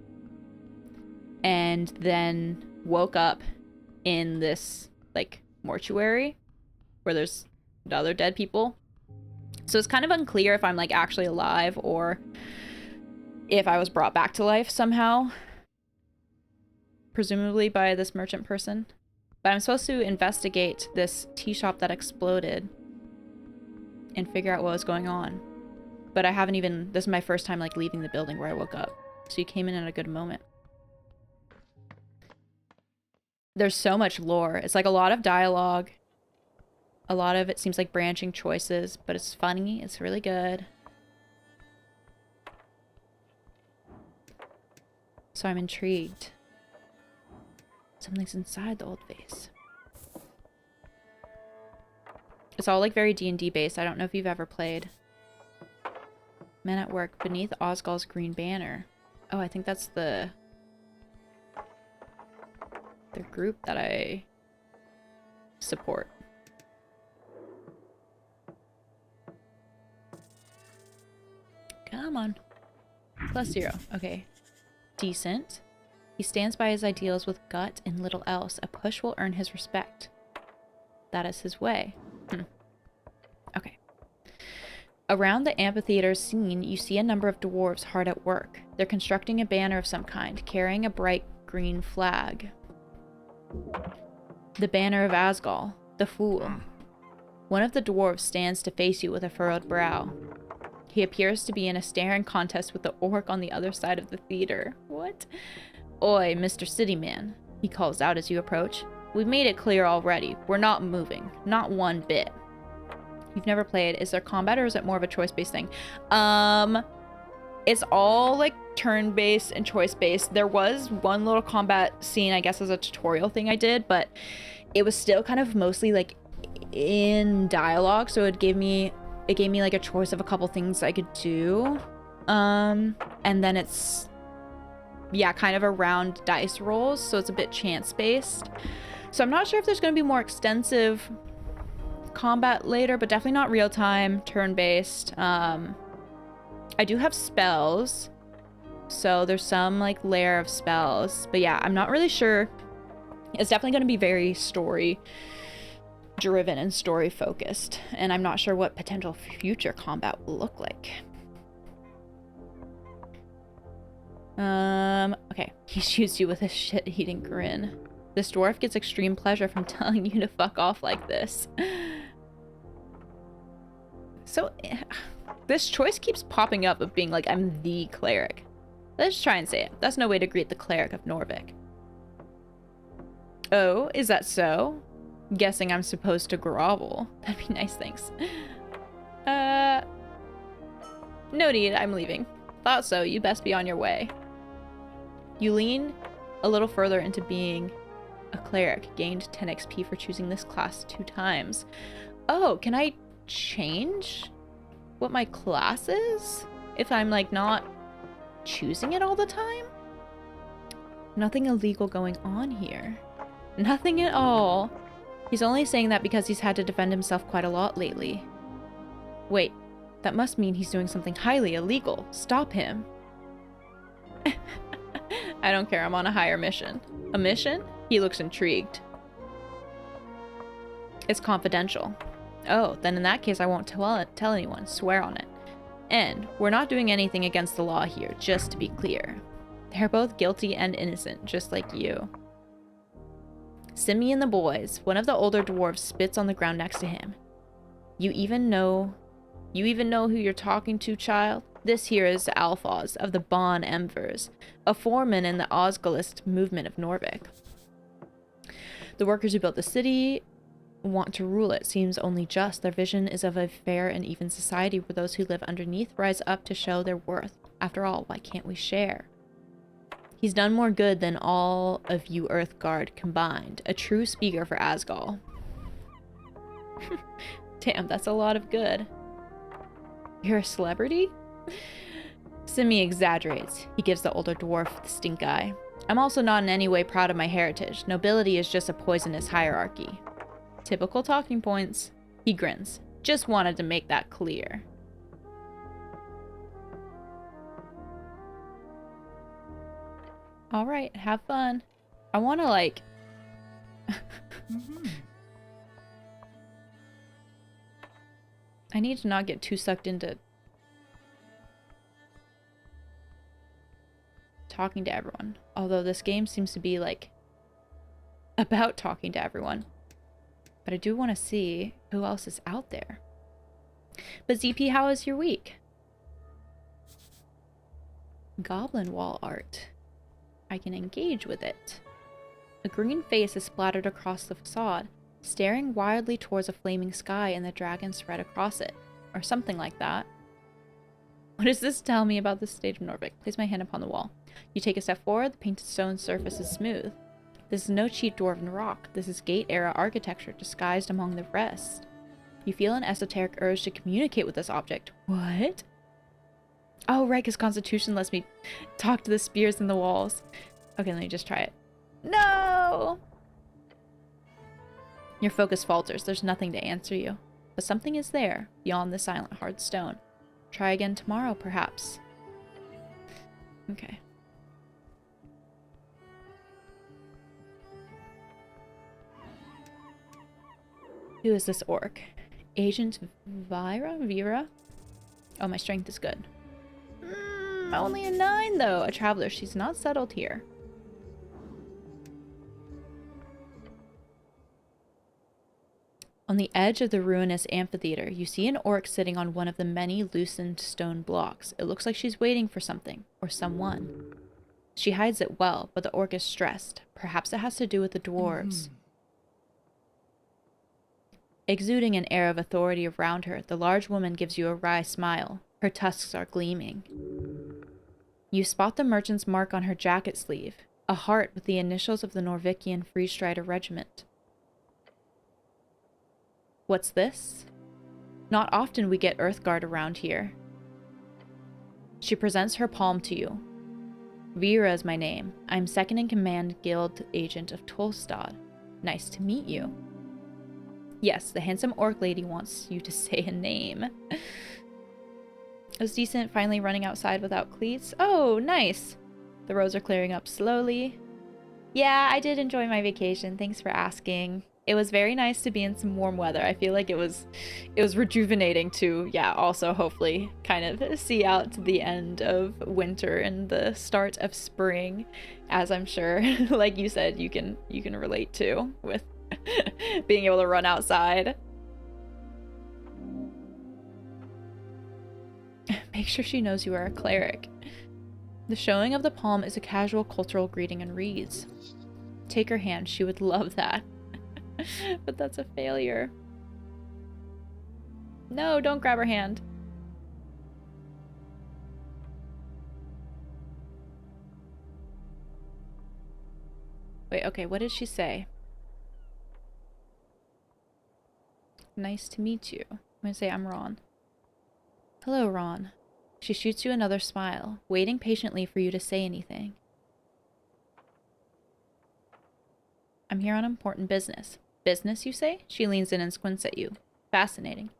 and then woke up in this, like, mortuary where there's other dead people. So it's kind of unclear if I'm, like, actually alive or if I was brought back to life somehow, presumably by this merchant person. But I'm supposed to investigate this tea shop that exploded and figure out what was going on. But I haven't even... this is my first time, like, leaving the building where I woke up. So you came in at a good moment. There's so much lore. It's, like, a lot of dialogue. A lot of it seems like branching choices, but it's funny. It's really good. So I'm intrigued. Something's inside the old vase. It's all like very D&D based. I don't know if you've ever played. Men at work beneath Osgall's green banner. Oh, I think that's the group that I support. Come on. +0. Okay. Decent. He stands by his ideals with gut and little else. A push will earn his respect. That is his way. Okay. Around the amphitheater scene, you see a number of dwarves hard at work. They're constructing a banner of some kind, carrying a bright green flag. The banner of Asgol, the Fool. One of the dwarves stands to face you with a furrowed brow. He appears to be in a staring contest with the orc on the other side of the theater. What? Oi, Mr. Cityman, he calls out as you approach. We've made it clear already. We're not moving. Not one bit. You've never played. Is there combat or is it more of a choice-based thing? It's all like turn-based and choice-based. There was one little combat scene, I guess, as a tutorial thing I did, but it was still kind of mostly like in dialogue, so it gave me like a choice of a couple things I could do. And then it's, yeah, kind of around dice rolls, so it's a bit chance-based. So I'm not sure if there's going to be more extensive combat later, but definitely not real-time, turn-based. I do have spells, so there's some like layer of spells, but yeah, I'm not really sure. It's definitely going to be very story driven and story focused, and I'm not sure what potential future combat will look like. Okay, he shoots you with a shit-eating grin. This dwarf gets extreme pleasure from telling you to fuck off like this. So, this choice keeps popping up of being like, I'm the cleric. Let's try and say it. That's no way to greet the cleric of Norvik. Oh, is that so? Guessing I'm supposed to grovel. That'd be nice, thanks. No need, I'm leaving. Thought so, you best be on your way. You lean a little further into being a cleric. Gained 10 XP for choosing this class 2 times. Oh, can I change what my class is if I'm like not choosing it all the time? Nothing illegal going on here. Nothing at all. He's only saying that because he's had to defend himself quite a lot lately. Wait, that must mean he's doing something highly illegal. Stop him. I don't care, I'm on a higher mission. A mission? He looks intrigued. It's confidential. Oh, then in that case I won't tell anyone. Swear on it. And we're not doing anything against the law here, just to be clear. They're both guilty and innocent, just like you. Simi and the boys, one of the older dwarves spits on the ground next to him. You even know who you're talking to, child? This here is Alphaz of the Bon Emvers, a foreman in the Osgulist movement of Norvik. The workers who built the city want to rule it. Seems only just. Their vision is of a fair and even society where those who live underneath rise up to show their worth. After all, why can't we share? He's done more good than all of you Earthguard combined. A true speaker for Asgol. Damn, that's a lot of good. You're a celebrity? Simi exaggerates. He gives the older dwarf the stink eye. I'm also not in any way proud of my heritage. Nobility is just a poisonous hierarchy. Typical talking points. He grins. Just wanted to make that clear. Alright, have fun. I want to like... I need to not get too sucked into talking to everyone. Although this game seems to be like about talking to everyone. But I do want to see who else is out there. But ZP, how was your week? Goblin wall art. I can engage with it. A green face is splattered across the facade, staring wildly towards a flaming sky and the dragon spread across it. Or something like that. What does this tell me about the stage of Norvik? Place my hand upon the wall. You take a step forward, the painted stone surface is smooth. This is no cheap dwarven rock. This is Gate-era architecture disguised among the rest. You feel an esoteric urge to communicate with this object. What? Oh, right, because Constitution lets me talk to the spears in the walls. Okay, let me just try it. No! Your focus falters. There's nothing to answer you. But something is there, beyond the silent hard stone. Try again tomorrow, perhaps. Okay. Who is this orc? Agent Vera? Oh, my strength is good. Only a 9, though. A traveler. She's not settled here. On the edge of the ruinous amphitheater, you see an orc sitting on one of the many loosened stone blocks. It looks like she's waiting for something, or someone. She hides it well, but the orc is stressed. Perhaps it has to do with the dwarves. Exuding an air of authority around her, the large woman gives you a wry smile. Her tusks are gleaming. You spot the merchant's mark on her jacket sleeve, a heart with the initials of the Norvikian Free Strider Regiment. What's this? Not often we get Earthguard around here. She presents her palm to you. Vera is my name. I'm second in command guild agent of Tolstad. Nice to meet you. Yes, the handsome orc lady wants you to say a name. It was decent finally running outside without cleats. Oh, nice. The roads are clearing up slowly. Yeah, I did enjoy my vacation. Thanks for asking. It was very nice to be in some warm weather. I feel like it was rejuvenating to, yeah, also hopefully kind of see out to the end of winter and the start of spring, as I'm sure, like you said, you can relate to with being able to run outside. Make sure she knows you are a cleric. The showing of the palm is a casual cultural greeting and reads. Take her hand, she would love that. But that's a failure. No, don't grab her hand. Wait, okay, what did she say? Nice to meet you. I'm gonna say I'm Ron. Hello, Ron. She shoots you another smile, waiting patiently for you to say anything. I'm here on important business. Business, you say? She leans in and squints at you. Fascinating.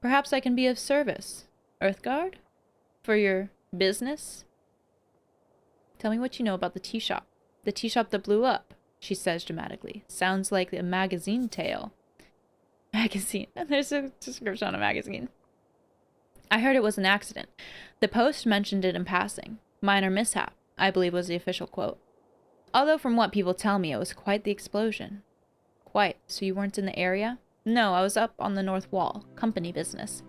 Perhaps I can be of service. Earthguard? For your business? Tell me what you know about the tea shop. The tea shop that blew up, she says dramatically. Sounds like a magazine tale. Magazine. There's a description on a magazine. I heard it was an accident. The Post mentioned it in passing. Minor mishap, I believe was the official quote. Although from what people tell me, it was quite the explosion. Quite. So you weren't in the area? No, I was up on the north wall. Company business.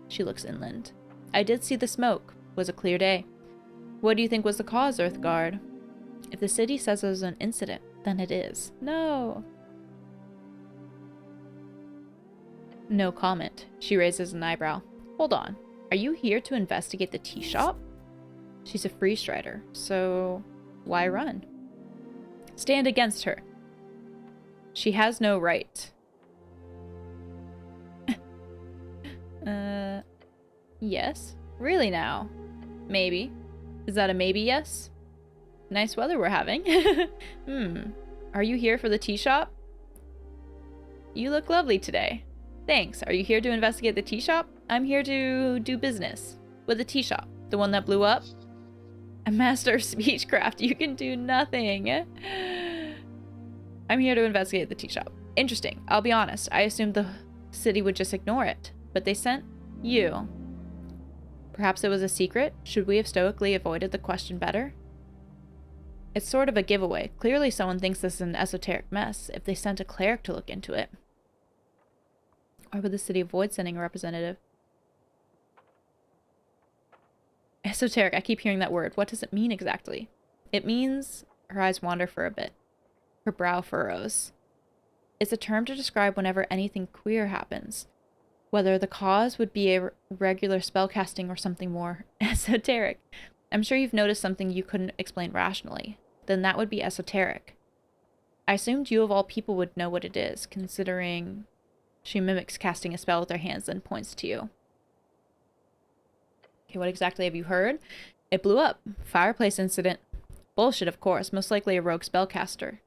She looks inland. I did see the smoke. It was a clear day. What do you think was the cause, Earthguard? If the city says it was an incident, then it is. No. No comment. She raises an eyebrow. Hold on. Are you here to investigate the tea shop? She's a free strider, so why run? Stand against her. She has no right. Yes? Really now? Maybe. Is that a maybe yes? Nice weather we're having. Are you here for the tea shop? You look lovely today. Thanks. Are you here to investigate the tea shop? I'm here to do business. With the tea shop. The one that blew up? A master of speechcraft. You can do nothing. I'm here to investigate the tea shop. Interesting. I'll be honest. I assumed the city would just ignore it. But they sent you. Perhaps it was a secret? Should we have stoically avoided the question better? It's sort of a giveaway. Clearly someone thinks this is an esoteric mess if they sent a cleric to look into it. Why would the city avoid sending a representative? Esoteric. I keep hearing that word. What does it mean exactly? It means... Her eyes wander for a bit. Her brow furrows. It's a term to describe whenever anything queer happens. Whether the cause would be a regular spellcasting or something more esoteric. I'm sure you've noticed something you couldn't explain rationally. Then that would be esoteric. I assumed you of all people would know what it is, considering... She mimics casting a spell with her hands, then points to you. Okay, what exactly have you heard? It blew up. Fireplace incident. Bullshit, of course. Most likely a rogue spellcaster.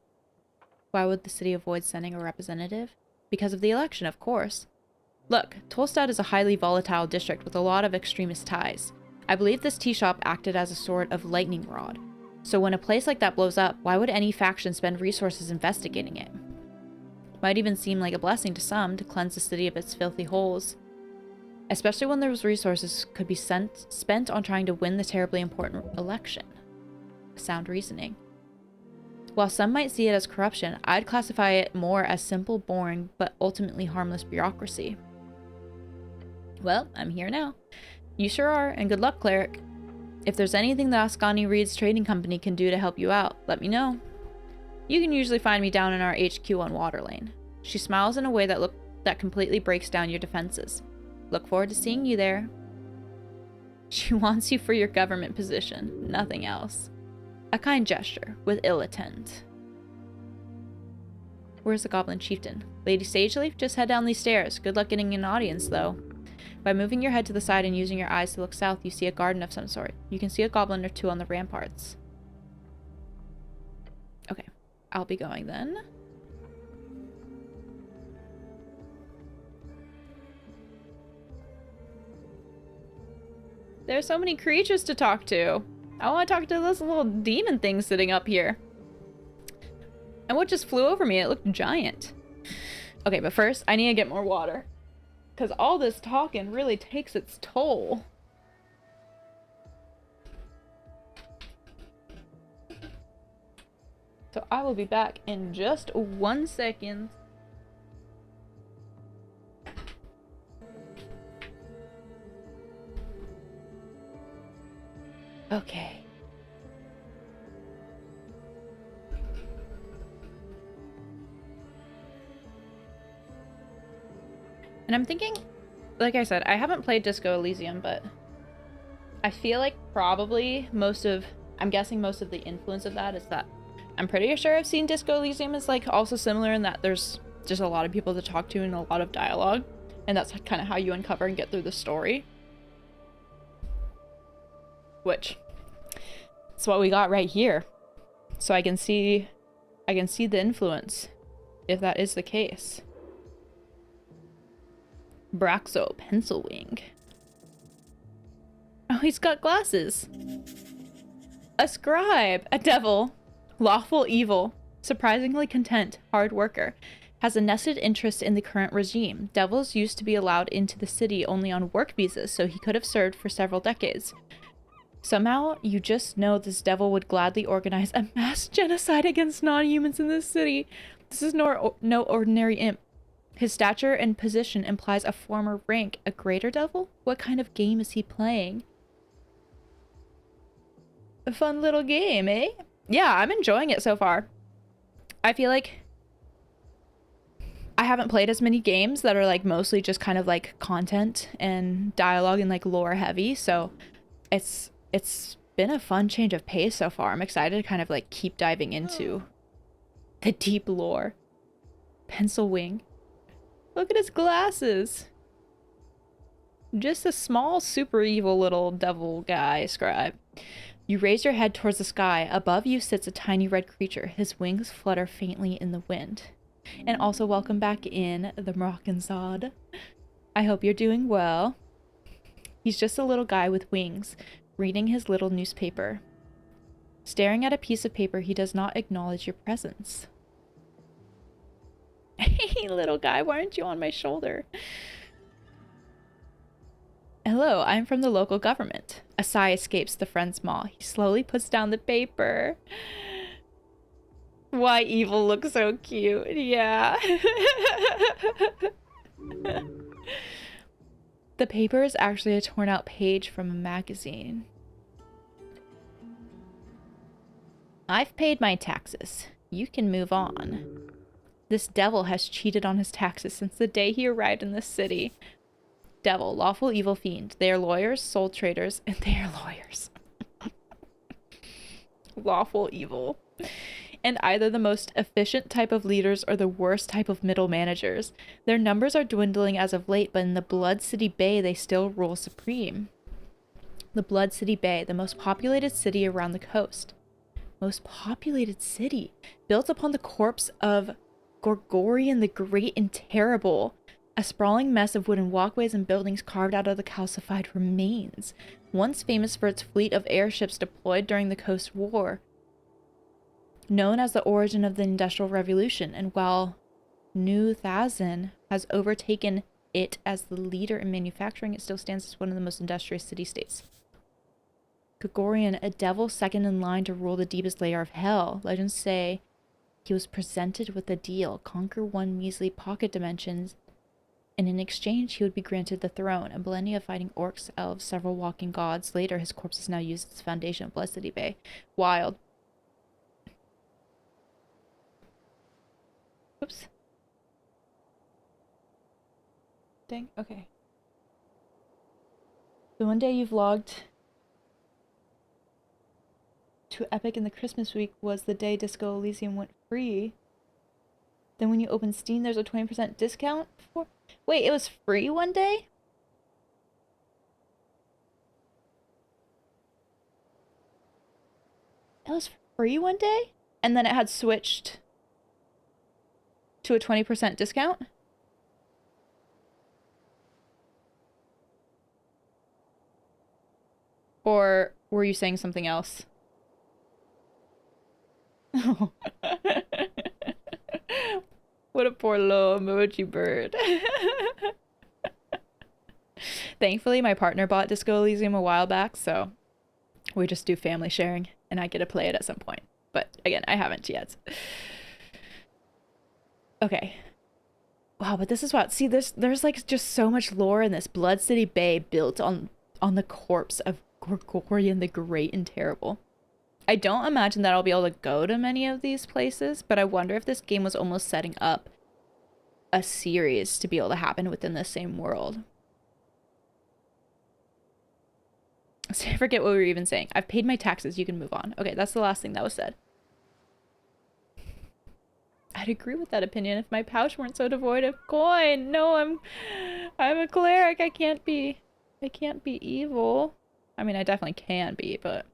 Why would the city avoid sending a representative? Because of the election, of course. Look, Tolstad is a highly volatile district with a lot of extremist ties. I believe this tea shop acted as a sort of lightning rod. So when a place like that blows up, why would any faction spend resources investigating it? Might even seem like a blessing to some to cleanse the city of its filthy holes. especially when those resources could be spent on trying to win the terribly important election. Sound reasoning. While some might see it as corruption, I'd classify it more as simple, boring, but ultimately harmless bureaucracy. Well, I'm here now. You sure are, and good luck, cleric. If there's anything the Ascani Reed's trading company can do to help you out, let me know. You can usually find me down in our HQ on Waterlane. She smiles in a way that completely breaks down your defenses. Look forward to seeing you there. She wants you for your government position, nothing else. A kind gesture, with ill intent. Where's the Goblin Chieftain? Lady Sageleaf, just head down these stairs. Good luck getting an audience, though. By moving your head to the side and using your eyes to look south, you see a garden of some sort. You can see a goblin or two on the ramparts. Okay, I'll be going then. There's so many creatures to talk to. I want to talk to this little demon thing sitting up here. And what just flew over me? It looked giant. Okay, but first, I need to get more water. Because all this talking really takes its toll. So I will be back in just 1 second. Okay. And I'm thinking, like I said, I haven't played Disco Elysium, but I feel like probably I'm guessing most of the influence of that is that I'm pretty sure I've seen Disco Elysium is like also similar in that there's just a lot of people to talk to and a lot of dialogue. And that's kind of how you uncover and get through the story. Which, it's what we got right here. So I can see the influence, if that is the case. Braxo, pencil wing. Oh, he's got glasses. A scribe, a devil, lawful evil, surprisingly content, hard worker, has a nested interest in the current regime. Devils used to be allowed into the city only on work visas, so he could have served for several decades. Somehow, you just know this devil would gladly organize a mass genocide against non-humans in this city. This is no ordinary imp. His stature and position implies a former rank. A greater devil? What kind of game is he playing? A fun little game, eh? Yeah, I'm enjoying it so far. I feel like I haven't played as many games that are like mostly just kind of like content and dialogue and like lore heavy, so it's been a fun change of pace so far. I'm excited to kind of like keep diving into the deep lore. Pencil wing. Look at his glasses. Just a small, super evil little devil guy, scribe. You raise your head towards the sky. Above you sits a tiny red creature. His wings flutter faintly in the wind. And also welcome back in the Moroccans. I hope you're doing well. He's just a little guy with wings, reading his little newspaper. Staring at a piece of paper, he does not acknowledge your presence. Hey, little guy, why aren't you on my shoulder? Hello, I'm from the local government. A sigh escapes the friend's maw. He slowly puts down the paper. Why evil looks so cute. Yeah. The paper is actually a torn out page from a magazine. I've paid my taxes. You can move on. This devil has cheated on his taxes since the day he arrived in this city. Devil, lawful evil fiend. They are lawyers, soul traders, and they are lawyers. Lawful evil. And either the most efficient type of leaders or the worst type of middle managers. Their numbers are dwindling as of late, but in the Blood City Bay, they still rule supreme. The Blood City Bay, the most populated city around the coast. Most populated city, built upon the corpse of Gorgorian the Great and Terrible. A sprawling mess of wooden walkways and buildings carved out of the calcified remains. Once famous for its fleet of airships deployed during the Coast War. Known as the origin of the Industrial Revolution, and while New Thazin has overtaken it as the leader in manufacturing, it still stands as one of the most industrious city-states. Gregorian, a devil second in line to rule the deepest layer of hell. Legends say he was presented with a deal: conquer one measly pocket dimensions, and in exchange he would be granted the throne. A millennia of fighting orcs, elves, several walking gods. Later, his corpse is now used as the foundation of Blood City Bay. Wild. Oops. Dang, okay. The one day you vlogged to Epic in the Christmas week was the day Disco Elysium went free. Then when you open Steam, there's a 20% discount for... Wait, it was free one day? It was free one day? And then it had switched to a 20% discount? Or were you saying something else? Oh. What a poor little emoji bird. Thankfully, my partner bought Disco Elysium a while back, so we just do family sharing, and I get to play it at some point. But again, I haven't yet. Okay. Wow, but this is what... See, there's like just so much lore in this. Blood City Bay built on the corpse of Gregorian the Great and Terrible. I don't imagine that I'll be able to go to many of these places, but I wonder if this game was almost setting up a series to be able to happen within the same world. So I forget what we were even saying. I've paid my taxes. You can move on. Okay, that's the last thing that was said. I'd agree with that opinion if my pouch weren't so devoid of coin. No, I'm a cleric. I can't be evil. I mean, I definitely can be, but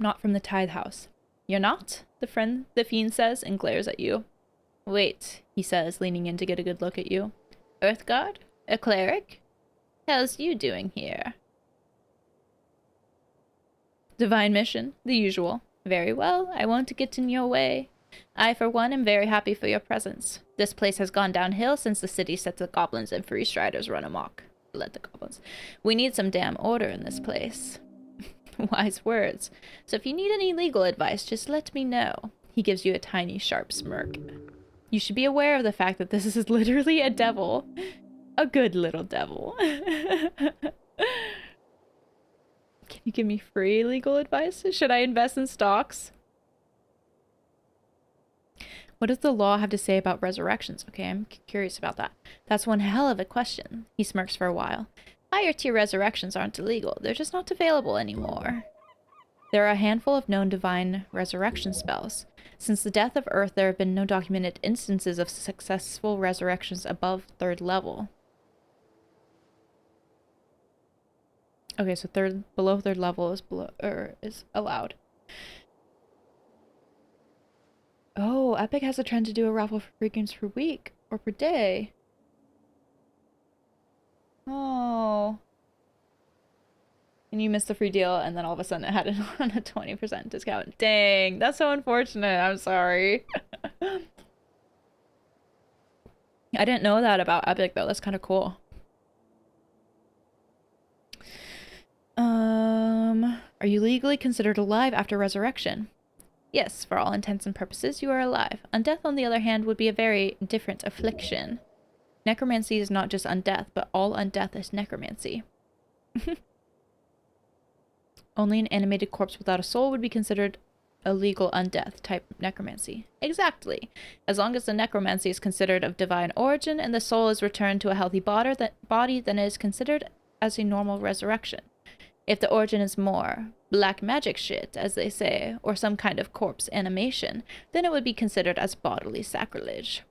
Not from the tithe house. You're not? The fiend says and glares at you. Wait, he says, leaning in to get a good look at you. Earthguard? A cleric? How's you doing here? Divine mission, the usual. Very well, I won't get in your way. I, for one, am very happy for your presence. This place has gone downhill since the city set the goblins and free striders run amok. Let the goblins. We need some damn order in this place. Wise words. So if you need any legal advice, just let me know. He gives you a tiny, sharp smirk. You should be aware of the fact that this is literally a devil. A good little devil. Can you give me free legal advice? Should I invest in stocks? What does the law have to say about resurrections? Okay, I'm curious about that. That's one hell of a question. He smirks for a while. Higher tier resurrections aren't illegal. They're just not available anymore. There are a handful of known divine resurrection spells. Since the death of Earth, there have been no documented instances of successful resurrections above 3rd level. Okay, so below 3rd level is allowed. Oh, Epic has a trend to do a raffle for free games per week or per day. Oh. And you missed the free deal, and then all of a sudden it had it on a 20% discount. Dang, that's so unfortunate. I'm sorry. I didn't know that about Epic, though. That's kind of cool. Are you legally considered alive after resurrection? Yes, for all intents and purposes, you are alive. Undeath, on the other hand, would be a very different affliction. Necromancy is not just undeath, but all undeath is necromancy. Only an animated corpse without a soul would be considered a legal undeath type necromancy. Exactly. As long as the necromancy is considered of divine origin and the soul is returned to a healthy body, then it is considered as a normal resurrection. If the origin is more black magic shit, as they say, or some kind of corpse animation, then it would be considered as bodily sacrilege.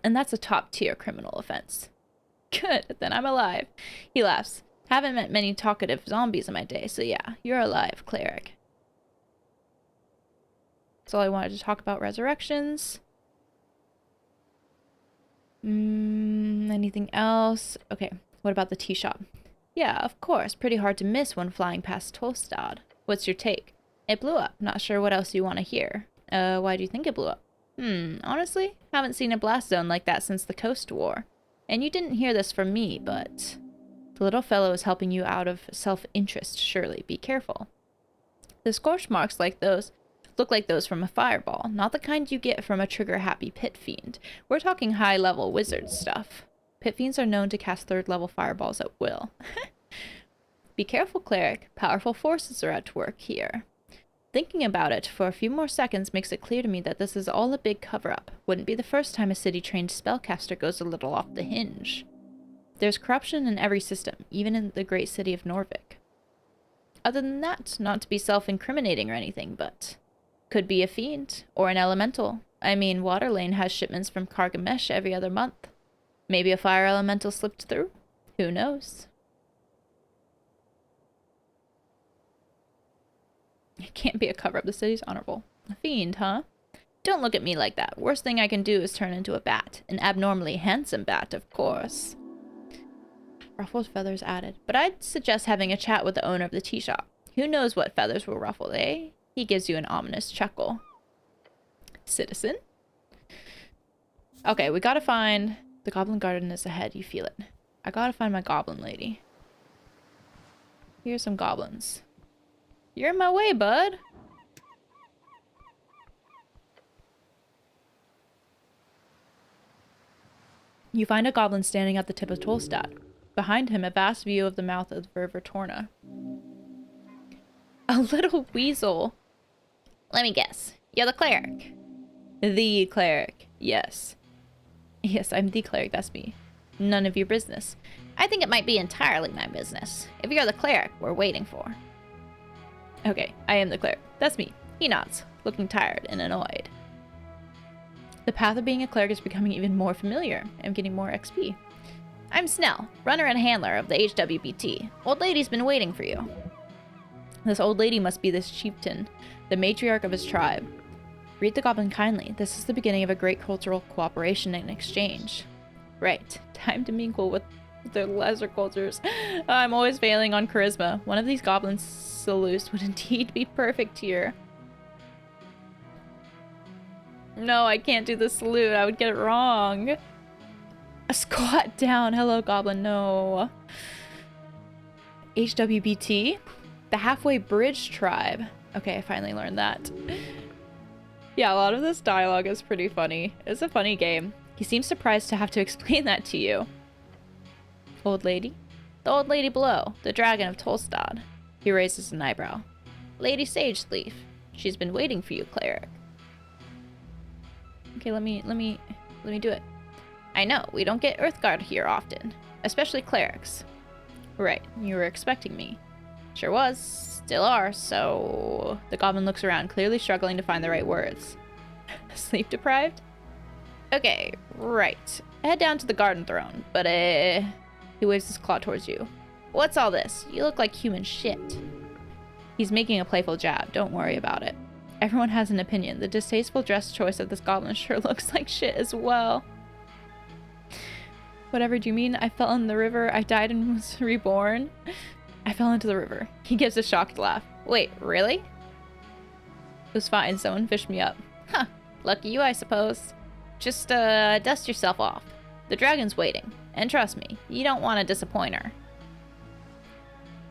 And that's a top-tier criminal offense. Good, then I'm alive. He laughs. Haven't met many talkative zombies in my day, so yeah, you're alive, cleric. That's all I wanted to talk about resurrections. Anything else? Okay, what about the tea shop? Yeah, of course. Pretty hard to miss when flying past Tolstad. What's your take? It blew up. Not sure what else you want to hear. Why do you think it blew up? Honestly, haven't seen a blast zone like that since the Coast War. And you didn't hear this from me, but the little fellow is helping you out of self-interest, surely. Be careful. The scorch marks like those look like those from a fireball, not the kind you get from a trigger-happy pit fiend. We're talking high-level wizard stuff. Pit fiends are known to cast third-level fireballs at will. Be careful, cleric. Powerful forces are at work here. Thinking about it for a few more seconds makes it clear to me that this is all a big cover-up. Wouldn't be the first time a city-trained spellcaster goes a little off the hinge. There's corruption in every system, even in the great city of Norvik. Other than that, not to be self-incriminating or anything, but could be a fiend or an elemental. I mean, Waterlane has shipments from Kargamesh every other month. Maybe a fire elemental slipped through? Who knows? It can't be a cover-up. The city's honorable. A fiend, huh? Don't look at me like that. Worst thing I can do is turn into a bat. An abnormally handsome bat, of course. Ruffled feathers added. But I'd suggest having a chat with the owner of the tea shop. Who knows what feathers were ruffled, eh? He gives you an ominous chuckle. Citizen? Okay, we gotta find... The goblin garden is ahead. You feel it. I gotta find my goblin lady. Here's some goblins. You're in my way, bud. You find a goblin standing at the tip of Tolstad. Behind him, a vast view of the mouth of the River Torna. A little weasel. Let me guess. You're the cleric. The cleric. Yes. Yes, I'm the cleric. That's me. None of your business. I think it might be entirely my business. If you're the cleric we're waiting for. Okay, I am the cleric. That's me. He nods, looking tired and annoyed. The path of being a cleric is becoming even more familiar. I'm getting more XP. I'm Snell, runner and handler of the HWBT. Old lady's been waiting for you. This old lady must be this chieftain, the matriarch of his tribe. Greet the goblin kindly. This is the beginning of a great cultural cooperation and exchange. Right, time to mingle with the lesser cultures. I'm always failing on charisma. One of these goblins salutes would indeed be perfect here. No, I can't do the salute. I would get it wrong. A squat down. Hello, goblin. No. HWBT? The Halfway Bridge Tribe. Okay, I finally learned that. Yeah, a lot of this dialogue is pretty funny. It's a funny game. He seems surprised to have to explain that to you. Old lady? The old lady below, the dragon of Tolstad. He raises an eyebrow. Lady Sageleaf. She's been waiting for you, cleric. Okay, let me do it. I know, we don't get Earthguard here often, especially clerics. Right, you were expecting me. Sure was, still are, so... The goblin looks around, clearly struggling to find the right words. Sleep deprived? Okay, right. Head down to the garden throne, but He waves his claw towards you. What's all this? You look like human shit. He's making a playful jab, don't worry about it. Everyone has an opinion. The distasteful dress choice of this goblin sure looks like shit as well. Whatever do you mean? I fell in the river, I died and was reborn? I fell into the river. He gives a shocked laugh. Wait, really? It was fine, someone fished me up. Huh, lucky you, I suppose. Just, dust yourself off. The dragon's waiting. And trust me, you don't want to disappoint her.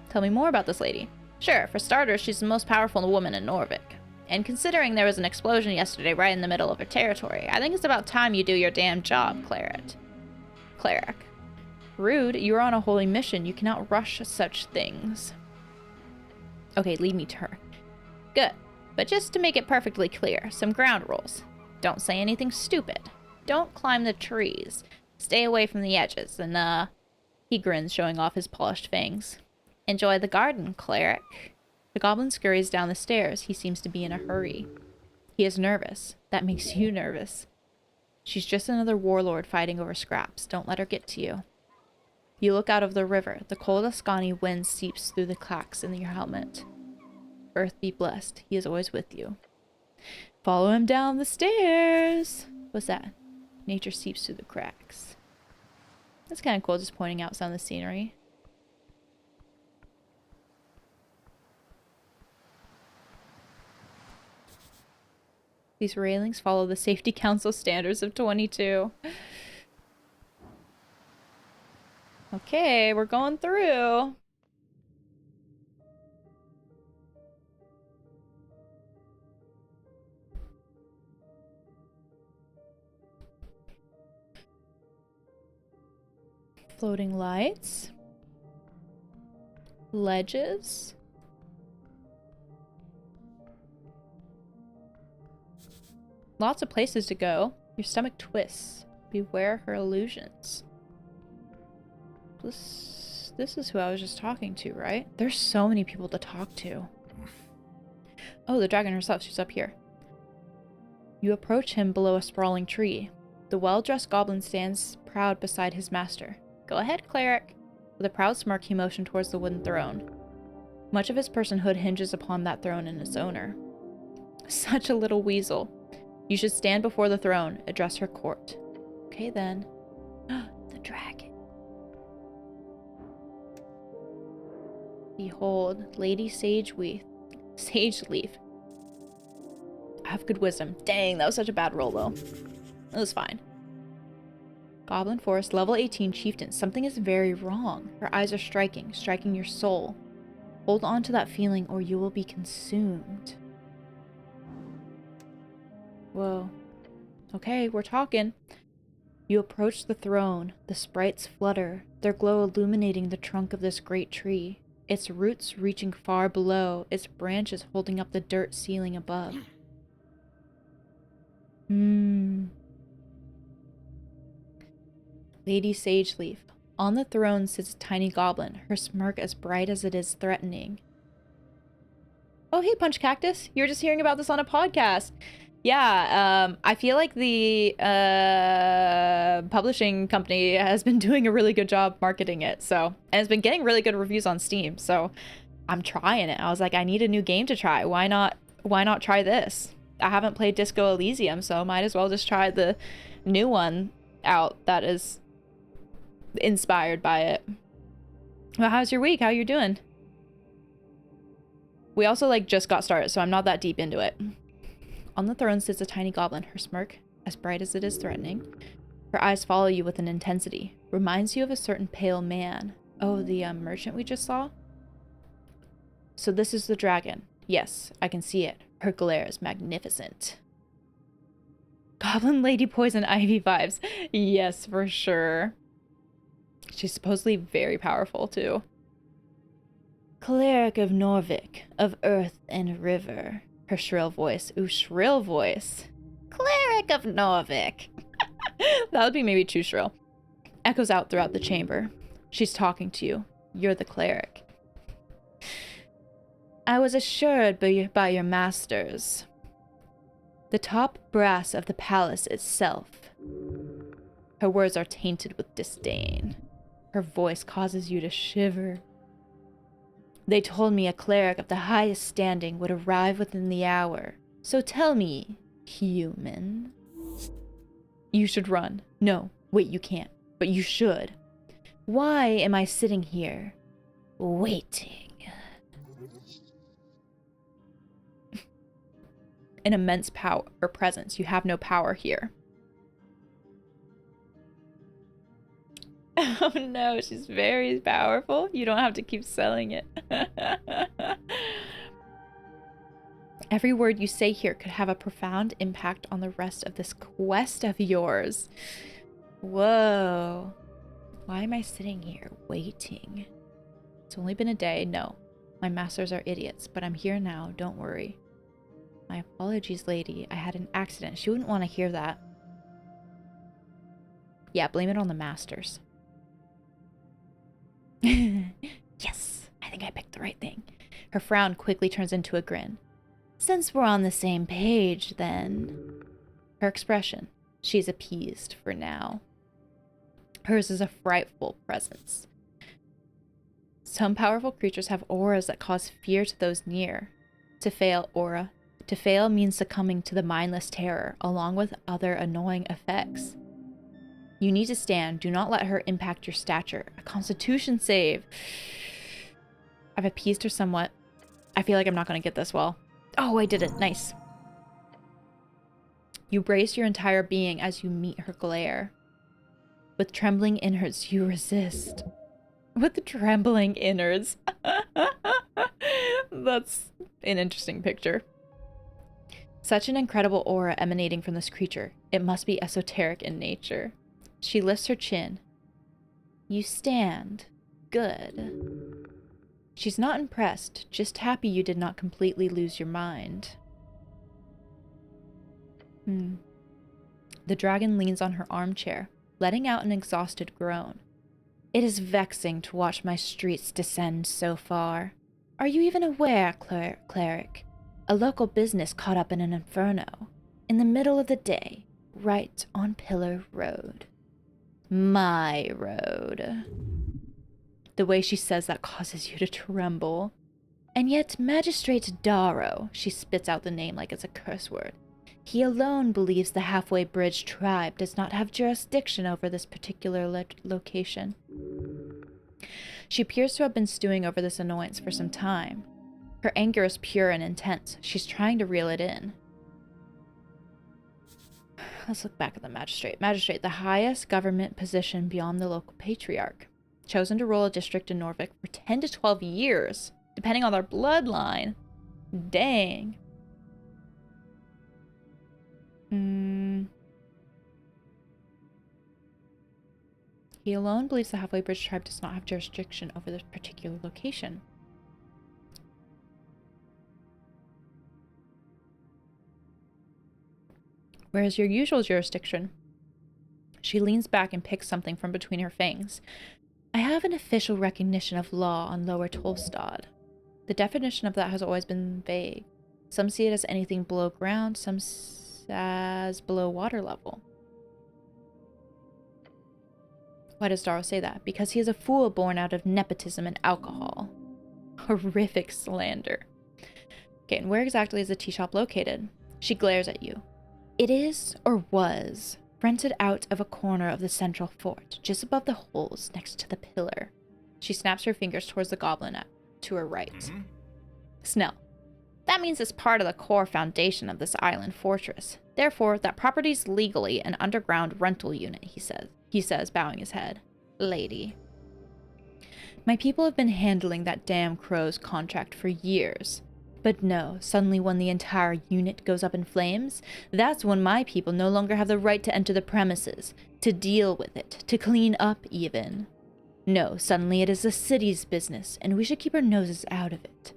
Tell me more about this lady. Sure, for starters, she's the most powerful woman in Norvik. And considering there was an explosion yesterday right in the middle of her territory, I think it's about time you do your damn job, Cleric. Rude, you are on a holy mission. You cannot rush such things. Okay, lead me to her. Good. But just to make it perfectly clear, some ground rules. Don't say anything stupid. Don't climb the trees. Stay away from the edges, and, He grins, showing off his polished fangs. Enjoy the garden, cleric. The goblin scurries down the stairs. He seems to be in a hurry. He is nervous. That makes you nervous. She's just another warlord fighting over scraps. Don't let her get to you. You look out of the river. The cold Ascani wind seeps through the cracks in your helmet. Earth be blessed. He is always with you. Follow him down the stairs. What's that? Nature seeps through the cracks. That's kind of cool, just pointing out some of the scenery. These railings follow the Safety Council standards of 22. Okay, we're going through. Floating lights. Ledges. Lots of places to go. Your stomach twists. Beware her illusions. This is who I was just talking to, right? There's so many people to talk to. Oh, the dragon herself. She's up here. You approach him below a sprawling tree. The well-dressed goblin stands proud beside his master. Go ahead, cleric. With a proud smirk, he motioned towards the wooden throne. Much of his personhood hinges upon that throne and its owner. Such a little weasel. You should stand before the throne, address her court. Okay, then. The dragon. Behold, Lady Sageleaf. I have good wisdom. Dang, that was such a bad roll, though. It was fine. Goblin Forest, level 18 chieftain. Something is very wrong. Her eyes are striking your soul. Hold on to that feeling or you will be consumed. Whoa. Okay, we're talking. You approach the throne. The sprites flutter, their glow illuminating the trunk of this great tree. Its roots reaching far below, its branches holding up the dirt ceiling above. Lady Sageleaf. On the throne sits a tiny goblin, her smirk as bright as it is threatening. Oh, hey, Punch Cactus. You were just hearing about this on a podcast. Yeah, I feel like the publishing company has been doing a really good job marketing it, so, and it's been getting really good reviews on Steam, so I'm trying it. I was like, I need a new game to try. Why not try this? I haven't played Disco Elysium, so might as well just try the new one out that is inspired by it. Well, how's your week? How you doing? We also, like, just got started, so I'm not that deep into it. On the throne sits a tiny goblin, her smirk as bright as it is threatening. Her eyes follow you with an intensity. Reminds you of a certain pale man. Oh, the merchant we just saw? So this is the dragon. Yes, I can see it. Her glare is magnificent. Goblin Lady Poison Ivy vibes. Yes, for sure. She's supposedly very powerful, too. Cleric of Norvik, of earth and river. Her shrill voice. Ooh, shrill voice. Cleric of Norvik. That would be maybe too shrill. Echoes out throughout the chamber. She's talking to you. You're the cleric. I was assured by your masters. The top brass of the palace itself. Her words are tainted with disdain. Her voice causes you to shiver. They told me a cleric of the highest standing would arrive within the hour. So tell me, human. You should run. No, wait, you can't. But you should. Why am I sitting here, waiting? An immense power or presence. You have no power here. Oh no, she's very powerful. You don't have to keep selling it. Every word you say here could have a profound impact on the rest of this quest of yours. Whoa. Why am I sitting here waiting? It's only been a day. No, my masters are idiots, but I'm here now. Don't worry. My apologies, lady. I had an accident. She wouldn't want to hear that. Yeah, blame it on the masters. Yes, I think I picked the right thing. Her frown quickly turns into a grin. Since we're on the same page, then. Her expression. She's appeased for now. Hers is a frightful presence. Some powerful creatures have auras that cause fear to those near. To fail, aura. To fail means succumbing to the mindless terror, along with other annoying effects. You need to stand. Do not let her impact your stature. A constitution save. I've appeased her somewhat. I feel like I'm not going to get this well. Oh, I did it. Nice. You brace your entire being as you meet her glare. With trembling innards, you resist. With trembling innards. That's an interesting picture. Such an incredible aura emanating from this creature. It must be esoteric in nature. She lifts her chin. You stand. Good. She's not impressed, just happy you did not completely lose your mind. The dragon leans on her armchair, letting out an exhausted groan. It is vexing to watch my streets descend so far. Are you even aware, cleric? A local business caught up in an inferno. In the middle of the day, right on Pillar Road. My road. The way she says that causes you to tremble. And yet Magistrate Darrow, she spits out the name like it's a curse word. He alone believes the Halfway Bridge tribe does not have jurisdiction over this particular location. She appears to have been stewing over this annoyance for some time. Her anger is pure and intense. She's trying to reel it in. Let's look back at the magistrate. Magistrate, the highest government position beyond the local patriarch. Chosen to rule a district in Norfolk for 10 to 12 years, depending on their bloodline. Dang. He alone believes the Halfway Bridge tribe does not have jurisdiction over this particular location. Where is your usual jurisdiction? She leans back and picks something from between her fangs. I have an official recognition of law on Lower Tolstad. The definition of that has always been vague. Some see it as anything below ground, some as below water level. Why does Darrow say that? Because he is a fool born out of nepotism and alcohol. Horrific slander. Okay, and where exactly is the tea shop located? She glares at you. It is, or was, rented out of a corner of the central fort, just above the holes next to the pillar. She snaps her fingers towards the goblin to her right. Snell. That means it's part of the core foundation of this island fortress. Therefore, that property's legally an underground rental unit, he says, bowing his head. Lady. My people have been handling that damn crow's contract for years. But no, suddenly when the entire unit goes up in flames, that's when my people no longer have the right to enter the premises, to deal with it, to clean up even. No, suddenly it is the city's business, and we should keep our noses out of it.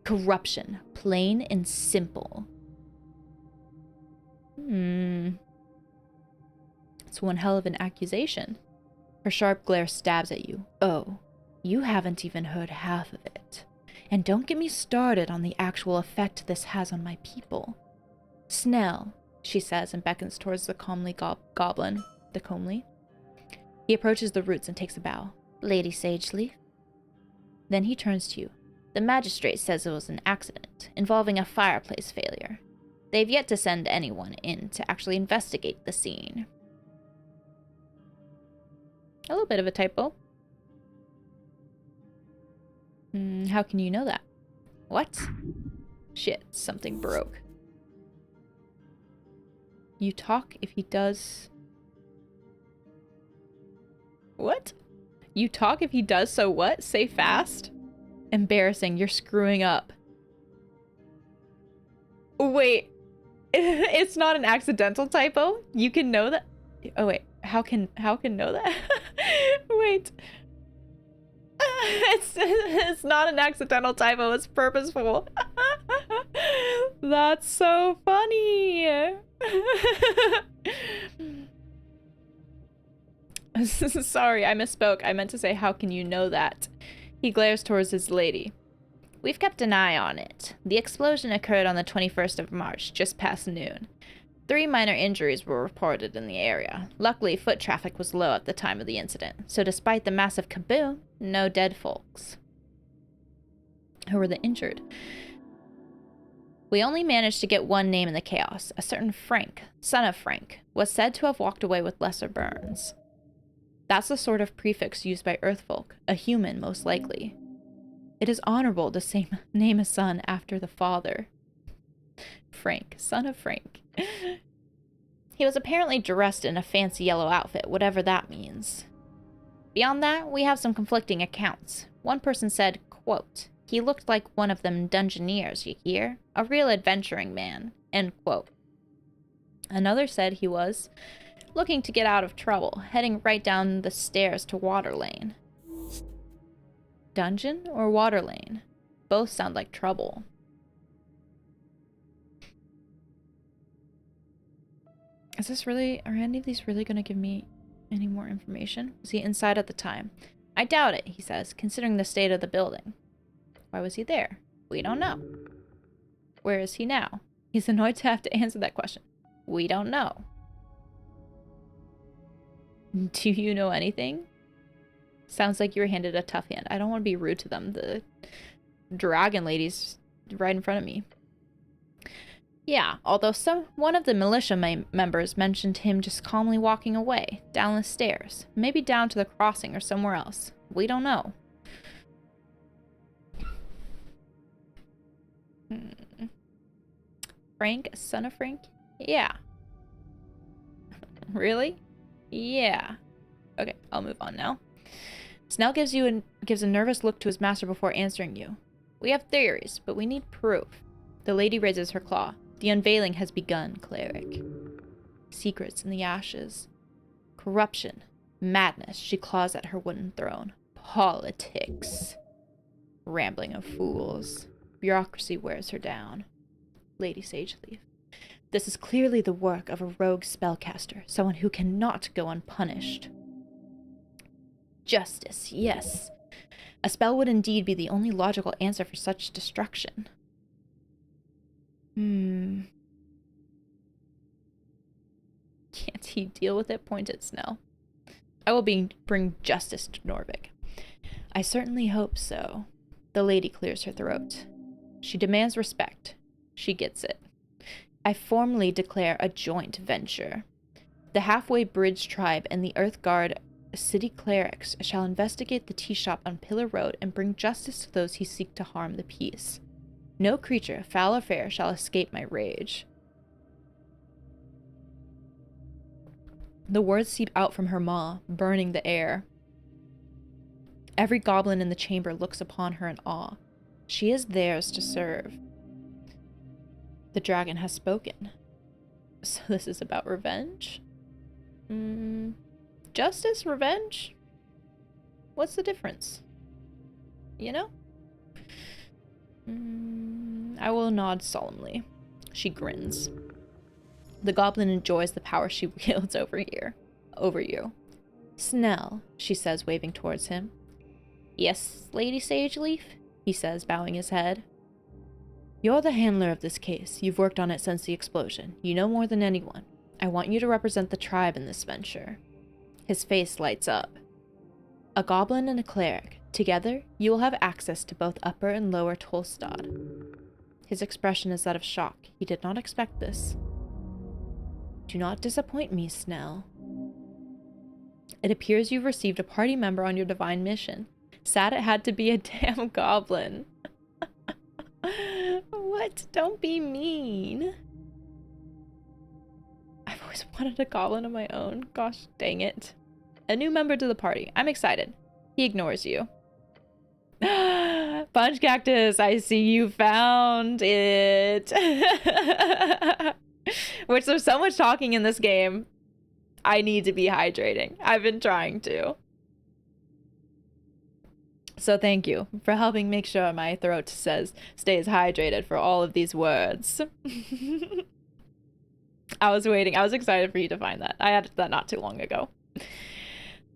Corruption, plain and simple. It's one hell of an accusation. Her sharp glare stabs at you. Oh, you haven't even heard half of it. And don't get me started on the actual effect this has on my people. Snell, she says and beckons towards the comely goblin, the comely. He approaches the roots and takes a bow. Lady Sageleaf. Then he turns to you. The magistrate says it was an accident, involving a fireplace failure. They've yet to send anyone in to actually investigate the scene. A little bit of a typo. How can you know that? What? Shit, something broke. You talk if he does... What? You talk if he does so what? Say fast? Embarrassing, you're screwing up. Wait. It's not an accidental typo? You can know that? Oh wait, how can know that? Wait. It's not an accidental typo, it's purposeful. That's so funny. Sorry, I misspoke. I meant to say, how can you know that? He glares towards his lady. We've kept an eye on it. The explosion occurred on the 21st of March, just past noon. 3 minor injuries were reported in the area. Luckily, foot traffic was low at the time of the incident, so despite the massive kaboom, no dead folks. Who were the injured? We only managed to get one name in the chaos. A certain Frank, son of Frank, was said to have walked away with lesser burns. That's the sort of prefix used by Earthfolk, a human most likely. It is honorable to name a son after the father. Frank, son of Frank. He was apparently dressed in a fancy yellow outfit, whatever that means. Beyond that, we have some conflicting accounts. One person said, quote, "He looked like one of them dungeoneers, you hear? A real adventuring man," end quote. Another said he was looking to get out of trouble, heading right down the stairs to Water Lane. Dungeon or Water Lane? Both sound like trouble. Is this really, are any of these really going to give me any more information? Was he inside at the time? I doubt it, he says, considering the state of the building. Why was he there? We don't know. Where is he now? He's annoyed to have to answer that question. We don't know. Do you know anything? Sounds like you were handed a tough hand. I don't want to be rude to them. The dragon lady's right in front of me. Yeah, although one of the militia members mentioned him just calmly walking away, down the stairs. Maybe down to the crossing or somewhere else. We don't know. Frank, son of Frank? Yeah. Really? Yeah. Okay, I'll move on now. Snell gives a nervous look to his master before answering you. We have theories, but we need proof. The lady raises her claw. The unveiling has begun, cleric. Secrets in the ashes. Corruption. Madness. She claws at her wooden throne. Politics. Rambling of fools. Bureaucracy wears her down. Lady Sageleaf. This is clearly the work of a rogue spellcaster, someone who cannot go unpunished. Justice, yes. A spell would indeed be the only logical answer for such destruction. Can't he deal with it? Pointed Snell. I will bring justice to Norvik. I certainly hope so. The lady clears her throat. She demands respect. She gets it. I formally declare a joint venture. The Halfway Bridge tribe and the Earth Guard city clerics shall investigate the tea shop on Pillar Road and bring justice to those who seek to harm the peace. No creature, foul or fair, shall escape my rage. The words seep out from her maw, burning the air. Every goblin in the chamber looks upon her in awe. She is theirs to serve. The dragon has spoken. So this is about revenge? Justice? Revenge? What's the difference? You know? I will nod solemnly. She grins. The goblin enjoys the power she wields over you. Snell, she says, waving towards him. Yes, Lady Sageleaf, he says, bowing his head. You're the handler of this case. You've worked on it since the explosion. You know more than anyone. I want you to represent the tribe in this venture. His face lights up. A goblin and a cleric. Together, you will have access to both Upper and Lower Tolstad. His expression is that of shock. He did not expect this. Do not disappoint me, Snell. It appears you've received a party member on your divine mission. Sad it had to be a damn goblin. What? Don't be mean. I've always wanted a goblin of my own. Gosh dang it. A new member to the party. I'm excited. He ignores you. Punch Cactus, I see you found it. Which there's so much talking in this game. I need to be hydrating. I've been trying to. So thank you for helping make sure my throat stays hydrated for all of these words. I was waiting. I was excited for you to find that. I had that not too long ago.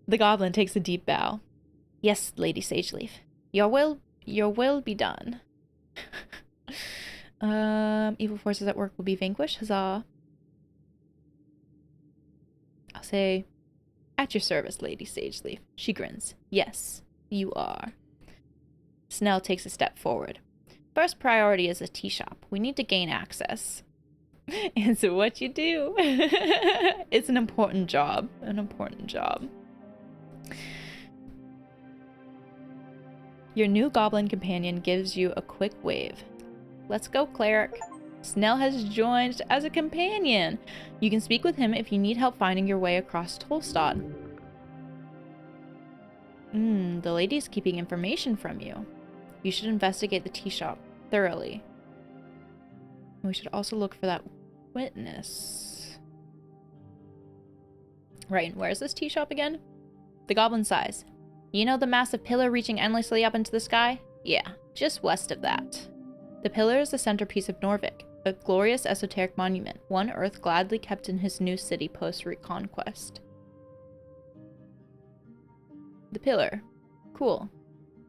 The goblin takes a deep bow. Yes, Lady Sageleaf. Your will be done. Evil forces at work will be vanquished. Huzzah. I'll say, at your service, Lady Sageleaf. She grins. Yes, you are. Snell takes a step forward. First priority is a tea shop. We need to gain access. And so what you do? It's an important job. An important job. Your new goblin companion gives you a quick wave. Let's go, cleric. Snell has joined as a companion. You can speak with him if you need help finding your way across Tolstad. The lady's keeping information from you. You should investigate the tea shop thoroughly. We should also look for that witness. Right, and where's this tea shop again? The Goblin Size. You know the massive pillar reaching endlessly up into the sky? Yeah, just west of that. The pillar is the centerpiece of Norvik, a glorious esoteric monument, one Earth gladly kept in his new city post-reconquest. The pillar. Cool.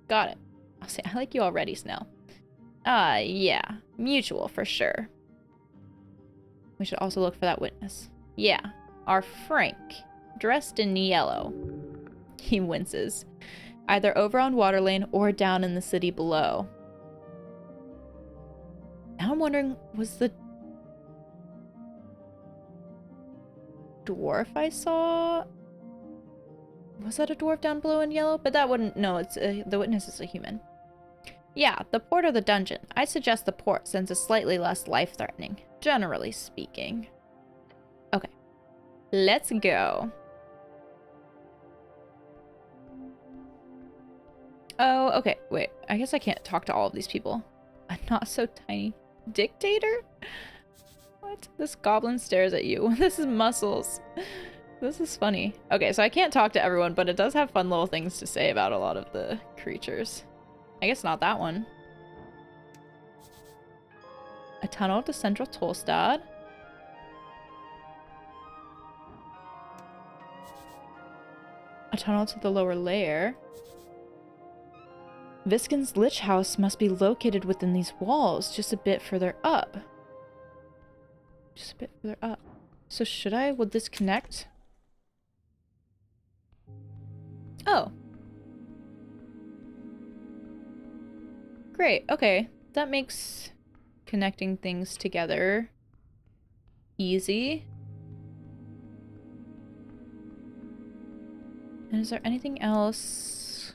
Got it. I'll say, I like you already, Snell. Yeah. Mutual, for sure. We should also look for that witness. Yeah. Our Frank. Dressed in yellow. He winces. Either over on Waterlane or down in the city below. Now I'm wondering, was the dwarf I saw... Was that a dwarf down below in yellow? But that wouldn't... No, it's the witness is a human. Yeah, the port or the dungeon. I suggest the port since it's slightly less life-threatening, generally speaking. Okay. Let's go. Oh, okay. Wait. I guess I can't talk to all of these people. A not so tiny dictator? What? This goblin stares at you. This is muscles. This is funny. Okay, so I can't talk to everyone, but it does have fun little things to say about a lot of the creatures. I guess not that one. A tunnel to Central Tolstad. A tunnel to the lower layer. Viskin's Lich House must be located within these walls, just a bit further up. Just a bit further up. So should I? Would this connect? Oh. Great, okay. That makes connecting things together easy. And is there anything else?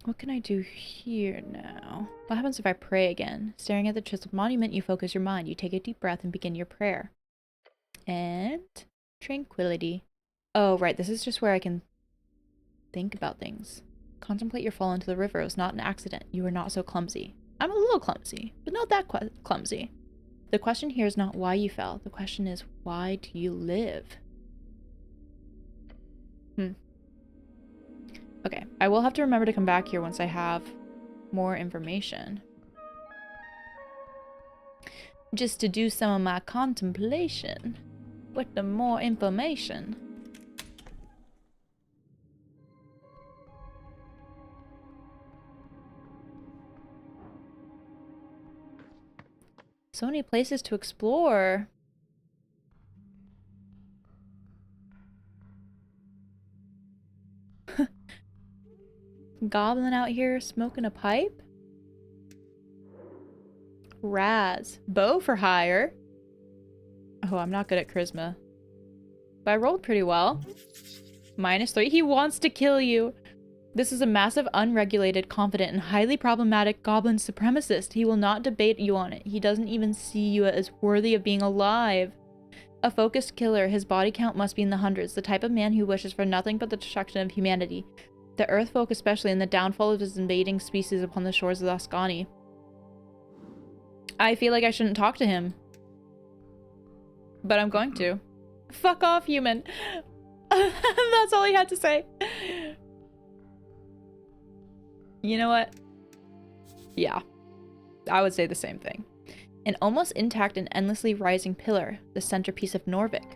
What can I do here now? What happens if I pray again? Staring at the chiseled monument, you focus your mind. You take a deep breath and begin your prayer. And tranquility. Oh, right. This is just where I can think about things. Contemplate your fall into the river. It was not an accident. You were not so clumsy. I'm a little clumsy, but not that clumsy. The question here is not why you fell. The question is, why do you live? Okay, I will have to remember to come back here once I have more information. Just to do some of my contemplation with the more information. So many places to explore. Goblin out here smoking a pipe? Raz. Bow for hire. Oh, I'm not good at charisma. But I rolled pretty well. -3. He wants to kill you. This is a massive, unregulated, confident, and highly problematic goblin supremacist. He will not debate you on it. He doesn't even see you as worthy of being alive. A focused killer, his body count must be in the hundreds. The type of man who wishes for nothing but the destruction of humanity. The Earth folk especially, and the downfall of his invading species upon the shores of Ascani. I feel like I shouldn't talk to him. But I'm going to. Fuck off, human. That's all he had to say. You know what? Yeah. I would say the same thing. An almost intact and endlessly rising pillar, the centerpiece of Norvik.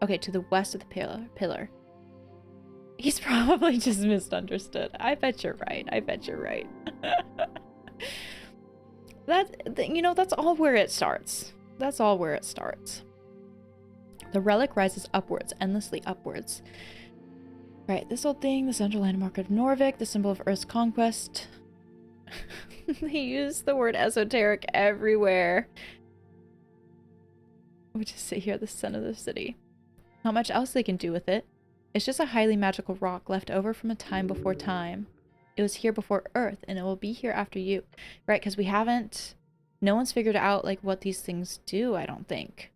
Okay, to the west of the pillar. He's probably just misunderstood. I bet you're right. I bet you're right. You know, that's all where it starts. That's all where it starts. The relic rises upwards, endlessly upwards. Right, this old thing, the central landmark of Norvik, the symbol of Earth's conquest. They use the word esoteric everywhere. We just sit here at the center of the city. Not much else they can do with it. It's just a highly magical rock left over from a time before time. It was here before Earth, and it will be here after you. Right, because we haven't No one's figured out, like, what these things do, I don't think.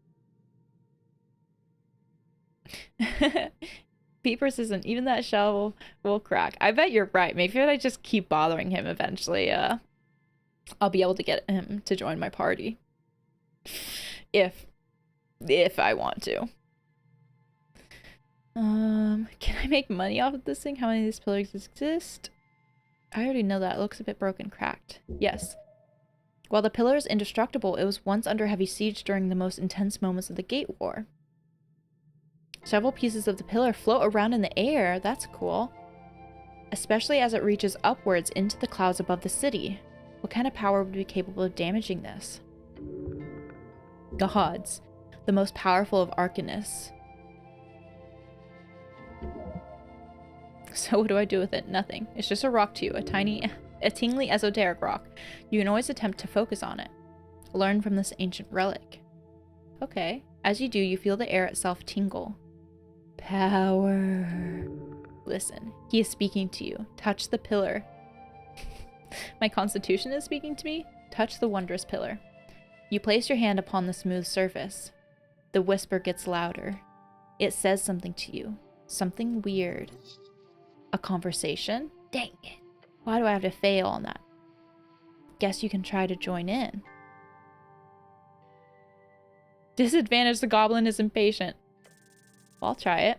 Be persistent. Even that shell will crack. I bet you're right. Maybe if I just keep bothering him eventually, I'll be able to get him to join my party. If I want to. Can I make money off of this thing? How many of these pillars exist? I already know that. It looks a bit broken, cracked. Yes. While the pillar is indestructible, it was once under heavy siege during the most intense moments of the Gate War. Several pieces of the pillar float around in the air. That's cool. Especially as it reaches upwards into the clouds above the city. What kind of power would be capable of damaging this? Gods. The most powerful of arcanists. So what do I do with it? Nothing. It's just a rock to you. A tingly esoteric rock. You can always attempt to focus on it. Learn from this ancient relic. Okay. As you do, you feel the air itself tingle. Power. Listen. He is speaking to you. Touch the pillar. My constitution is speaking to me? Touch the wondrous pillar. You place your hand upon the smooth surface. The whisper gets louder. It says something to you. Something weird. A conversation? Dang it. Why do I have to fail on that? Guess you can try to join in. Disadvantage, the goblin is impatient. Well, I'll try it.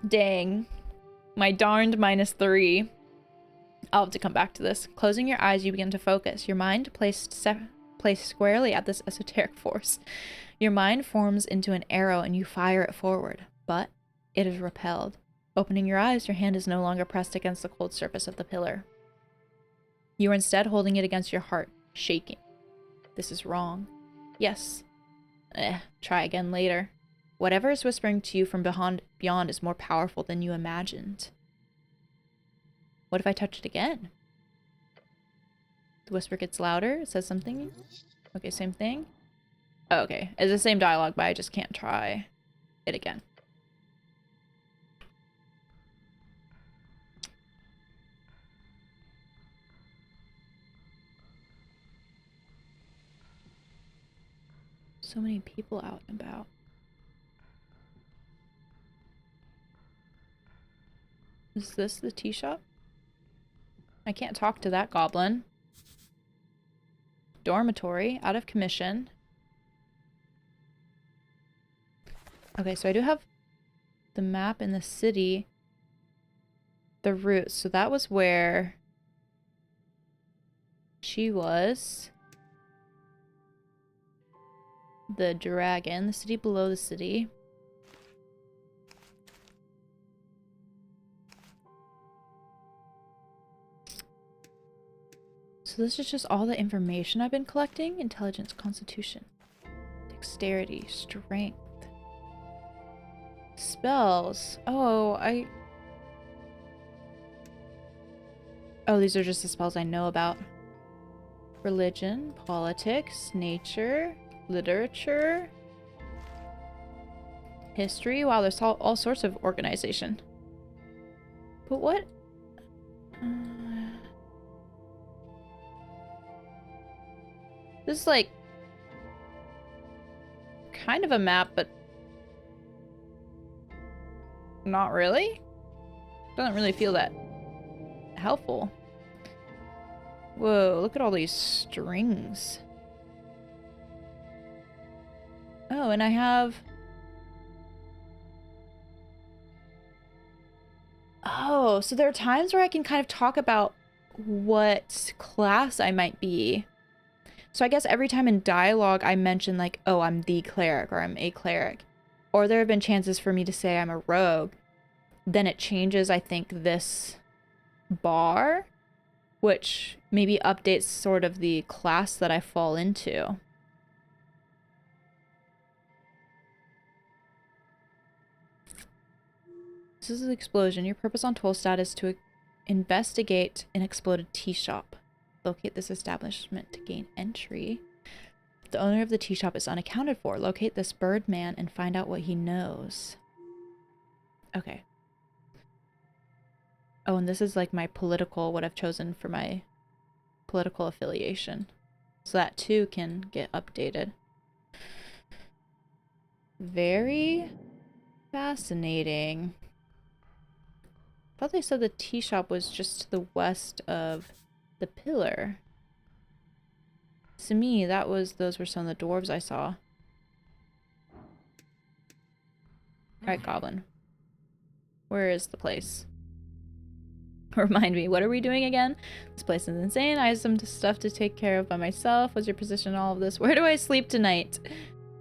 Dang. My darned -3. I'll have to come back to this. Closing your eyes, you begin to focus. Your mind placed squarely at this esoteric force. Your mind forms into an arrow and you fire it forward, but it is repelled. Opening your eyes, your hand is no longer pressed against the cold surface of the pillar. You are instead holding it against your heart, shaking. This is wrong. Yes. Try again later. Whatever is whispering to you from beyond is more powerful than you imagined. What if I touch it again? The whisper gets louder. It says something. Okay, same thing. Oh, okay. It's the same dialogue, but I just can't try it again. So many people out and about. Is this the tea shop? I can't talk to that goblin. Dormitory, out of commission. Okay, so I do have the map in the city. The route. So that was where she was. The dragon. The city below the city. So this is just all the information I've been collecting. Intelligence, constitution, dexterity, strength, spells. Oh, these are just the spells I know about. Religion, politics, nature, literature, history. Wow, there's all sorts of organization. But what? This is like kind of a map, but not really. Doesn't really feel that helpful. Whoa, look at all these strings. Oh, and I have... Oh, so there are times where I can kind of talk about what class I might be. So I guess every time in dialogue I mention like, oh, I'm the cleric or I'm a cleric. Or there have been chances for me to say I'm a rogue. Then it changes, I think, this bar, which maybe updates sort of the class that I fall into. This is an explosion. Your purpose on Tolstad is to investigate an exploded tea shop. Locate this establishment to gain entry. The owner of the tea shop is unaccounted for. Locate this bird man and find out what he knows. Okay. Oh, and this is like my political, what I've chosen for my political affiliation. So that too can get updated. Very fascinating. I thought they said the tea shop was just to the west of the pillar. To me, those were some of the dwarves I saw. Alright, Goblin. Where is the place? Remind me, what are we doing again? This place is insane. I have some stuff to take care of by myself. What's your position in all of this? Where do I sleep tonight?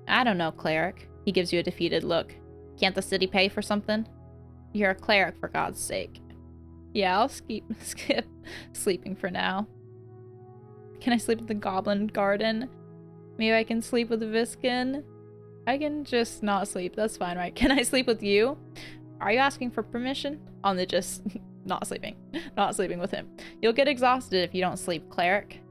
I don't know, cleric. He gives you a defeated look. Can't the city pay for something? You're a cleric, for God's sake. Yeah, I'll skip sleeping for now. Can I sleep in the goblin garden? Maybe I can sleep with Viskin? I can just not sleep. That's fine, right? Can I sleep with you? Are you asking for permission? On the just not sleeping. Not sleeping with him. You'll get exhausted if you don't sleep, cleric.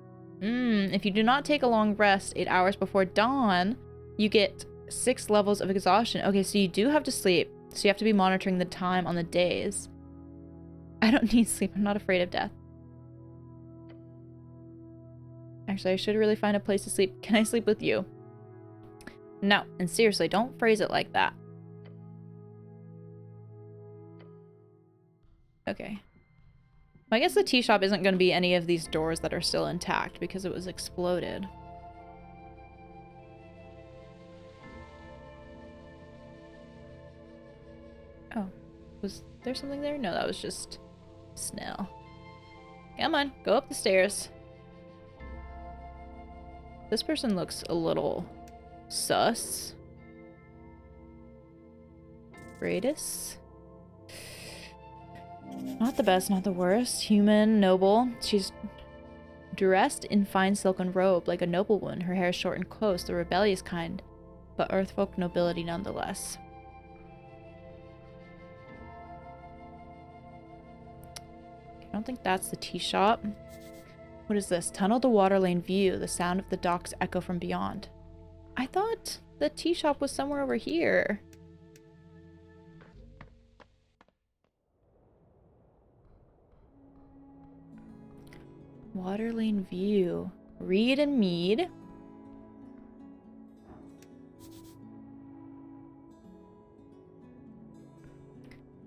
If you do not take a long rest 8 hours before dawn, you get 6 levels of exhaustion. Okay, so you do have to sleep. So you have to be monitoring the time on the days. I don't need sleep. I'm not afraid of death. Actually, I should really find a place to sleep. Can I sleep with you? No. And seriously, don't phrase it like that. Okay. Well, I guess the tea shop isn't going to be any of these doors that are still intact because it was exploded. Oh. Was there something there? No, that was just Snell. Come on, go up the stairs. This person looks a little sus. Greatest. Not the best, not the worst. Human, noble. She's dressed in fine silken robe like a noblewoman. Her hair is short and close, the rebellious kind, but earthfolk nobility nonetheless. I don't think that's the tea shop. What is this? Tunnel to water lane view. The sound of the docks echo from beyond. I thought the tea shop was somewhere over here. Water lane view. Reed and Mead.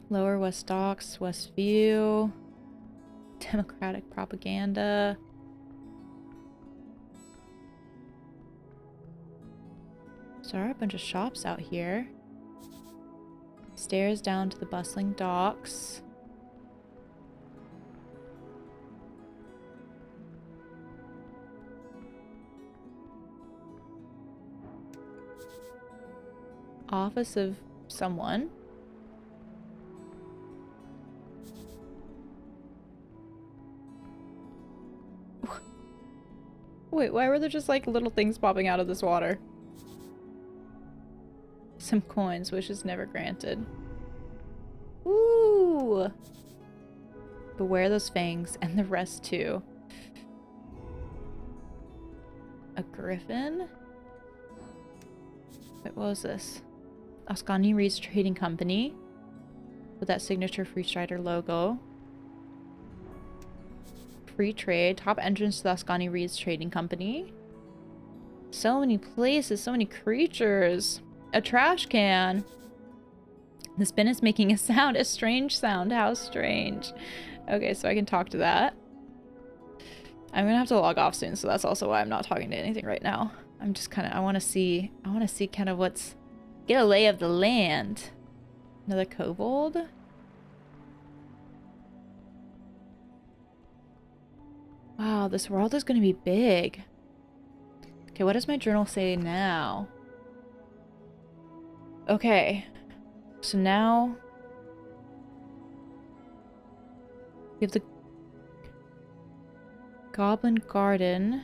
Lower West Docks, West View. Democratic propaganda. So there are a bunch of shops out here. Stairs down to the bustling docks. Office of someone. Wait, why were there just like little things popping out of this water? Some coins, wishes never granted. Ooh! Beware those fangs and the rest too. A griffin? Wait, what was this? Ascani Reed's Trading Company. With that signature Free Strider logo. Free trade. Top entrance to the Ascani Reed's Trading Company. So many places, so many creatures. A trash can. The spin is making a sound, a strange sound. How strange. Okay, so I can talk to that. I'm gonna have to log off soon, so that's also why I'm not talking to anything right now. I'm just kind of, I want to see kind of what's, get a lay of the land. Another kobold? Wow, this world is going to be big. Okay, what does my journal say now? Okay. So now we have the Goblin Garden.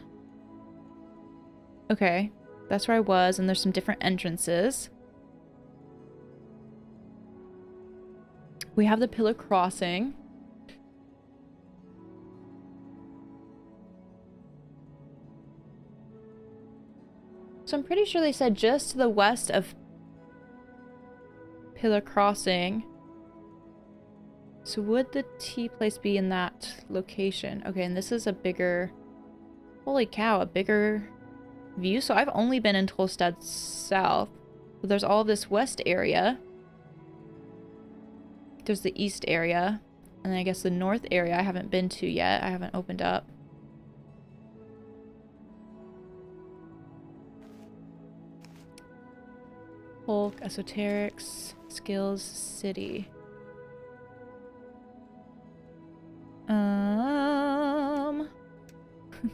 Okay, that's where I was, and there's some different entrances. We have the Pillar Crossing. So I'm pretty sure they said just to the west of Pillar Crossing. So would the tea place be in that location? Okay, and this is a bigger Holy cow, a bigger view. So I've only been in Tolstad South. But there's all this west area. There's the east area. And then I guess the north area I haven't been to yet. I haven't opened up. Hulk, Esoterics, Skills, City.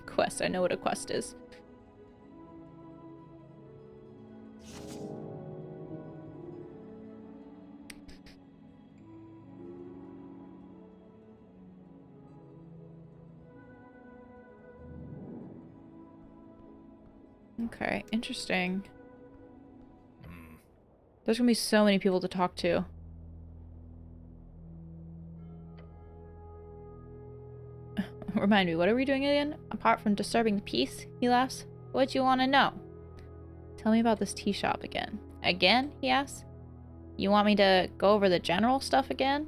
Quest. I know what a quest is. Okay, interesting. There's gonna be so many people to talk to. Remind me, what are we doing again? Apart from disturbing the peace? He laughs. What do you want to know? Tell me about this tea shop again. Again? He asks. You want me to go over the general stuff again?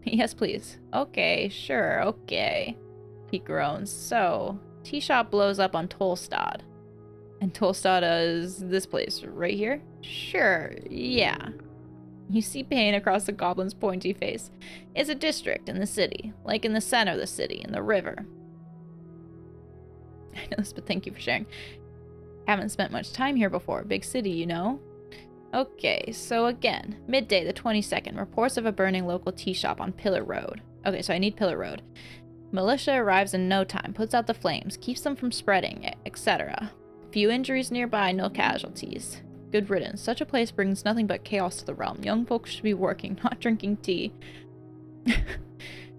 Yes, please. Okay, sure, okay. He groans. So, tea shop blows up on Tolstad. And Tolstad is this place right here? Sure, yeah. You see pain across the goblin's pointy face. It's a district in the city, like in the center of the city, in the river. I know this, but thank you for sharing. Haven't spent much time here before. Big city, you know? Okay, so again, midday the 22nd, reports of a burning local tea shop on Pillar Road. Okay, so I need Pillar Road. Militia arrives in no time, puts out the flames, keeps them from spreading, etc. Few injuries nearby, no casualties. Good riddance. Such a place brings nothing but chaos to the realm. Young folks should be working, not drinking tea.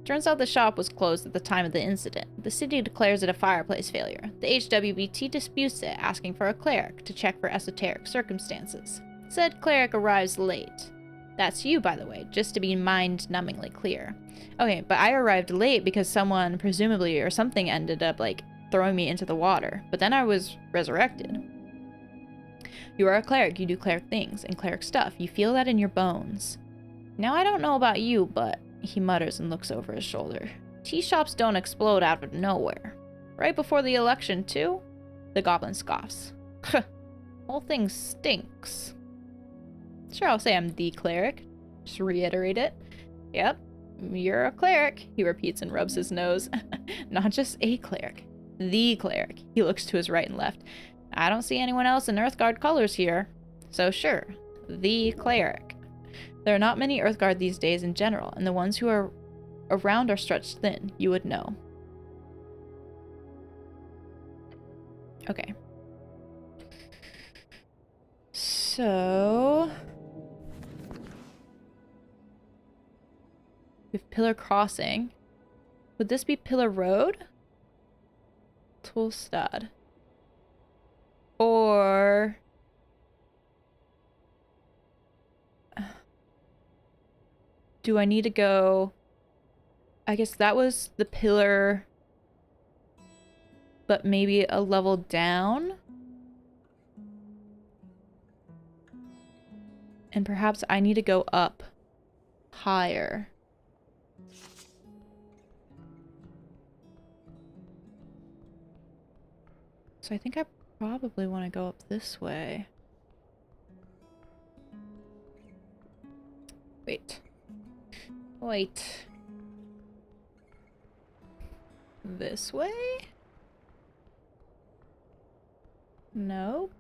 Turns out the shop was closed at the time of the incident. The city declares it a fireplace failure. The HWBT disputes it, asking for a cleric to check for esoteric circumstances. Said cleric arrives late. That's you, by the way, just to be mind-numbingly clear. Okay, but I arrived late because someone, presumably, or something ended up, like, throwing me into the water. But then I was resurrected. You are a cleric, you do cleric things, and cleric stuff. You feel that in your bones. Now, I don't know about you, but... He mutters and looks over his shoulder. Tea shops don't explode out of nowhere. Right before the election, too? The goblin scoffs. Whole thing stinks. Sure, I'll say I'm the cleric. Just reiterate it. Yep, you're a cleric, he repeats and rubs his nose. Not just a cleric. The cleric. He looks to his right and left. I don't see anyone else in Earthguard colors here. So sure, the cleric. There are not many Earthguard these days in general, and the ones who are around are stretched thin. You would know. Okay. So... we have Pillar Crossing. Would this be Pillar Road? Tolstad. Or... do I need to go... I guess that was the pillar, but maybe a level down? And perhaps I need to go up higher. So I think I probably want to go up this way. Wait. Wait. This way? Nope.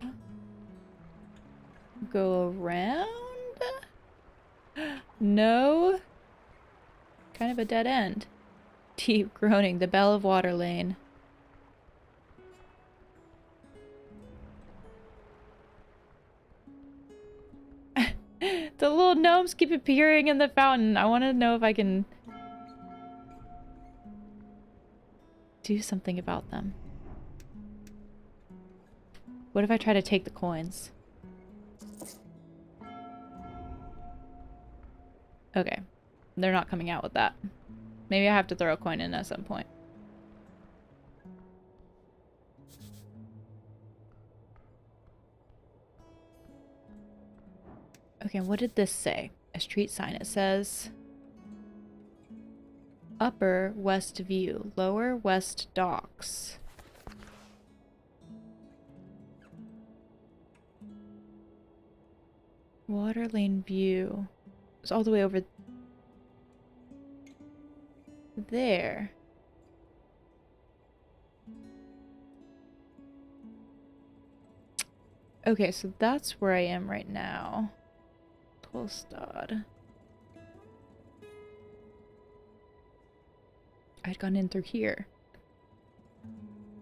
Go around? No. Kind of a dead end. Deep groaning, the bell of water lane. The little gnomes keep appearing in the fountain. I want to know if I can do something about them. What if I try to take the coins? Okay. They're not coming out with that. Maybe I have to throw a coin in at some point. Okay, what did this say? A street sign. It says... Upper West View, Lower West Docks. Water lane view. It's all the way over there. Okay, so that's where I am right now. Tolstad. I'd gone in through here.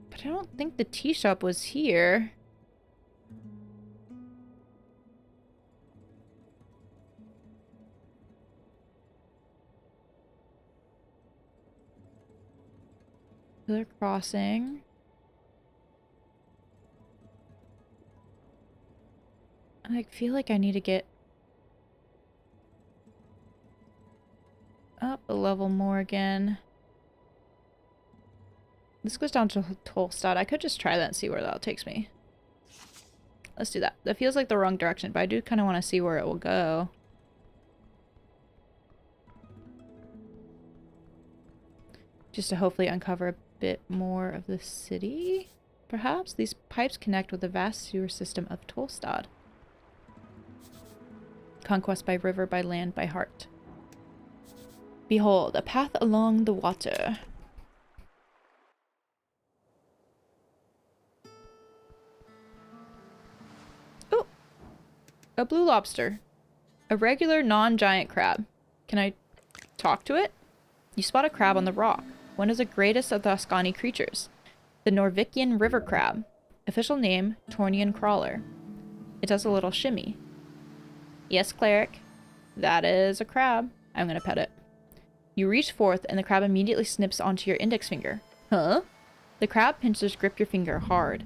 But I don't think the tea shop was here. Pillar crossing. I feel like I need to get up a level more again. This goes down to Tolstad. I could just try that and see where that takes me. Let's do that. That feels like the wrong direction, but I do kind of want to see where it will go. Just to hopefully uncover a bit more of the city, perhaps? These pipes connect with the vast sewer system of Tolstad. Conquest by river, by land, by heart. Behold, a path along the water. Oh! A blue lobster. A regular non-giant crab. Can I talk to it? You spot a crab on the rock. One of the greatest of the Ascani creatures. The Norvikian river crab. Official name, Tornian crawler. It does a little shimmy. Yes, cleric. That is a crab. I'm gonna pet it. You reach forth and the crab immediately snips onto your index finger. Huh? The crab pincers grip your finger hard.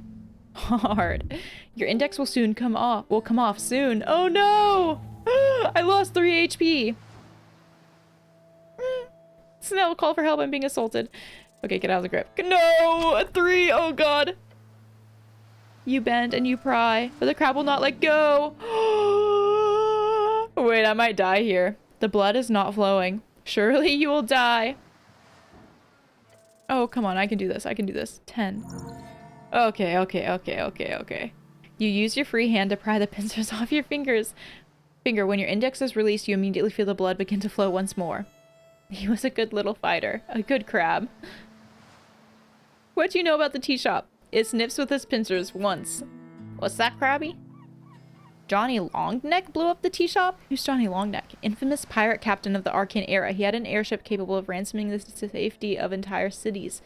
Hard. Your index will come off soon. Oh no! I lost 3 HP. Snell, call for help. I'm being assaulted. Okay, get out of the grip. No! A 3! Oh god! You bend and you pry, but the crab will not let go. Wait, I might die here. The blood is not flowing. Surely you will die. Oh, come on. I can do this. I can do this. 10. Okay. You use your free hand to pry the pincers off your fingers. When your index is released, you immediately feel the blood begin to flow once more. He was a good little fighter. A good crab. What do you know about the tea shop? It sniffs with its pincers once. What's that, Krabby? Johnny Longneck blew up the tea shop? Who's Johnny Longneck? Infamous pirate captain of the Arcane era. He had an airship capable of ransoming the safety of entire cities,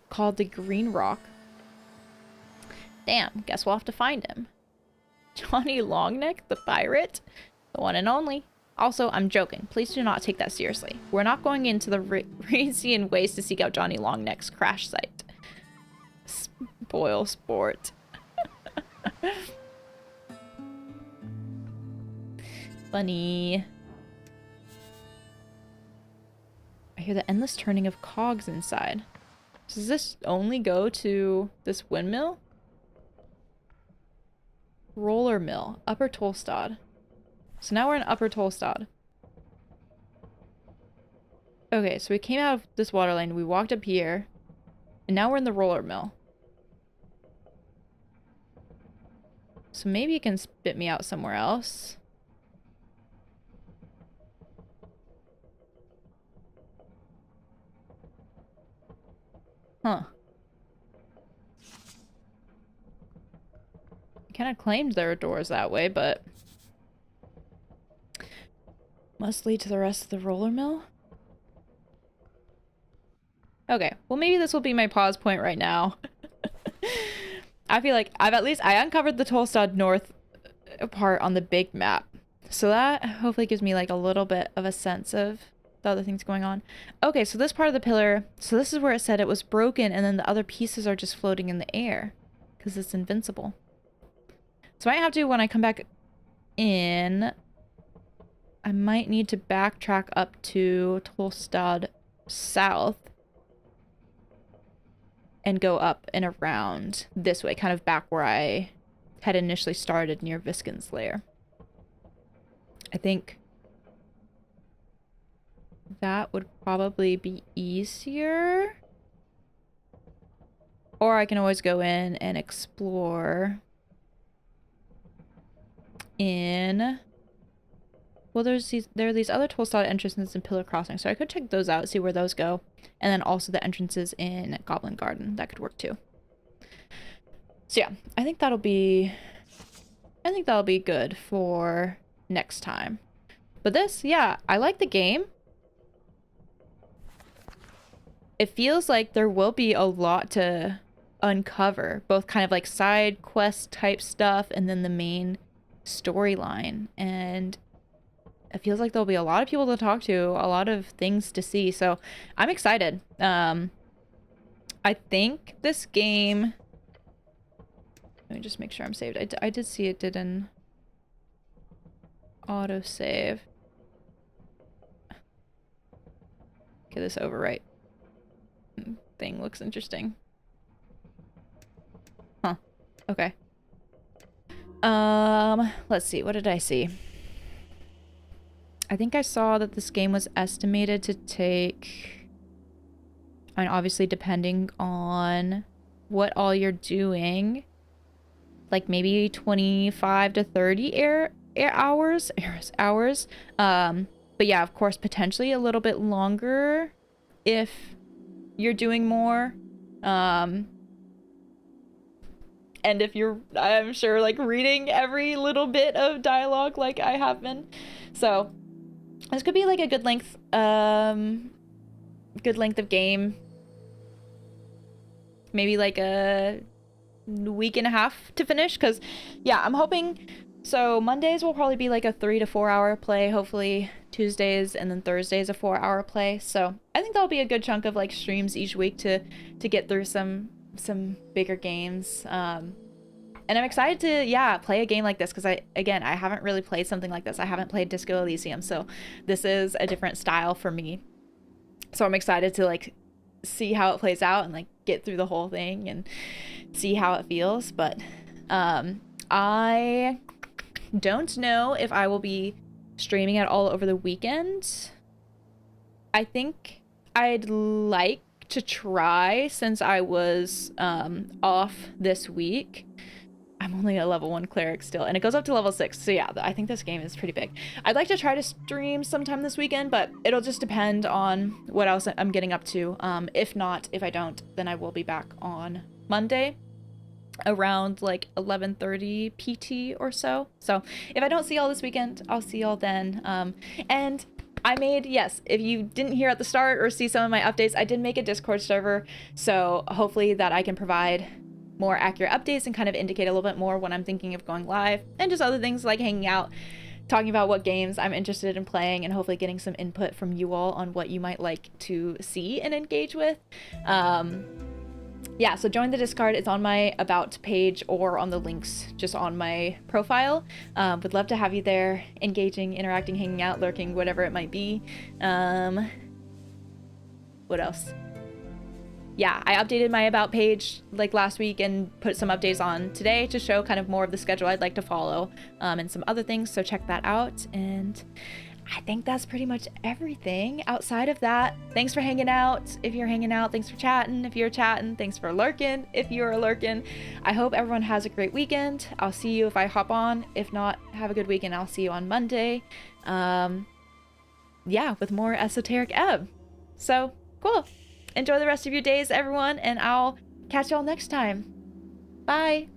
called the Green Rock. Damn, guess we'll have to find him. Johnny Longneck, the pirate? The one and only. Also, I'm joking. Please do not take that seriously. We're not going into the Rhaesian ways to seek out Johnny Longneck's crash site. Spoil sport. Funny. I hear the endless turning of cogs inside. Does this only go to this windmill? Roller mill. Upper Tolstad. So now we're in Upper Tolstad. Okay, so we came out of this water lane. We walked up here. And now we're in the roller mill. So maybe it can spit me out somewhere else. Huh. I kind of claimed there were doors that way, but... must lead to the rest of the roller mill? Okay, well maybe this will be my pause point right now. I feel like I uncovered the Tolstad North part on the big map. So that hopefully gives me like a little bit of a sense of the other things going on. Okay, so this part of the pillar, so this is where it said it was broken and then the other pieces are just floating in the air because it's invincible. So I have to, when I come back in, I might need to backtrack up to Tolstad South and go up and around this way, kind of back where I had initially started near Viskin's lair. I think that would probably be easier. Or I can always go in and explore in Well, there are these other toll slot entrances in Pillar Crossing, so I could check those out, see where those go, and then also the entrances in Goblin Garden. That could work too. So yeah, I think that'll be good for next time. But this, yeah, I like the game. It feels like there will be a lot to uncover, both kind of like side quest type stuff and then the main storyline. And it feels like there'll be a lot of people to talk to, a lot of things to see. So I'm excited. I think this game... Let me just make sure I'm saved. I did see it did an autosave. Okay, this overwrite thing looks interesting. Huh. Okay. Let's see. What did I see? I think I saw that this game was estimated to take... I mean, obviously depending on what all you're doing, like maybe 25 to 30 hours. But yeah, of course, potentially a little bit longer if you're doing more. And if you're, I'm sure, like reading every little bit of dialogue like I have been. So this could be like a good length of game. Maybe like a week and a half to finish, because yeah, I'm hoping. So Mondays will probably be like a 3 to 4 hour play, hopefully Tuesdays, and then Thursdays a 4 hour play. So I think that'll be a good chunk of like streams each week to get through some bigger games. And I'm excited to, yeah, play a game like this, because I haven't really played something like this. I haven't played Disco Elysium, so this is a different style for me. So I'm excited to like see how it plays out and like get through the whole thing and see how it feels. But I don't know if I will be streaming it all over the weekend. I think I'd like to try, since I was off this week. I'm only a level 1 cleric still, and it goes up to level 6. So yeah, I think this game is pretty big. I'd like to try to stream sometime this weekend, but it'll just depend on what else I'm getting up to. If I don't, then I will be back on Monday around like 11:30 PT or so. So if I don't see y'all this weekend, I'll see y'all then. And I made, yes, if you didn't hear at the start or see some of my updates, I did make a Discord server, so hopefully that I can provide more accurate updates and kind of indicate a little bit more when I'm thinking of going live, and just other things like hanging out, talking about what games I'm interested in playing, and hopefully getting some input from you all on what you might like to see and engage with. Yeah, so join the Discord. It's on my About page or on the links just on my profile. Would love to have you there, engaging, interacting, hanging out, lurking, whatever it might be. What else? Yeah, I updated my About page like last week and put some updates on today to show kind of more of the schedule I'd like to follow, and some other things, so check that out. And I think that's pretty much everything. Outside of that, thanks for hanging out. If you're hanging out, thanks for chatting. If you're chatting, thanks for lurking. If you're lurking, I hope everyone has a great weekend. I'll see you if I hop on. If not, have a good weekend. I'll see you on Monday. Yeah, with more Esoteric Ebb. So, cool. Enjoy the rest of your days, everyone, and I'll catch y'all next time. Bye!